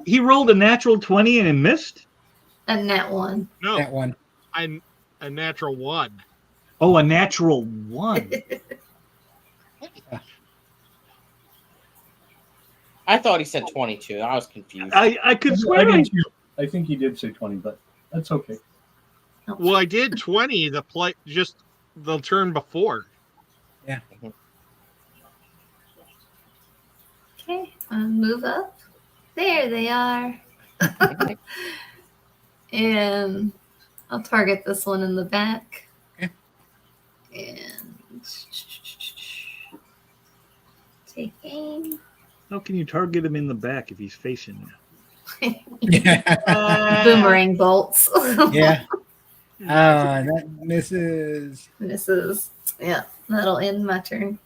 Speaker 6: he rolled a natural 20 and it missed?
Speaker 2: A nat 1.
Speaker 5: No,
Speaker 1: That one.
Speaker 5: I'm a natural 1.
Speaker 6: Oh, a natural 1.
Speaker 4: I thought he said 22. I was confused.
Speaker 6: I could swear
Speaker 3: I think he did say 20, but that's okay.
Speaker 5: Well, I did 20 just the turn before.
Speaker 1: Yeah.
Speaker 2: Okay, move up. There they are. And I'll target this one in the back.
Speaker 1: Okay.
Speaker 2: And take aim.
Speaker 6: How can you target him in the back if he's facing you?
Speaker 1: Yeah.
Speaker 2: Boomerang bolts.
Speaker 1: Yeah. And that misses.
Speaker 2: Misses. Yeah, that'll end my turn.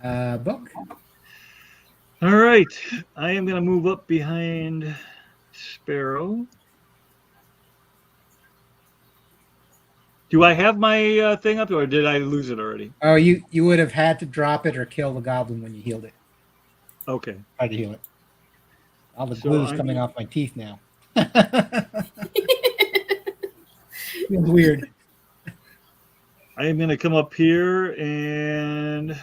Speaker 1: Book.
Speaker 6: All right. I am going to move up behind Sparrow. Do I have my thing up, or did I lose it already?
Speaker 1: Oh, you would have had to drop it or kill the goblin when you healed it.
Speaker 6: Okay.
Speaker 1: Tried to heal it. All the
Speaker 6: So
Speaker 1: glue's
Speaker 6: I'm-
Speaker 1: coming off my teeth now. Feels weird.
Speaker 6: I am going to come up here and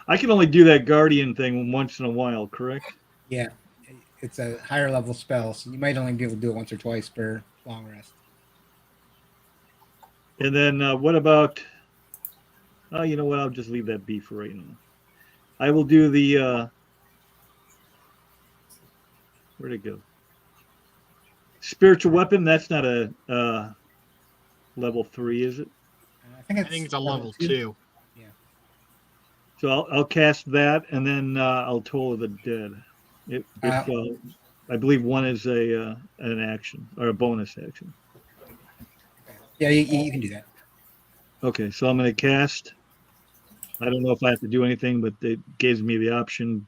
Speaker 6: I can only do that guardian thing once in a while, correct?
Speaker 1: Yeah. It's a higher level spell, so you might only be able to do it once or twice per long rest.
Speaker 6: And then what about? Oh, you know what? I'll just leave that be for right now. I will do the. Where'd it go? Spiritual weapon. That's not a level 3, is it?
Speaker 1: I
Speaker 5: I think it's a level 2.
Speaker 6: So I'll cast that, and then I'll Toll of the Dead. I believe one is an action or a bonus action.
Speaker 1: Yeah, you can do that.
Speaker 6: Okay, so I'm going to cast. I don't know if I have to do anything, but it gives me the option.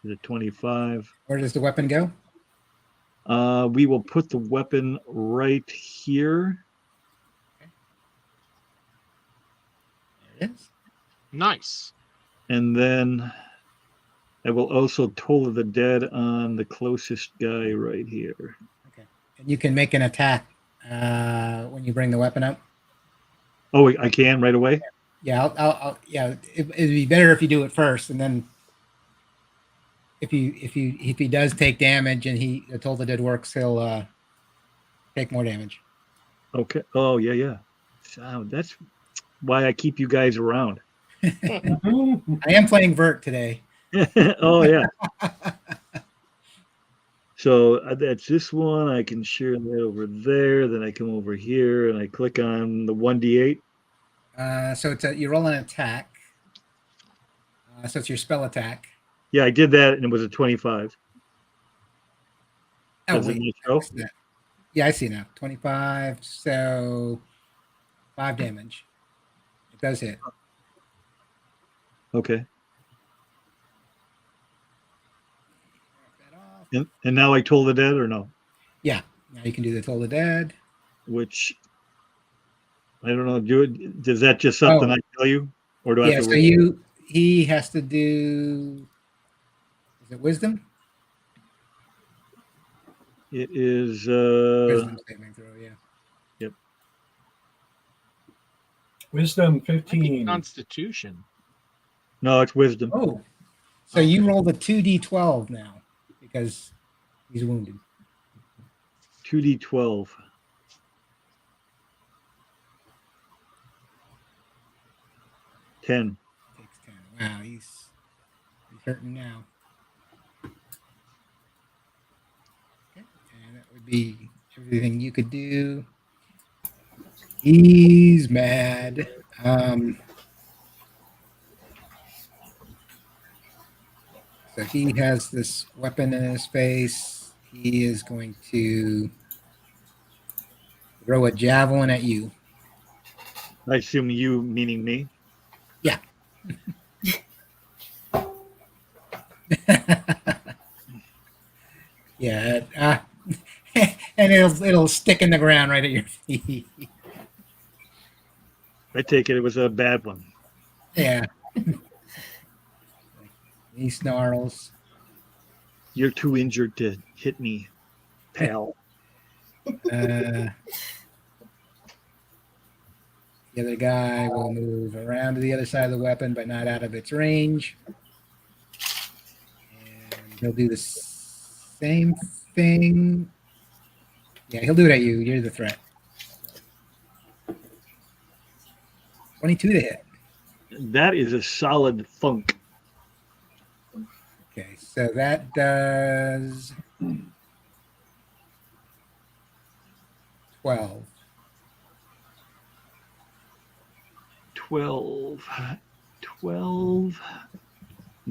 Speaker 6: The 25.
Speaker 1: Where does the weapon go?
Speaker 6: We will put the weapon right here.
Speaker 1: There it is.
Speaker 5: Nice.
Speaker 6: And then I will also Toll of the Dead on the closest guy right here.
Speaker 1: Okay. And you can make an attack when you bring the weapon up.
Speaker 6: Oh, I can right away?
Speaker 1: Yeah, I'll it'd be better if you do it first, and then if he does take damage and the Toll the Dead works, he'll take more damage.
Speaker 6: Okay. Oh, yeah. So that's why I keep you guys around.
Speaker 1: I am playing Vert today.
Speaker 6: Oh, yeah. So that's this one. I can share that over there. Then I come over here and I click on the 1d8.
Speaker 1: So you roll an attack. So it's your spell attack.
Speaker 6: Yeah, I did that and it was a 25.
Speaker 1: Oh,
Speaker 6: Does it
Speaker 1: wait,
Speaker 6: show?
Speaker 1: I missed that. Yeah, I see now. 25. So 5 damage. It does hit.
Speaker 6: Okay.
Speaker 1: Mark that off.
Speaker 6: And now I told the dead or no?
Speaker 1: Yeah. Now you can do the Toll the Dead.
Speaker 6: Which I don't know. Does that just something
Speaker 1: Oh.
Speaker 6: I tell you, or do I
Speaker 1: Yeah.
Speaker 6: have to
Speaker 1: So
Speaker 6: roll?
Speaker 1: he has to do. Is it Wisdom?
Speaker 6: It is.
Speaker 1: Wisdom saving throw. Yeah.
Speaker 6: Yep.
Speaker 3: Wisdom
Speaker 5: Might be
Speaker 3: 15.
Speaker 5: Constitution.
Speaker 6: No, it's wisdom.
Speaker 1: Oh. So you roll the 2d12 now because he's wounded.
Speaker 6: 2d12. 10.
Speaker 1: Takes 10. Wow, he's hurting now. Okay. And that would be everything you could do. He's mad. So he has this weapon in his face. He is going to throw a javelin at you.
Speaker 6: I assume you meaning me.
Speaker 1: Yeah. Yeah. And it'll stick in the ground right at your feet.
Speaker 6: I take it was a bad one.
Speaker 1: Yeah. He snarls.
Speaker 6: You're too injured to hit me, pal.
Speaker 1: The other guy will move around to the other side of the weapon, but not out of its range. And he'll do the same thing. Yeah, he'll do it at you. You're the threat. 22 to hit.
Speaker 6: That is a solid thunk.
Speaker 1: Okay, so that does 12.
Speaker 6: 12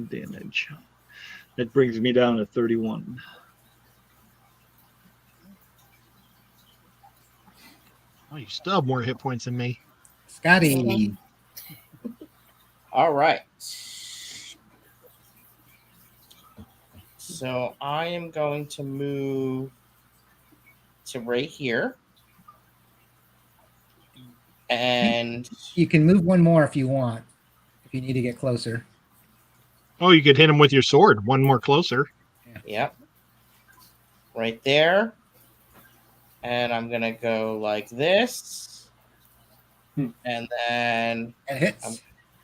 Speaker 6: damage. That brings me down to 31.
Speaker 5: Oh, you still have more hit points than me.
Speaker 1: Scotty.
Speaker 4: All right. So I am going to move to right here. And
Speaker 1: You can move one more if you want, if you need to get closer.
Speaker 5: Oh, you could hit him with your sword. One more closer.
Speaker 4: yep. Right there. And I'm going to go like this. And then
Speaker 1: It hits.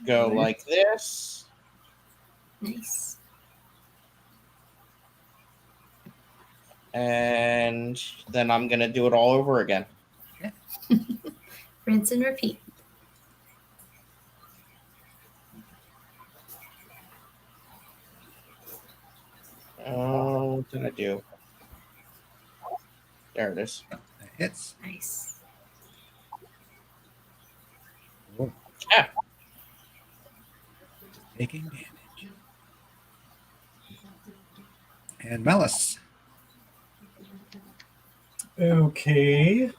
Speaker 4: go like this.
Speaker 2: Nice.
Speaker 4: And then I'm going to do it all over again.
Speaker 2: Rinse and repeat.
Speaker 4: Oh, what did I do? There it is.
Speaker 1: That hits.
Speaker 2: Nice.
Speaker 1: Oh,
Speaker 4: Yeah.
Speaker 1: taking damage. And Melis.
Speaker 3: Okay.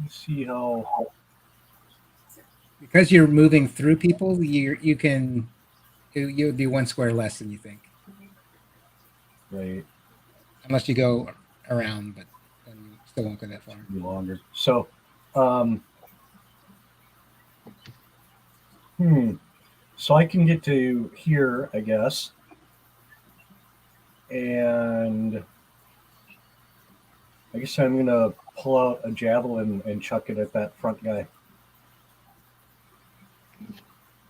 Speaker 3: Let's see how.
Speaker 1: Because you're moving through people, you can you'll do 1 square less than you think,
Speaker 3: Right.
Speaker 1: unless you go around, but then you still won't go that far.
Speaker 3: Be longer. So, so I can get to here, I guess, and I guess I'm gonna pull out a javelin and chuck it at that front guy.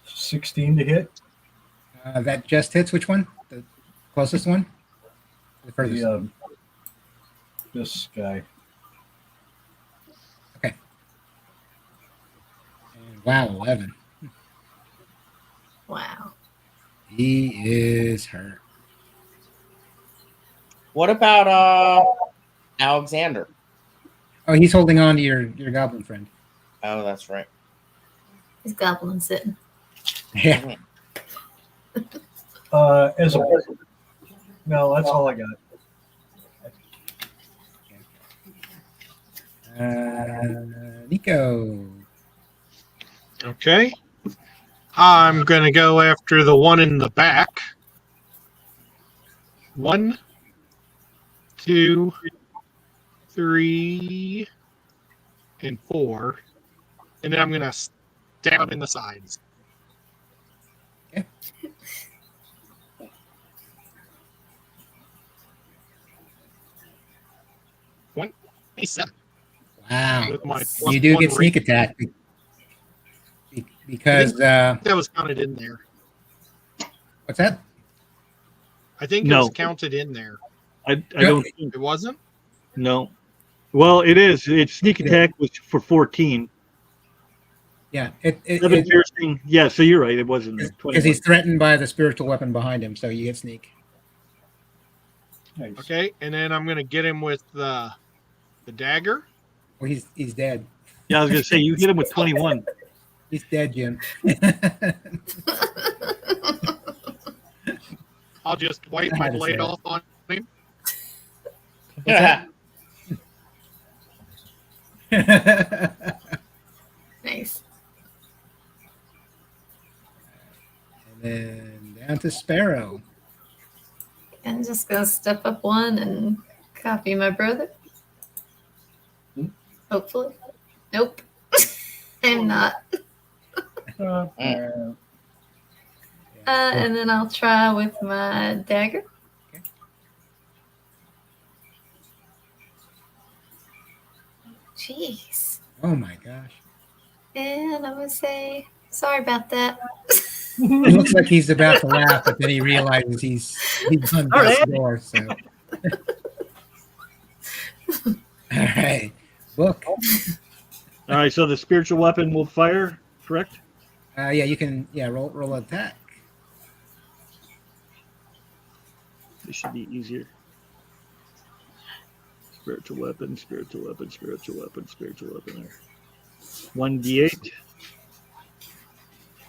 Speaker 3: 16 to hit.
Speaker 1: That just hits. Which one? The closest one? The furthest
Speaker 3: The,
Speaker 1: one?
Speaker 3: this guy.
Speaker 1: Okay. And wow, 11.
Speaker 2: Wow.
Speaker 1: He is hurt.
Speaker 4: What about Alexander?
Speaker 1: Oh, he's holding on to your goblin friend.
Speaker 4: Oh, that's right.
Speaker 2: He's goblin sitting.
Speaker 1: Yeah.
Speaker 3: As a no, that's all I got.
Speaker 1: Nico.
Speaker 5: Okay. I'm going to go after the one in the back. 1, 2, 3, and 4. And then I'm going to stab him in the sides.
Speaker 1: Okay.
Speaker 5: One, 27.
Speaker 1: Wow.
Speaker 5: With my
Speaker 2: Nice.
Speaker 5: plus
Speaker 1: You do
Speaker 5: one
Speaker 1: get sneak
Speaker 5: rate.
Speaker 1: attack because
Speaker 5: That was counted in there.
Speaker 1: what's that?
Speaker 5: I think it
Speaker 6: No.
Speaker 5: was counted in there.
Speaker 6: I don't think.
Speaker 5: It wasn't?
Speaker 6: No. Well, it is. Its sneak
Speaker 1: It is.
Speaker 6: attack was for 14.
Speaker 1: Yeah,
Speaker 6: 7 piercing. Yeah, so you're right. It wasn't there.
Speaker 1: because he's threatened by the spiritual weapon behind him, so you get sneak.
Speaker 3: Nice.
Speaker 5: Okay, and then I'm going to get him with the dagger.
Speaker 1: Well, he's dead.
Speaker 6: Yeah, I was going to say, you hit him with 21.
Speaker 1: He's dead, Jim.
Speaker 5: I'll just wipe
Speaker 1: I
Speaker 5: my
Speaker 1: had to
Speaker 5: blade
Speaker 1: say it.
Speaker 5: off on him.
Speaker 4: Yeah.
Speaker 2: Nice.
Speaker 1: And then down to Sparrow.
Speaker 2: I'm just gonna step up one and copy my brother. Hopefully. Nope. I'm not. And then I'll try with my dagger.
Speaker 1: Okay.
Speaker 2: Jeez.
Speaker 1: Oh my gosh.
Speaker 2: And I'm gonna say sorry about that.
Speaker 1: It looks like he's about to laugh, but then he realizes he's on
Speaker 6: All
Speaker 1: death's
Speaker 6: right.
Speaker 1: door. So, all right, book.
Speaker 6: All right, so the spiritual weapon will fire, correct?
Speaker 1: Yeah, you can. Yeah, roll attack.
Speaker 6: This should be easier. Spiritual weapon, spiritual weapon, spiritual weapon, spiritual weapon. 1d8.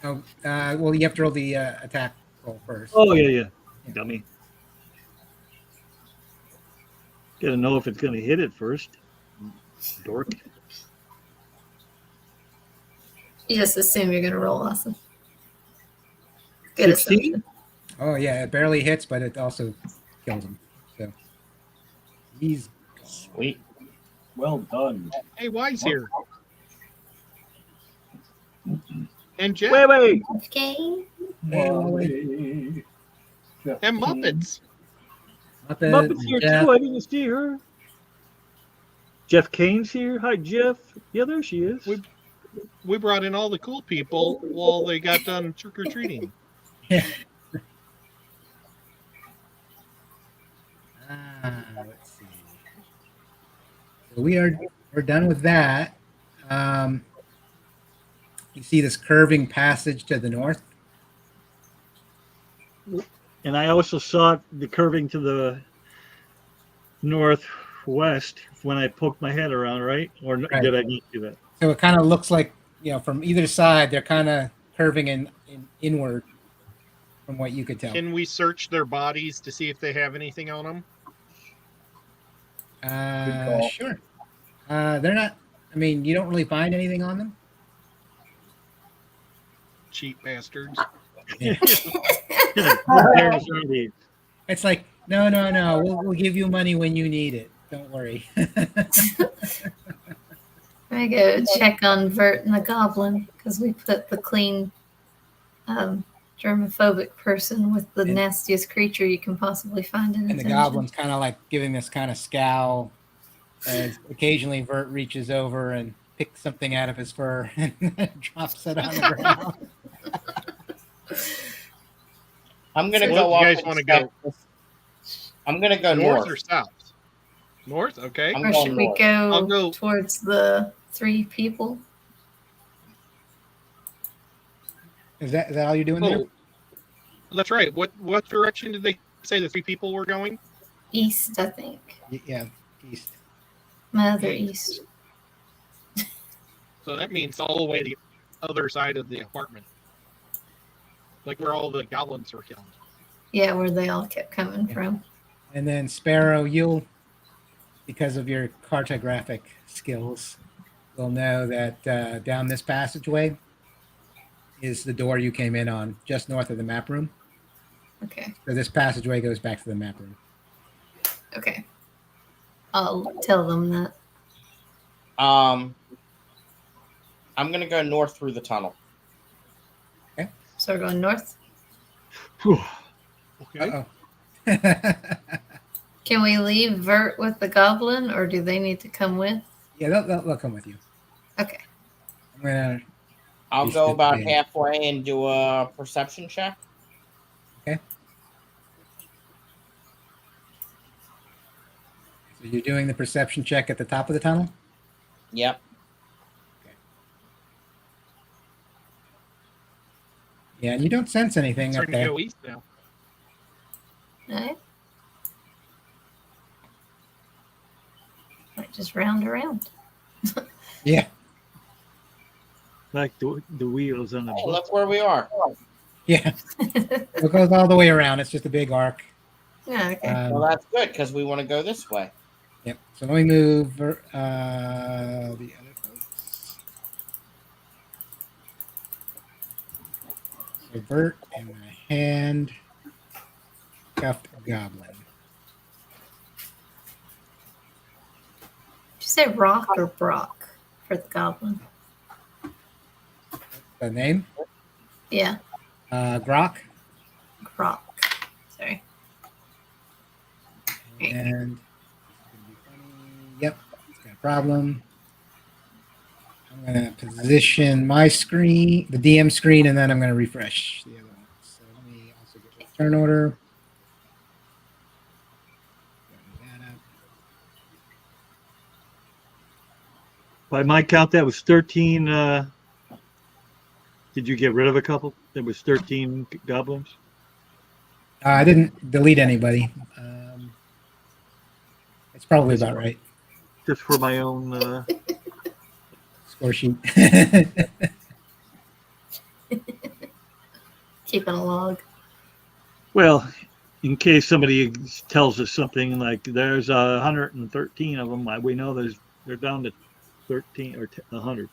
Speaker 1: Oh, well, you have to roll the attack roll first.
Speaker 6: Oh, yeah. Dummy. Gotta know if it's going to hit it first. Dork.
Speaker 2: You just assume you're gonna roll awesome. Good
Speaker 6: 16?
Speaker 2: assumption.
Speaker 1: Oh yeah, it barely hits, but it also kills him. So he's
Speaker 4: Sweet.
Speaker 3: Well done.
Speaker 5: Hey, Wise here. And Jeff.
Speaker 6: Wait.
Speaker 2: Okay.
Speaker 1: Hey,
Speaker 5: And Muppets.
Speaker 6: Muppets here
Speaker 1: Jeff.
Speaker 6: too. I didn't see her. Jeff Kane's here. Hi, Jeff. Yeah, there she is.
Speaker 5: We brought in all the cool people while they got done trick-or-treating.
Speaker 1: Yeah. Let's see. So we're done with that. You see this curving passage to the north.
Speaker 6: And I also saw the curving to the northwest when I poked my head around, right? Or
Speaker 1: Right.
Speaker 6: did I not do that?
Speaker 1: So it kind of looks like, from either side, they're kind of curving in inward, from what you could tell.
Speaker 5: Can we search their bodies to see if they have anything on them?
Speaker 3: call.
Speaker 1: Sure. They're not. I mean, you don't really find anything on them.
Speaker 5: Cheap bastards.
Speaker 6: There's somebody.
Speaker 1: It's like, no. We'll give you money when you need it. Don't worry.
Speaker 2: I go check on Vert and the Goblin because we put the clean germophobic person with the
Speaker 1: And-
Speaker 2: nastiest creature you can possibly find in a
Speaker 1: And the
Speaker 2: dungeon.
Speaker 1: goblin's kind of like giving this kind of scowl as occasionally Vert reaches over and picks something out of his fur and drops it on the ground.
Speaker 4: I'm gonna
Speaker 5: So
Speaker 4: go
Speaker 5: what do
Speaker 4: up.
Speaker 5: you guys wanna go?
Speaker 4: I'm gonna go
Speaker 5: North
Speaker 4: north.
Speaker 5: or south? North, okay.
Speaker 4: I'm
Speaker 2: Or
Speaker 4: going
Speaker 2: should we
Speaker 4: north.
Speaker 5: I'll
Speaker 2: go
Speaker 5: go-
Speaker 2: towards the 3 people?
Speaker 1: Is that all you're doing there?
Speaker 5: Oh, that's right. What direction did they say the 3 people were going?
Speaker 2: East, I think.
Speaker 1: Yeah, east.
Speaker 2: My other east.
Speaker 5: So that means all the way to the other side of the apartment. Like where all the goblins were killed.
Speaker 2: Yeah, where they all kept coming
Speaker 1: Yeah.
Speaker 2: from.
Speaker 1: And then Sparrow, you'll because of your cartographic skills, will know that down this passageway is the door you came in on, just north of the map room.
Speaker 2: Okay.
Speaker 1: So this passageway goes back to the map room.
Speaker 2: Okay. I'll tell them that.
Speaker 4: I'm gonna go north through the tunnel.
Speaker 2: So we're going north.
Speaker 6: Whew.
Speaker 5: Okay.
Speaker 1: Uh-oh.
Speaker 2: Can we leave Vert with the goblin, or do they need to come with?
Speaker 1: Yeah, they'll come with you.
Speaker 2: Okay.
Speaker 1: I'm gonna.
Speaker 4: I'll
Speaker 1: You
Speaker 4: go
Speaker 1: should
Speaker 4: about
Speaker 1: be.
Speaker 4: halfway and do a perception check.
Speaker 1: So you're doing the perception check at the top of the tunnel.
Speaker 4: Yep.
Speaker 1: Yeah, and you don't sense anything up
Speaker 5: Starting to
Speaker 1: there.
Speaker 5: go east now.
Speaker 2: All right. Might just round around.
Speaker 1: Yeah,
Speaker 6: Like the wheels on the
Speaker 4: Hey,
Speaker 6: bus.
Speaker 4: look where we are.
Speaker 1: yeah. It goes all the way around. It's just a big arc.
Speaker 2: Yeah. Okay.
Speaker 4: Well, that's good because we want to go this way.
Speaker 1: Yep. So let me move the other folks. So Bert and my hand cuffed goblin.
Speaker 2: Did you say Rock or Brock for the goblin?
Speaker 1: The name?
Speaker 2: Yeah.
Speaker 1: Grok.
Speaker 2: Rock. Sorry.
Speaker 1: And yep, it's got a problem. I'm going to position my screen, the DM screen, and then I'm going to refresh the other one. So let me also get the turn order. Bring that up.
Speaker 6: By my count, that was 13. Did you get rid of a couple? There was 13 goblins.
Speaker 1: I didn't delete anybody. It's probably about right.
Speaker 6: Just for my own.
Speaker 1: Score sheet.
Speaker 2: Keeping a log.
Speaker 6: Well, in case somebody tells us something like there's 113 of them, we know they're down to 13 or 100.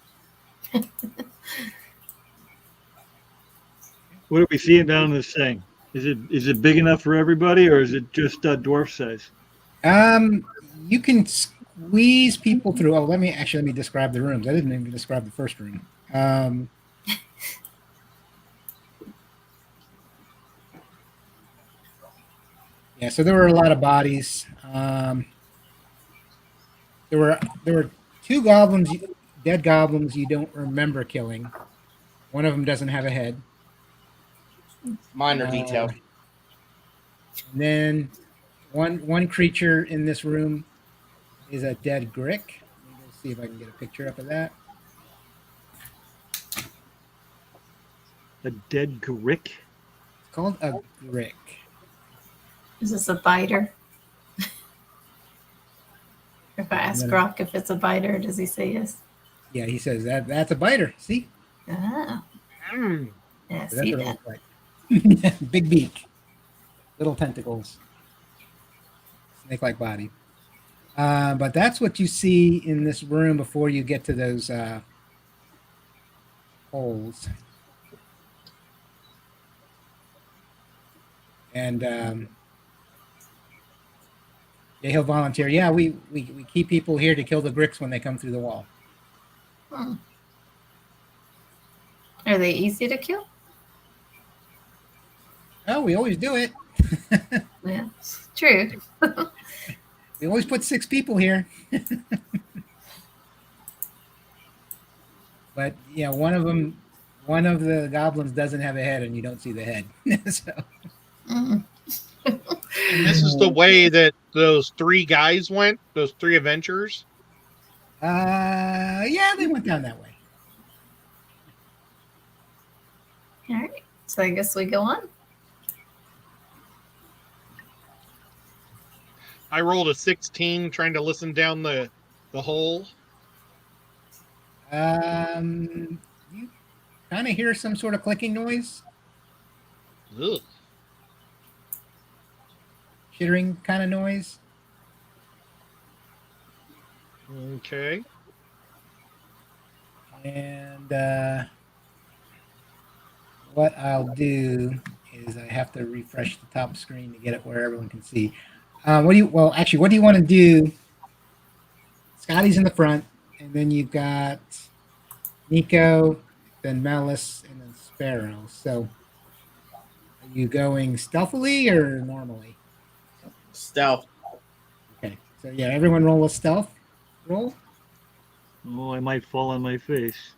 Speaker 6: What are we seeing down this thing? Is it big enough for everybody, or is it just dwarf size?
Speaker 1: You can squeeze people through. Oh, let me describe the rooms. I didn't even describe the first room. Yeah, so there were a lot of bodies. There were two goblins, dead goblins you don't remember killing. One of them doesn't have a head.
Speaker 4: Minor detail.
Speaker 1: And then one creature in this room is a dead Grick. Let me go see if I can get a picture up of that.
Speaker 6: A dead Grick?
Speaker 1: It's called a Grick.
Speaker 2: Is this a biter? If I ask Rock if it's a biter, does he say yes?
Speaker 1: Yeah, he says that's a biter. See?
Speaker 2: Ah.
Speaker 5: Mm.
Speaker 2: Yeah,
Speaker 1: That's
Speaker 2: see
Speaker 1: what it
Speaker 2: that.
Speaker 1: looks like. Big beak, little tentacles, snake-like body. But that's what you see in this room before you get to those holes. And yeah, he'll volunteer. Yeah, we keep people here to kill the bricks when they come through the wall.
Speaker 2: Hmm. Are they easy to kill?
Speaker 1: Oh, we always do it.
Speaker 2: Yeah, true.
Speaker 1: We always put 6 people here. But yeah, one of the goblins doesn't have a head, and you don't see the head. So.
Speaker 2: Mm.
Speaker 5: And this is the way that those 3 guys went, those 3 adventurers.
Speaker 1: Yeah, they went down that way.
Speaker 2: All right. So I guess we go on.
Speaker 5: I rolled a 16 trying to listen down the hole.
Speaker 1: You kind of hear some sort of clicking noise,
Speaker 5: Ugh.
Speaker 1: chittering kind of noise.
Speaker 5: Okay.
Speaker 1: And what I'll do is I have to refresh the top screen to get it where everyone can see. What do you want to do? Scotty's in the front, and then you've got Nico, then Malice, and then Sparrow. So are you going stealthily or normally?
Speaker 4: Stealth.
Speaker 1: Okay. So yeah, everyone roll a stealth roll.
Speaker 6: Oh, I might fall on my face.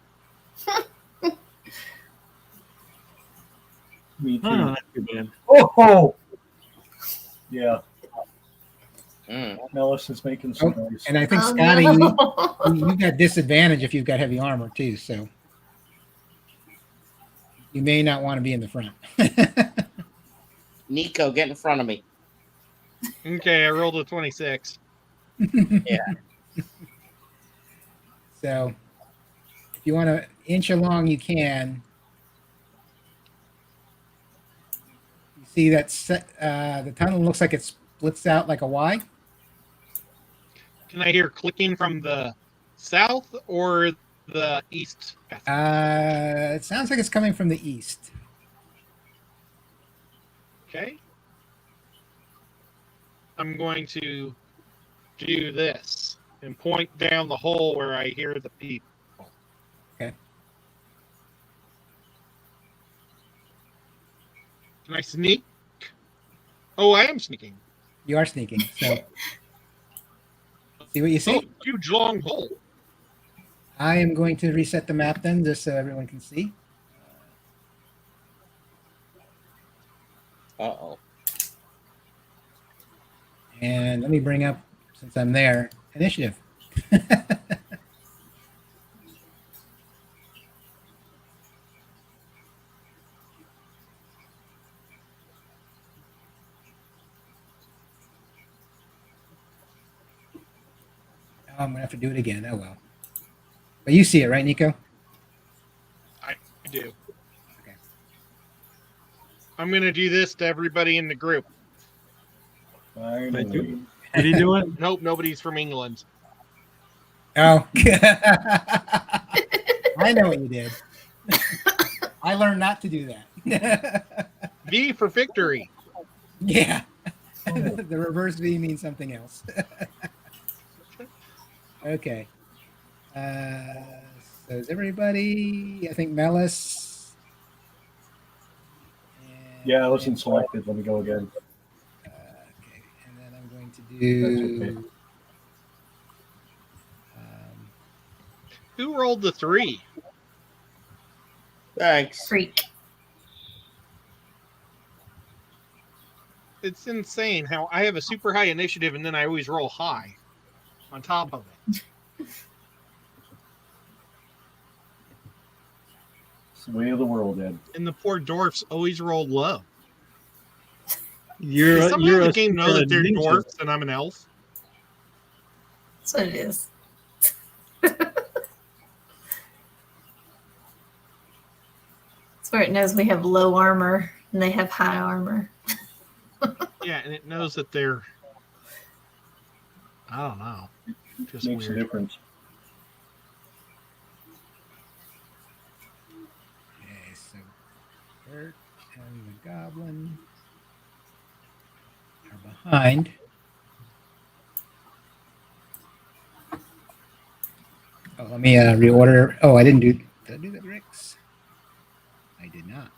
Speaker 3: Me too.
Speaker 6: Oh, no, not too bad.
Speaker 3: Oh, yeah.
Speaker 4: Mm.
Speaker 3: Mellis is making some noise.
Speaker 1: And I think
Speaker 2: Oh,
Speaker 1: Scotty,
Speaker 2: no.
Speaker 1: you got disadvantage if you've got heavy armor too. So you may not want to be in the front.
Speaker 4: Nico, get in front of me.
Speaker 5: Okay, I rolled a 26.
Speaker 4: Yeah.
Speaker 1: So if you want to inch along, you can. You see that the tunnel looks like it splits out like a Y.
Speaker 5: Can I hear clicking from the south or the east?
Speaker 1: It sounds like it's coming from the east.
Speaker 5: Okay. I'm going to do this and point down the hole where I hear the people.
Speaker 1: Okay.
Speaker 5: Can I sneak? Oh, I am sneaking.
Speaker 1: You are sneaking. So see what you see.
Speaker 5: Oh, huge long hole.
Speaker 1: I am going to reset the map then, just so everyone can see.
Speaker 4: Uh-oh.
Speaker 1: And let me bring up, since I'm there, initiative. Oh, I'm going to have to do it again. Oh, well. But you see it, right, Nico?
Speaker 5: I do.
Speaker 1: Okay.
Speaker 5: I'm going to do this to everybody in the group.
Speaker 3: Finally.
Speaker 6: Did he do it?
Speaker 5: Nope, nobody's from England.
Speaker 1: Oh. I know what you did. I learned not to do that.
Speaker 5: V for victory.
Speaker 1: Yeah. The reverse V means something else. Okay. So is everybody? I think Malice.
Speaker 3: Yeah, I wasn't selected. Let me go again.
Speaker 1: Okay, and then I'm going to do.
Speaker 3: That's okay.
Speaker 5: Who rolled the 3?
Speaker 4: Thanks.
Speaker 2: Freak.
Speaker 5: It's insane how I have a super high initiative and then I always roll high on top of it.
Speaker 3: It's the way of the world, Ed.
Speaker 5: And the poor dwarfs always roll low.
Speaker 6: You're
Speaker 5: Does somebody in the game
Speaker 6: super
Speaker 5: know that they're
Speaker 6: ninja.
Speaker 5: dwarfs and I'm an elf?
Speaker 2: That's what it is. That's where it knows we have low armor and they have high armor.
Speaker 5: Yeah, and it knows that they're, I don't know, just
Speaker 3: Makes a
Speaker 5: weird.
Speaker 3: difference.
Speaker 1: Okay, so Bert and the Goblin are behind. Oh, let me reorder. Oh, I didn't do. Did I do the bricks? I did not.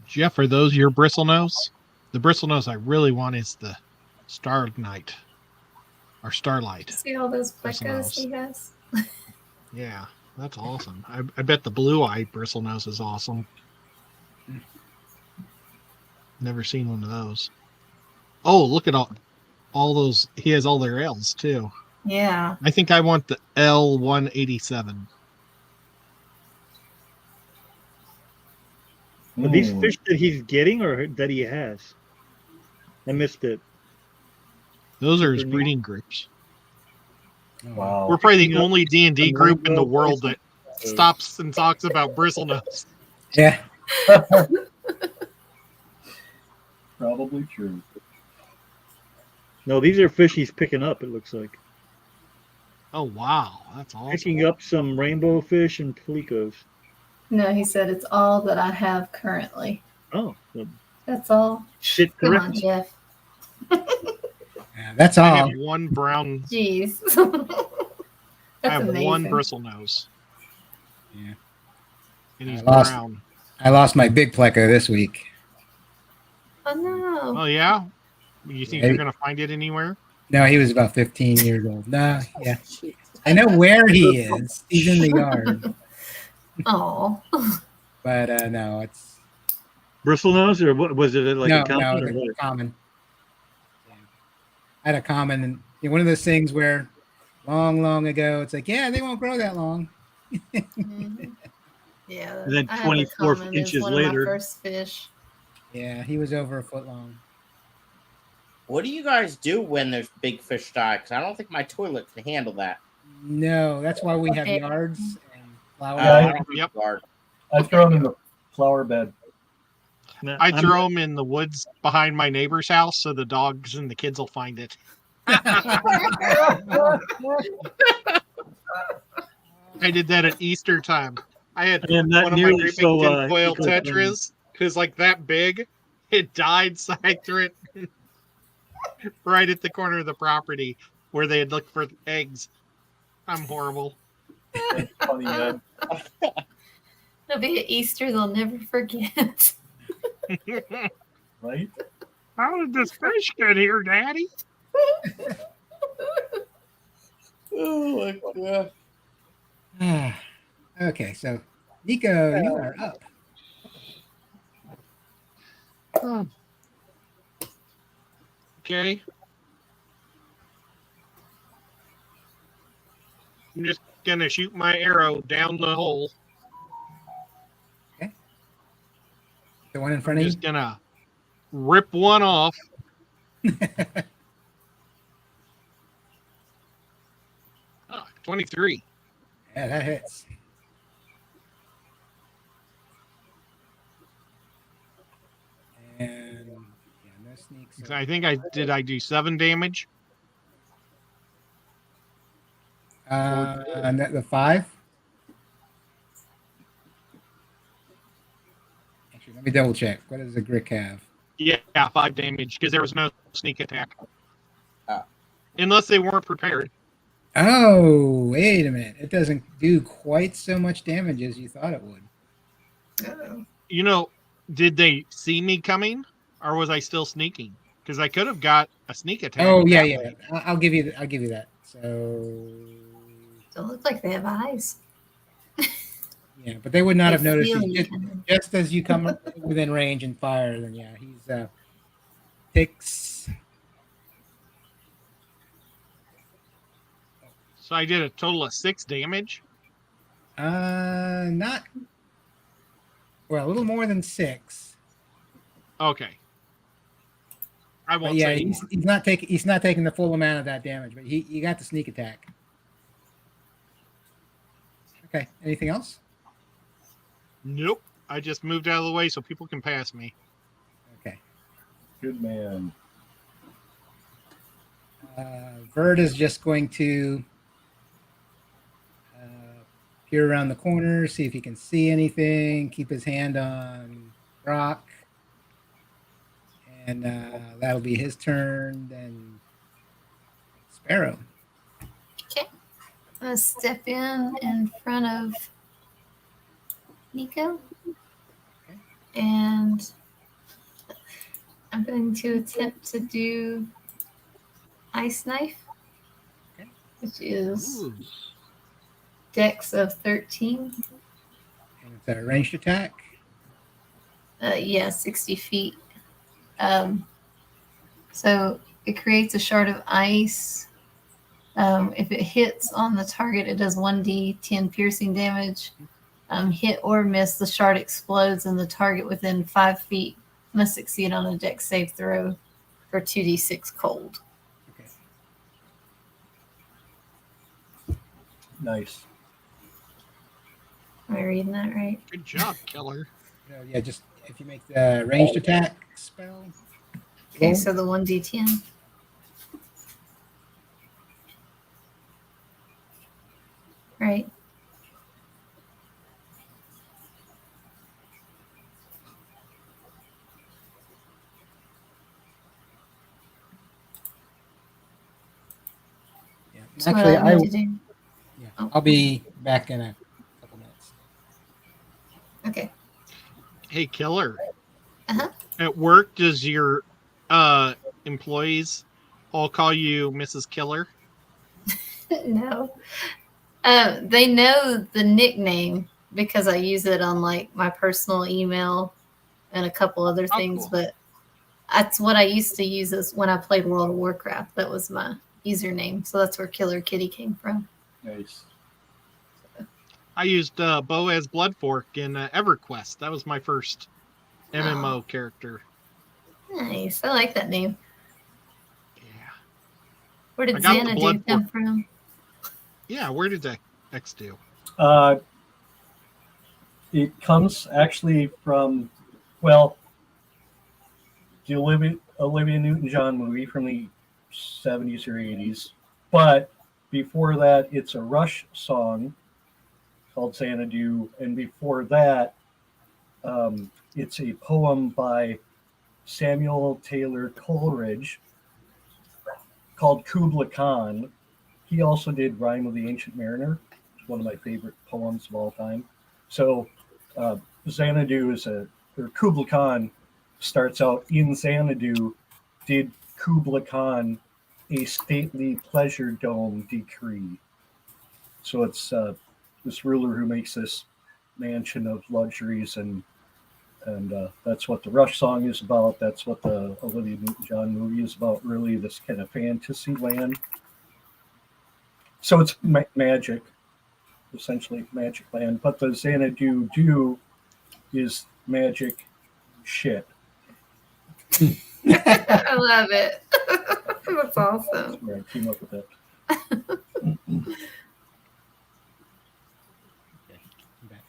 Speaker 5: Jeff, are those your bristlenose? The bristlenose I really want is the Star Knight or Starlight.
Speaker 2: See all those
Speaker 5: That's
Speaker 2: plecos
Speaker 5: nice.
Speaker 2: he has?
Speaker 5: Yeah, that's awesome. I bet the blue-eyed bristlenose is awesome. Never seen one of those. Oh, look at all those. He has all their L's too.
Speaker 2: Yeah.
Speaker 5: I think I want the L187.
Speaker 6: Are these fish that he's getting or that he has? I missed it.
Speaker 5: Those are his breeding groups.
Speaker 3: Wow.
Speaker 5: We're probably the only D&D group in the world that stops and talks about bristlenose.
Speaker 1: Yeah.
Speaker 3: probably true.
Speaker 6: No, these are fish he's picking up, it looks like.
Speaker 5: Oh wow, that's awesome.
Speaker 6: Picking up some rainbow fish and pelicos.
Speaker 2: No, he said it's all that I have currently.
Speaker 6: Oh, well,
Speaker 2: That's all.
Speaker 6: sit
Speaker 2: Come on,
Speaker 6: correctly.
Speaker 2: Jeff.
Speaker 1: Yeah, that's
Speaker 5: I
Speaker 1: all.
Speaker 5: have one brown.
Speaker 2: Jeez.
Speaker 5: I
Speaker 2: That's
Speaker 5: have
Speaker 2: amazing.
Speaker 5: one bristlenose,
Speaker 1: Yeah.
Speaker 5: and he's
Speaker 1: I lost-
Speaker 5: brown.
Speaker 1: I lost my big pleco this week.
Speaker 2: Oh no.
Speaker 5: Oh yeah, you think
Speaker 1: Yeah.
Speaker 5: you're gonna find it anywhere?
Speaker 1: No, he was about 15 years old. No, yeah. I know where he is. He's in the yard.
Speaker 2: Oh.
Speaker 1: But no, it's
Speaker 6: Bristlenose, or what was it like
Speaker 1: no,
Speaker 6: a common?
Speaker 1: no,
Speaker 6: or
Speaker 1: it's
Speaker 6: what?
Speaker 1: a common. Yeah. I had a common, and one of those things where long ago, it's like, yeah, they won't grow that long.
Speaker 2: Mhm. Yeah.
Speaker 6: And then
Speaker 2: I have a
Speaker 6: 24
Speaker 2: common. It's
Speaker 6: inches
Speaker 2: one of my
Speaker 6: later.
Speaker 2: first fish.
Speaker 1: Yeah, he was over a foot long.
Speaker 4: What do you guys do when there's big fish die? Because I don't think my toilet can handle that.
Speaker 1: No, that's why we have
Speaker 2: Okay.
Speaker 1: yards and flowers.
Speaker 3: Yeah,
Speaker 4: I don't have
Speaker 5: Yep.
Speaker 4: a guard.
Speaker 3: I throw them in the flower bed.
Speaker 6: No,
Speaker 5: I
Speaker 6: I'm-
Speaker 5: throw them in the woods behind my neighbor's house so the dogs and the kids will find it. I did that at Easter time. I had
Speaker 6: I am not
Speaker 5: one of my
Speaker 6: nearly
Speaker 5: great big
Speaker 6: so,
Speaker 5: tinfoil
Speaker 6: eco-friendly.
Speaker 5: tetras because like that big. It died, so I threw it right at the corner of the property where they had looked for eggs. I'm horrible.
Speaker 3: That's funny, Ed.
Speaker 2: It'll be at Easter they'll never forget.
Speaker 3: Right?
Speaker 5: How did this fish get here, Daddy?
Speaker 4: Oh my god.
Speaker 1: Okay, so Nico, you are up.
Speaker 5: Okay. I'm just gonna shoot my arrow down the hole.
Speaker 1: The one in
Speaker 5: I'm
Speaker 1: front of you.
Speaker 5: just gonna rip one off. Ah, 23.
Speaker 1: Yeah, that hits. And yeah, no sneaks.
Speaker 5: So I think I do 7 damage.
Speaker 1: And the 5. Actually, let me double check. What does the Grick have?
Speaker 5: Yeah, 5 damage because there was no sneak attack.
Speaker 4: Ah.
Speaker 5: Unless they weren't prepared.
Speaker 1: Oh, wait a minute. It doesn't do quite so much damage as you thought it would.
Speaker 2: Uh-oh.
Speaker 5: You know, did they see me coming or was I still sneaking? Because I could have got a sneak attack.
Speaker 1: Oh, yeah,
Speaker 5: that
Speaker 1: yeah.
Speaker 5: way.
Speaker 1: I'll give you that. So
Speaker 2: Don't look like they have eyes.
Speaker 1: yeah, but they would not have
Speaker 2: They
Speaker 1: noticed
Speaker 2: feel
Speaker 1: you.
Speaker 2: you
Speaker 1: Just,
Speaker 2: coming.
Speaker 1: just as you come within range and fire, then yeah, he's takes.
Speaker 5: So I did a total of 6 damage.
Speaker 1: Not well, a little more than 6.
Speaker 5: Okay. I
Speaker 1: But
Speaker 5: won't
Speaker 1: yeah,
Speaker 5: say
Speaker 1: he's not taking the full amount of that damage, but he got the sneak attack. Okay. Anything else?
Speaker 5: nope. I just moved out of the way so people can pass me.
Speaker 1: Okay.
Speaker 3: Good man.
Speaker 1: Verd is just going to peer around the corner, see if he can see anything, keep his hand on Brock. And that'll be his turn. Then Sparrow.
Speaker 2: I'm gonna step in front of Nico. And I'm going to attempt to do Ice Knife,
Speaker 1: Okay.
Speaker 2: which is
Speaker 5: Ooh.
Speaker 2: Dex of 13.
Speaker 1: And it's a ranged attack.
Speaker 2: Yeah, 60 feet. So it creates a shard of ice. If it hits on the target, it does 1d10 piercing damage. Hit or miss, the shard explodes, and the target within 5 feet must succeed on a dex save throw for 2d6 cold.
Speaker 1: Okay.
Speaker 3: Nice.
Speaker 2: Am I reading that right?
Speaker 5: Good job, killer.
Speaker 1: So yeah, just if you make the ranged attack spell.
Speaker 2: Okay, so the 1d10. Right.
Speaker 1: Yeah.
Speaker 2: So
Speaker 1: Actually,
Speaker 2: what I need to do.
Speaker 1: yeah,
Speaker 2: Oh.
Speaker 1: I'll be back in a couple minutes.
Speaker 2: Okay.
Speaker 5: Hey, Killer.
Speaker 2: Uh-huh.
Speaker 5: At work, does your employees all call you Mrs. Killer?
Speaker 2: No. They know the nickname because I use it on like my personal email and a couple other
Speaker 5: Oh,
Speaker 2: things,
Speaker 5: cool.
Speaker 2: but that's what I used to use as when I played World of Warcraft. That was my username. So that's where Killer Kitty came from.
Speaker 3: Nice.
Speaker 5: I used Boaz Bloodfork in EverQuest. That was my first MMO character.
Speaker 2: Nice. I like that name.
Speaker 5: Yeah.
Speaker 2: Where
Speaker 5: I
Speaker 2: did
Speaker 5: got the
Speaker 2: Xanadu
Speaker 5: blood
Speaker 2: come from?
Speaker 5: Yeah, where did that X do?
Speaker 3: It comes actually from, well, the Olivia Newton-John movie from the 70s or 80s. But before that, it's a Rush song called Xanadu. And before that, it's a poem by Samuel Taylor Coleridge called Kubla Khan. He also did Rhyme of the Ancient Mariner. It's one of my favorite poems of all time. So Xanadu is or Kubla Khan starts out in Xanadu, did Kubla Khan a stately pleasure dome decree. So it's this ruler who makes this mansion of luxuries, and that's what the Rush song is about. That's what the Olivia Newton-John movie is about, really, this kind of fantasy land. So it's magic, essentially magic land. But the Xanadu do is magic shit.
Speaker 2: I love it. That's awesome.
Speaker 3: That's where I came up with that.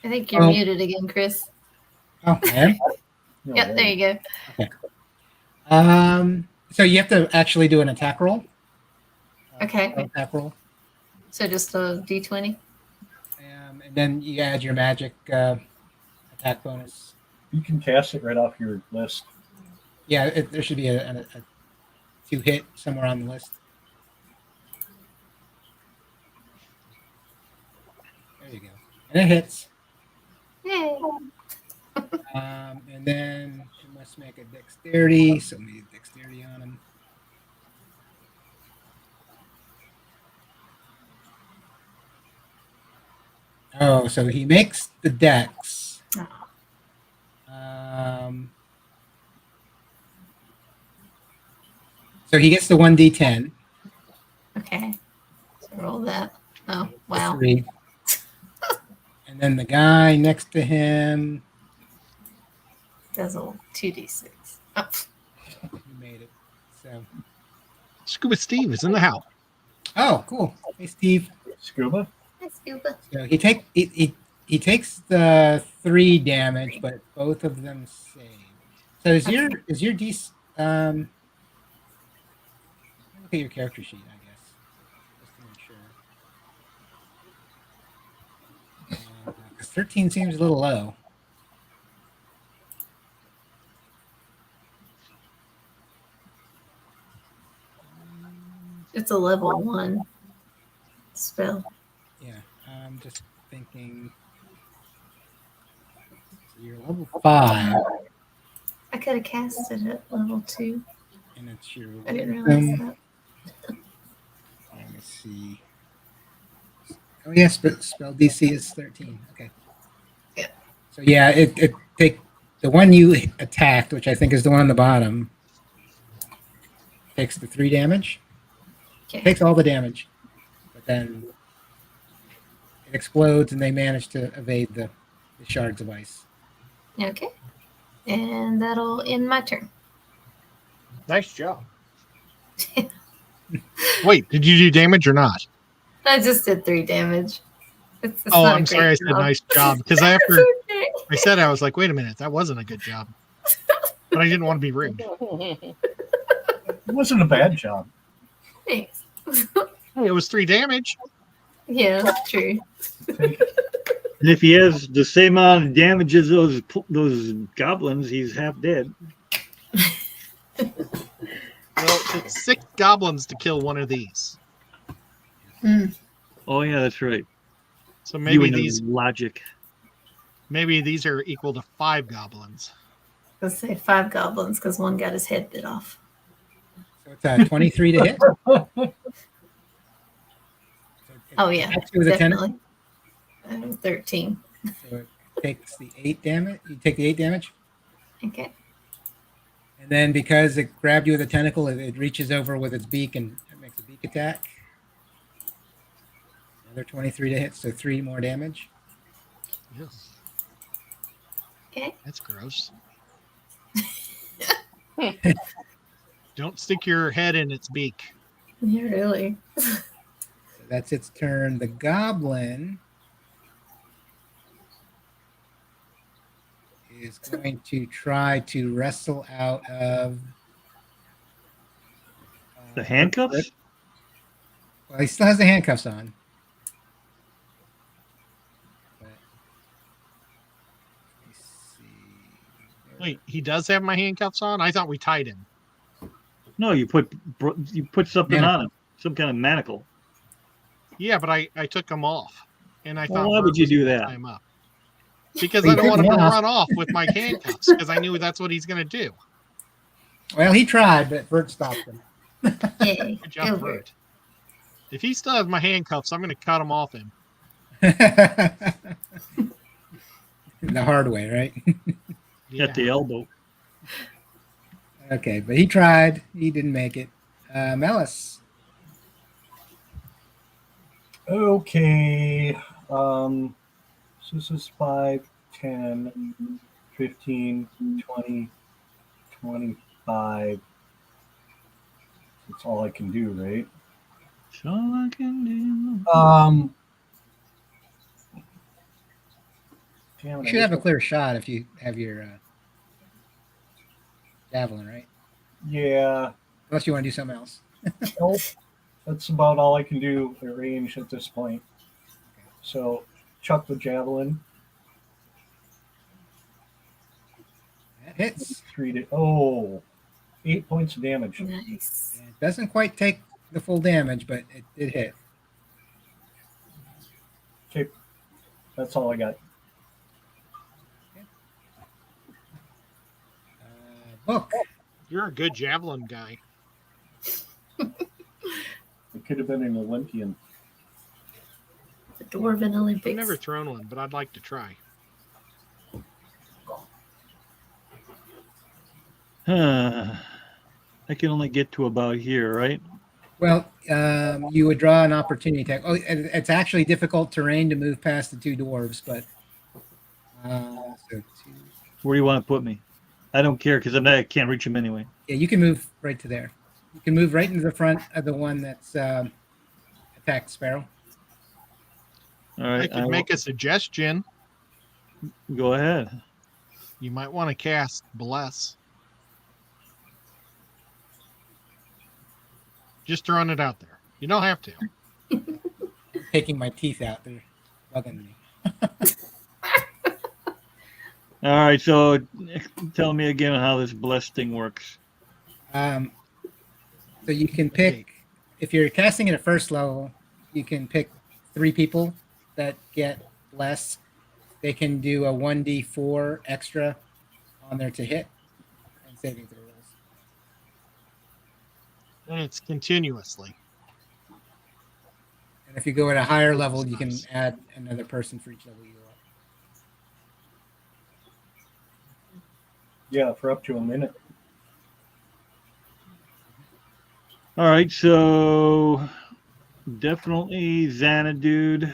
Speaker 2: I think you're muted again, Chris.
Speaker 1: Oh, I am?
Speaker 3: No,
Speaker 2: Yep, there you go.
Speaker 1: So you have to actually do an attack roll.
Speaker 2: Okay.
Speaker 1: Attack roll.
Speaker 2: So just a d20?
Speaker 1: And then you add your magic attack bonus.
Speaker 3: You can cast it right off your list.
Speaker 1: Yeah, there should be a 2 hit somewhere on the list. There you go. And it hits.
Speaker 2: Yay.
Speaker 1: And then you must make a dexterity. So we need dexterity on him. Oh, so he makes the dex. So he gets the 1d10.
Speaker 2: Okay. So roll that. Oh, wow.
Speaker 1: 3. And then the guy next to him,
Speaker 2: Does a 2d6. Oh.
Speaker 1: he made it. So,
Speaker 5: Scuba Steve is in the house.
Speaker 1: oh, cool. Hey, Steve.
Speaker 3: Scuba?
Speaker 2: Hi, Scuba.
Speaker 1: So he takes the 3 damage, but both of them save. So is your d look at your character sheet, I guess, just to make sure. Because 13 seems a little low.
Speaker 2: It's a level 1 spell.
Speaker 1: Yeah, I'm just thinking. So you're level 5,
Speaker 2: I could have cast it at level 2.
Speaker 1: and it's your.
Speaker 2: I didn't realize that.
Speaker 1: Let me see. Oh yes, but spell DC is 13. Okay.
Speaker 2: Yeah.
Speaker 1: So yeah, it take the one you attacked, which I think is the one on the bottom, takes the 3 damage.
Speaker 2: Okay.
Speaker 1: Takes all the damage, but then it explodes, and they manage to evade the shards of ice.
Speaker 2: Okay. And that'll end my turn.
Speaker 4: Nice job.
Speaker 5: Wait, did you do damage or not?
Speaker 2: I just did 3 damage. It's
Speaker 5: Oh,
Speaker 2: not a
Speaker 5: I'm sorry, I
Speaker 2: great
Speaker 5: said
Speaker 2: job.
Speaker 5: nice job because
Speaker 2: It's
Speaker 5: after
Speaker 2: okay.
Speaker 5: I said, I was like, wait a minute, that wasn't a good job, but I didn't want to be rude.
Speaker 3: It wasn't a bad job.
Speaker 2: Thanks.
Speaker 5: Hey, it was 3 damage.
Speaker 2: Yeah, true.
Speaker 3: Take it.
Speaker 6: And if he has the same amount of damage as those goblins, he's half dead.
Speaker 5: Well, it's 6 goblins to kill one of these.
Speaker 6: Oh yeah, that's right.
Speaker 5: So
Speaker 6: You
Speaker 5: maybe
Speaker 6: and your
Speaker 5: these
Speaker 6: logic.
Speaker 5: are equal to 5 goblins.
Speaker 2: Let's say 5 goblins because one got his head bit off.
Speaker 1: So it's 23 to hit.
Speaker 2: Oh yeah,
Speaker 1: Attacks you with a 10.
Speaker 2: definitely. 13.
Speaker 1: So it takes the 8 damage. You take the 8 damage.
Speaker 2: Okay.
Speaker 1: And then because it grabbed you with a tentacle, it reaches over with its beak and it makes a beak attack. Another 23 to hit, so 3 more damage.
Speaker 5: Ew,
Speaker 2: Okay.
Speaker 5: that's gross. Don't stick your head in its beak.
Speaker 2: Yeah, really.
Speaker 1: So that's its turn. The goblin is going to try to wrestle out of
Speaker 6: The handcuffs?
Speaker 1: Well, he still has the handcuffs on. But, let me see.
Speaker 5: Wait, he does have my handcuffs on? I thought we tied him.
Speaker 6: No, you put something
Speaker 1: Manacle.
Speaker 6: on him, some kind of manacle.
Speaker 5: Yeah, but I took them off. And I
Speaker 6: Well,
Speaker 5: thought
Speaker 6: why would
Speaker 5: Bert
Speaker 6: you
Speaker 5: was
Speaker 6: do
Speaker 5: gonna
Speaker 6: that?
Speaker 5: tie him up. Because
Speaker 1: Well,
Speaker 5: I
Speaker 1: you
Speaker 5: don't want him
Speaker 1: took
Speaker 5: to
Speaker 1: them off.
Speaker 5: run off with my handcuffs because I knew that's what he's going to do.
Speaker 1: Well, he tried, but Bert stopped him.
Speaker 2: Yay.
Speaker 5: Good job,
Speaker 2: Go
Speaker 5: Bert. If he still has my handcuffs, I'm going to cut him off him.
Speaker 1: The hard way, right?
Speaker 5: Yeah.
Speaker 6: At the elbow.
Speaker 1: Okay, but he tried. He didn't make it. Melis.
Speaker 3: Okay. So this is 5, 10, 15, 20, 25. That's all I can do, right?
Speaker 6: That's all I can do.
Speaker 3: Damn it,
Speaker 1: You
Speaker 3: I
Speaker 1: should have a
Speaker 3: wish
Speaker 1: clear shot if you have your javelin, right?
Speaker 3: Yeah.
Speaker 1: Unless you want to do something else.
Speaker 3: Nope. That's about all I can do at range at this point. So chuck the javelin.
Speaker 1: That hits.
Speaker 3: 8 points of damage.
Speaker 2: Nice.
Speaker 1: And it doesn't quite take the full damage, but it did hit.
Speaker 3: Okay. That's all I got.
Speaker 1: Book.
Speaker 5: You're a good javelin guy.
Speaker 3: It could have been an Olympian.
Speaker 2: The Dwarven Olympics.
Speaker 5: I've never thrown one, but I'd like to try.
Speaker 6: I can only get to about here, right?
Speaker 1: Well, you would draw an opportunity attack. Oh, it's actually difficult terrain to move past the 2 dwarves, but so 2.
Speaker 6: Where do you want to put me? I don't care because I can't reach him anyway.
Speaker 1: Yeah, you can move right to there. You can move right into the front of the one that's attacked Sparrow.
Speaker 6: All
Speaker 5: I
Speaker 6: right,
Speaker 5: could make a suggestion.
Speaker 6: go ahead.
Speaker 5: You might want to cast Bless. Just throwing it out there. You don't have to.
Speaker 1: I'm taking my teeth out. They're bugging me.
Speaker 6: All right, so tell me again how this blessed thing works.
Speaker 1: So you can pick, if you're casting it at first level, you can pick 3 people that get less. They can do a 1d4 extra on there to hit and saving throw rolls.
Speaker 5: And it's continuously.
Speaker 1: And if you go at a higher level, you can add another person for each level you go up.
Speaker 3: Yeah, for up to a minute.
Speaker 6: All right, so definitely Xanadude,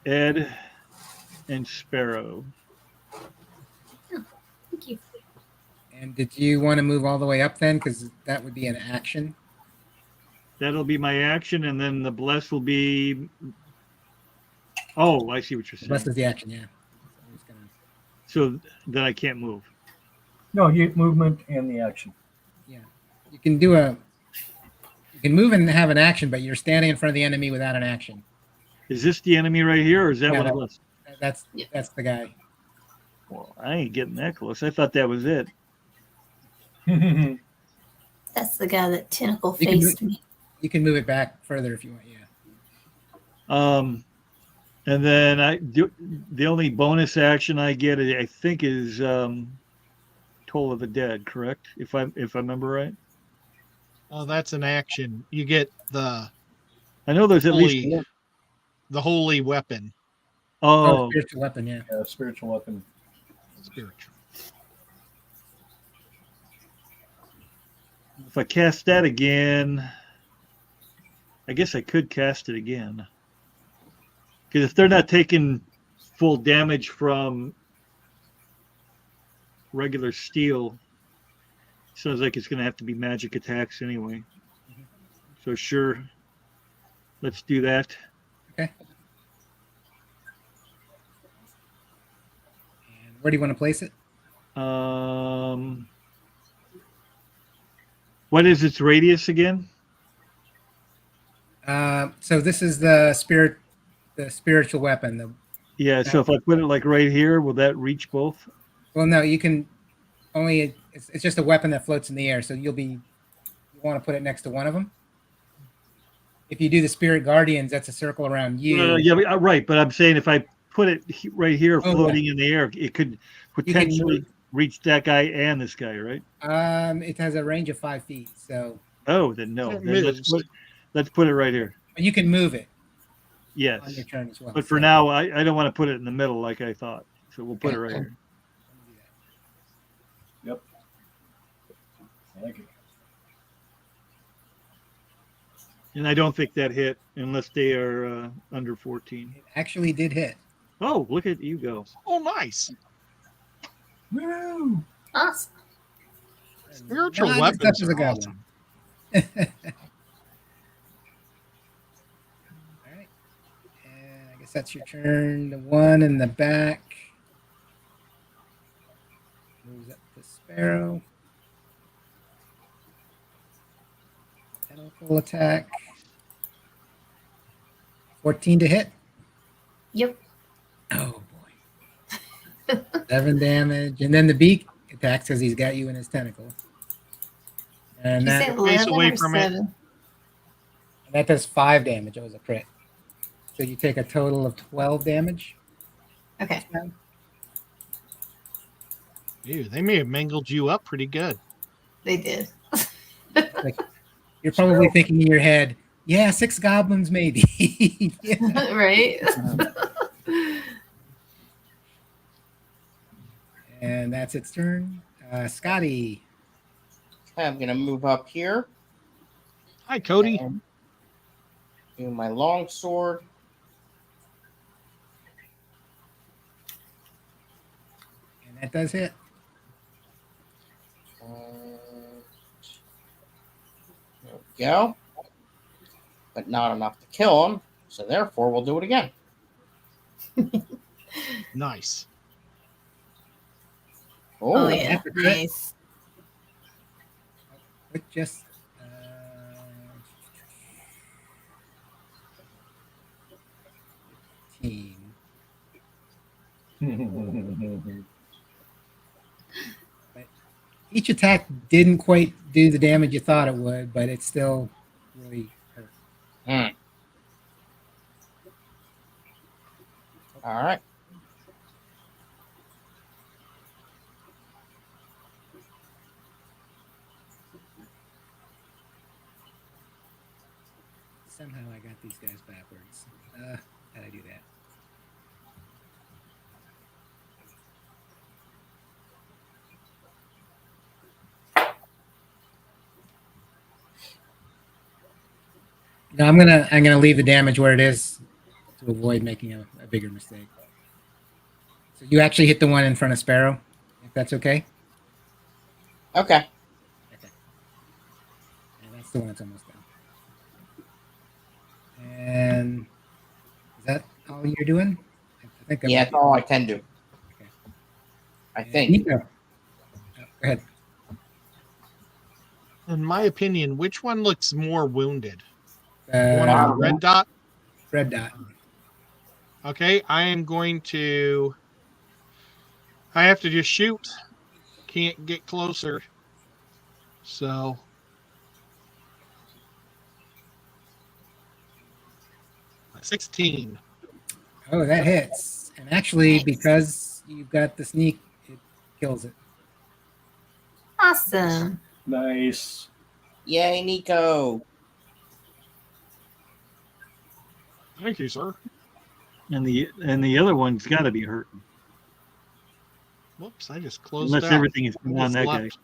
Speaker 6: Ed, and Sparrow.
Speaker 2: Thank you.
Speaker 1: And did you want to move all the way up then? Because that would be an action.
Speaker 6: That'll be my action, and then the bless will be. Oh, I see what you're
Speaker 1: The rest
Speaker 6: saying.
Speaker 1: is the action, yeah. So I'm just gonna-
Speaker 6: So then I can't move.
Speaker 3: No, you movement and the action.
Speaker 1: yeah. You can do a. You can move and have an action, but you're standing in front of the enemy without an action.
Speaker 6: Is this the enemy right here, or is that
Speaker 1: Yeah,
Speaker 6: what it was?
Speaker 1: That's the guy.
Speaker 6: Well, I ain't getting that close. I thought that was it.
Speaker 2: That's the guy that tentacle
Speaker 1: You can
Speaker 2: faced me.
Speaker 1: You can move it back further if you want. Yeah.
Speaker 6: And then the only bonus action I get, I think, is Toll of the Dead. Correct? If I remember right.
Speaker 5: Oh, that's an action. You get the
Speaker 6: I know there's at least
Speaker 5: holy,
Speaker 6: one.
Speaker 5: the holy weapon.
Speaker 6: Oh,
Speaker 1: Spiritual weapon. Yeah.
Speaker 3: Spiritual weapon.
Speaker 5: Spiritual.
Speaker 6: if I cast that again, I guess I could cast it again. Because if they're not taking full damage from regular steel, sounds like it's going to have to be magic attacks anyway. So sure, let's do that.
Speaker 1: Okay. And where do you want to place it?
Speaker 6: What is its radius again?
Speaker 1: So this is the spiritual weapon.
Speaker 6: Yeah, so if I put it like right here, will that reach both?
Speaker 1: Well, no, you can only. It's just a weapon that floats in the air. So you want to put it next to one of them. If you do the spirit guardians, that's a circle around you.
Speaker 6: Yeah, right. But I'm saying if I put it right here,
Speaker 1: Oh,
Speaker 6: floating in the air, it could potentially reach that guy and this guy, right?
Speaker 1: It has a range of 5 feet. So.
Speaker 6: Oh, then no.
Speaker 5: It
Speaker 6: Then
Speaker 5: moves.
Speaker 6: let's put it right here.
Speaker 1: But you can move it on
Speaker 6: Yes.
Speaker 1: your turn as well.
Speaker 6: But for now, I don't want to put it in the middle like I thought. So we'll put it right here.
Speaker 3: Yep. I like it.
Speaker 6: And I don't think that hit unless they are under 14.
Speaker 1: It actually did hit.
Speaker 6: Oh, look at you go.
Speaker 5: Oh, nice.
Speaker 3: Woo!
Speaker 2: Awesome.
Speaker 5: Spiritual
Speaker 1: Not as
Speaker 5: weapons
Speaker 1: tough as a
Speaker 5: are
Speaker 1: goblin.
Speaker 5: awesome.
Speaker 1: All right. And I guess that's your turn. The one in the back moves up to Sparrow. Full attack. 14 to hit.
Speaker 2: Yep.
Speaker 1: Oh boy. 7 damage. And then the beak attacks because he's got you in his tentacle. And
Speaker 2: Did you say
Speaker 1: that,
Speaker 2: 11
Speaker 5: away
Speaker 2: or
Speaker 5: from it.
Speaker 2: 7?
Speaker 1: that does 5 damage. It was a crit. So you take a total of 12 damage.
Speaker 2: Okay.
Speaker 5: Ew, they may have mangled you up pretty good.
Speaker 2: They did.
Speaker 1: You're probably thinking in your head, yeah, 6 goblins maybe. Yeah.
Speaker 2: Right?
Speaker 1: And that's its turn. Scotty.
Speaker 4: I'm going to move up here.
Speaker 5: Hi, Cody.
Speaker 4: And do my long sword.
Speaker 1: And that does hit.
Speaker 4: There we go. But not enough to kill him. So therefore, we'll do it again.
Speaker 5: Nice.
Speaker 2: Oh, yeah.
Speaker 1: that's a crit.
Speaker 2: Nice.
Speaker 1: It just 15. Each attack didn't quite do the damage you thought it would, but it still really hurt.
Speaker 4: All right.
Speaker 1: Somehow I got these guys backwards. How'd I do that? No, I'm gonna leave the damage where it is to avoid making a bigger mistake. So you actually hit the one in front of Sparrow, if that's okay.
Speaker 4: Okay.
Speaker 1: Okay. And that's the one that's almost done. And is that all you're doing? I think
Speaker 4: Yeah, that's all I can do.
Speaker 1: Okay.
Speaker 4: I think.
Speaker 1: Nico. Oh, go ahead.
Speaker 5: In my opinion, which one looks more wounded? One with the
Speaker 1: Uh,
Speaker 5: red dot?
Speaker 1: red dot.
Speaker 5: Okay, I am going to. I have to just shoot. Can't get closer. So. A 16.
Speaker 1: Oh, that hits. And actually,
Speaker 2: Nice.
Speaker 1: because you've got the sneak, it kills it.
Speaker 2: Awesome.
Speaker 3: Nice.
Speaker 4: Yay, Nico.
Speaker 5: Thank you, sir.
Speaker 6: And the other one's got to be hurting.
Speaker 5: Whoops, I just closed
Speaker 6: Unless
Speaker 5: out.
Speaker 6: everything is
Speaker 5: I
Speaker 6: on
Speaker 5: just
Speaker 6: that guy.
Speaker 5: left.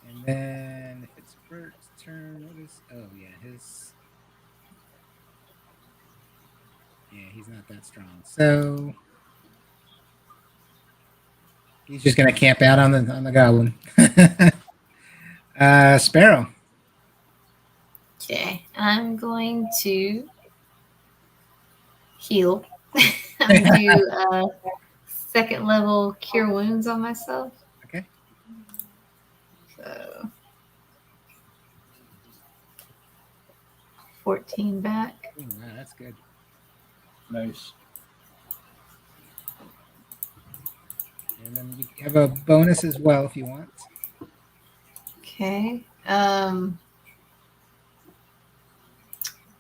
Speaker 1: And then if it's Bert's turn, what is? Oh yeah, his. Yeah, he's not that strong. So he's just gonna camp out on the goblin. Sparrow.
Speaker 2: Okay, I'm going to heal. I'm gonna do second level cure wounds on myself.
Speaker 1: Okay.
Speaker 2: So 14 back.
Speaker 1: Ooh, wow, that's good.
Speaker 3: Nice.
Speaker 1: And then you have a bonus as well if you want.
Speaker 2: Okay.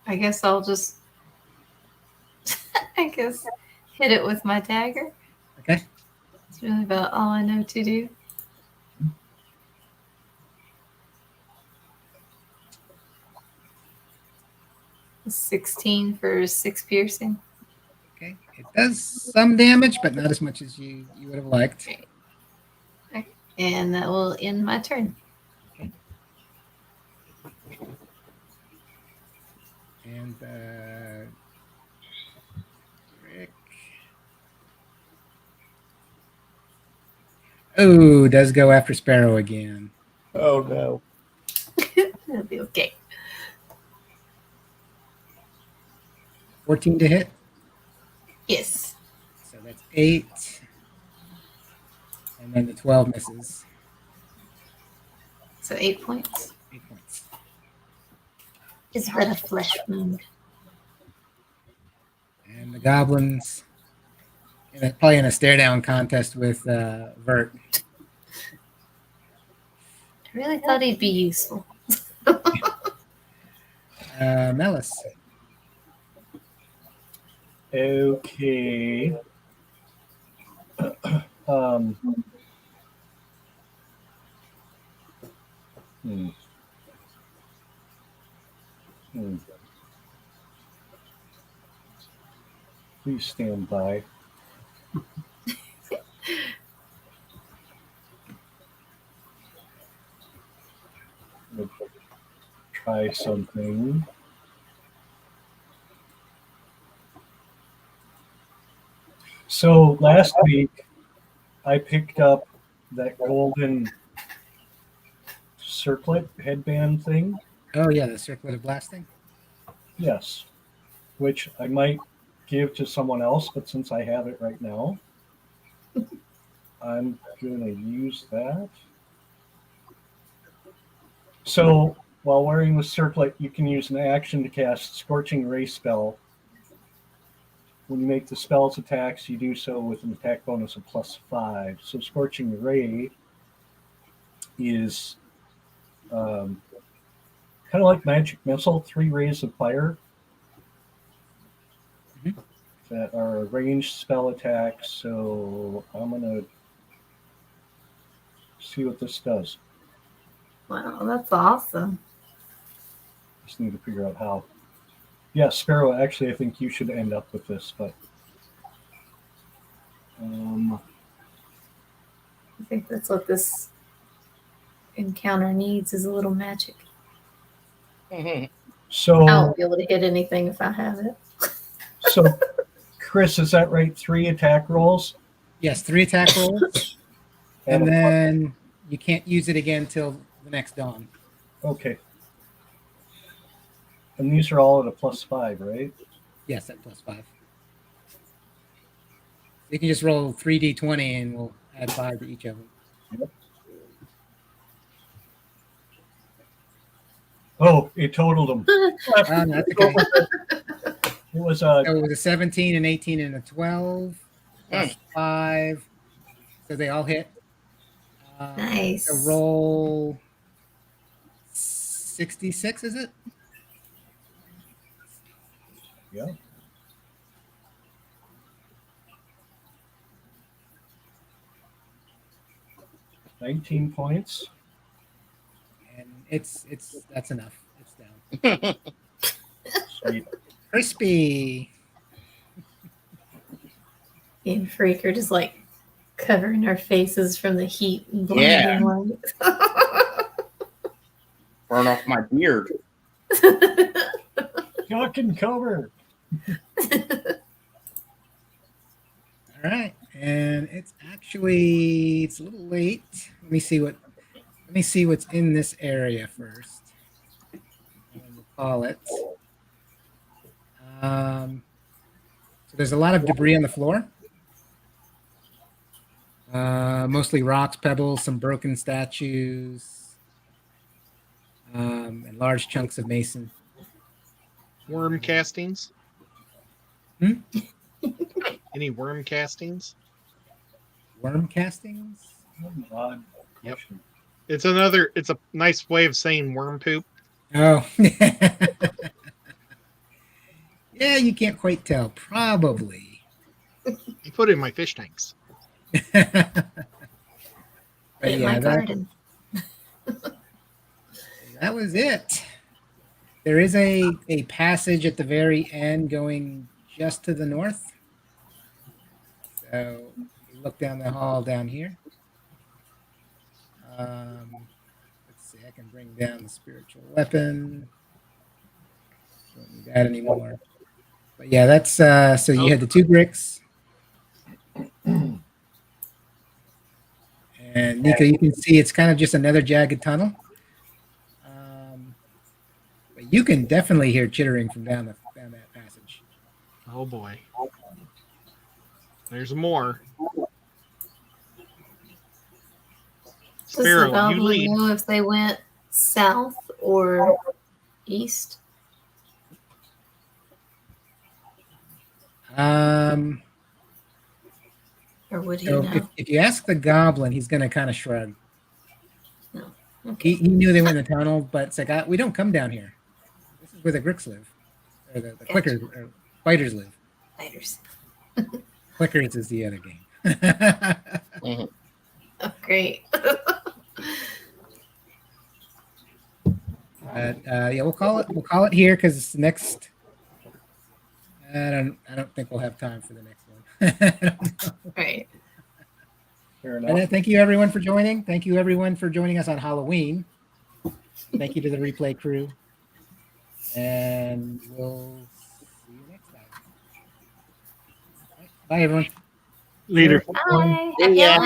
Speaker 2: I guess I'll just I guess hit it with my dagger.
Speaker 1: Okay.
Speaker 2: It's really about all I know to do. A 16 for 6 piercing.
Speaker 1: Okay. It does some damage, but not as much as you would have liked.
Speaker 2: Okay. And that will end my turn.
Speaker 1: And Rick. Oh, does go after Sparrow again.
Speaker 4: Oh no.
Speaker 2: It'll be okay.
Speaker 1: 14 to hit.
Speaker 2: Yes.
Speaker 1: So that's 8. And then the 12 misses.
Speaker 2: So 8 points.
Speaker 1: 8 points.
Speaker 2: It's but a flesh wound.
Speaker 1: And the goblins, probably in a stare down contest with Vert.
Speaker 2: I really thought he'd be useful.
Speaker 1: Melis.
Speaker 3: Okay. um. Hmm. Hmm. Please stand by. Let's try something. So last week, I picked up that golden circlet headband thing.
Speaker 1: Oh, yeah, the circlet of blasting.
Speaker 3: Yes, which I might give to someone else, but since I have it right now, I'm going to use that. So while wearing the circlet, you can use an action to cast Scorching Ray spell. When you make the spell's attacks, you do so with an attack bonus of +5. So Scorching Ray is kind of like Magic Missile, 3 rays of fire that are a ranged spell attack. So I'm going to see what this does.
Speaker 2: Wow, that's awesome.
Speaker 3: Just need to figure out how. Yeah, Sparrow, actually, I think you should end up with this, but
Speaker 2: I think that's what this encounter needs is a little magic.
Speaker 3: so
Speaker 2: I won't be able to hit anything if I have it.
Speaker 3: so Chris, is that right? 3 attack rolls?
Speaker 1: Yes, 3 attack rolls. And then you can't use it again till the next dawn.
Speaker 3: Okay. And these are all at a +5, right?
Speaker 1: Yes, at +5. You can just roll 3d20 and we'll add 5 to each of them.
Speaker 3: Oh, it totaled them.
Speaker 1: Oh, no, that's okay.
Speaker 3: It was
Speaker 1: So it was a 17, an 18, and a 12 plus 5. So they all hit.
Speaker 2: Nice.
Speaker 1: So roll 66, is it?
Speaker 3: yeah. $19 points.
Speaker 1: And that's enough. It's down.
Speaker 3: Sweet.
Speaker 1: Crispy.
Speaker 2: Me and Freak are just like covering our faces from the heat and blinding light.
Speaker 4: Burn off my beard.
Speaker 3: Y'all can cover.
Speaker 1: All right, and it's a little late. Let me see what's in this area first. And we'll call it. So there's a lot of debris on the floor. Mostly rocks, pebbles, some broken statues, and large chunks of mason.
Speaker 5: Worm castings?
Speaker 1: Hmm?
Speaker 5: Any worm castings?
Speaker 1: Worm castings?
Speaker 3: Odd
Speaker 5: Yep.
Speaker 3: question.
Speaker 5: It's a nice way of saying worm poop.
Speaker 1: Oh. Yeah, you can't quite tell. Probably.
Speaker 5: I put it in my fish tanks.
Speaker 1: But
Speaker 2: In my
Speaker 1: yeah,
Speaker 2: garden.
Speaker 1: that was it. There is a passage at the very end going just to the north. So you look down the hall down here. Let's see, I can bring down the spiritual weapon. Don't need that anymore. But yeah, that's so you had the 2 bricks. And Nico, you can see it's kind of just another jagged tunnel. But you can definitely hear chittering from down that passage.
Speaker 5: Oh boy. There's more.
Speaker 2: Does the
Speaker 5: Sparrow, you
Speaker 2: goblin
Speaker 5: lead.
Speaker 2: know if they went south or east? Or would he
Speaker 1: So
Speaker 2: know?
Speaker 1: if you ask the goblin, he's going to kind of shrug.
Speaker 2: Okay.
Speaker 1: He knew they went in the tunnel, but it's like, we don't come down here. This is where the Gricks live. Or the Clickers, or Fighters live.
Speaker 2: Fighters.
Speaker 1: Clickers is the other game.
Speaker 4: Mhm.
Speaker 2: Oh, great.
Speaker 1: But yeah, we'll call it here because next. I don't think we'll have time for the next one.
Speaker 2: Right.
Speaker 3: Fair
Speaker 1: And
Speaker 3: enough.
Speaker 1: thank you everyone for joining. Thank you everyone for joining us on Halloween. Thank you to the replay crew. And we'll see you next time. All right, bye everyone.
Speaker 6: Later.
Speaker 2: Bye.
Speaker 4: Yeah.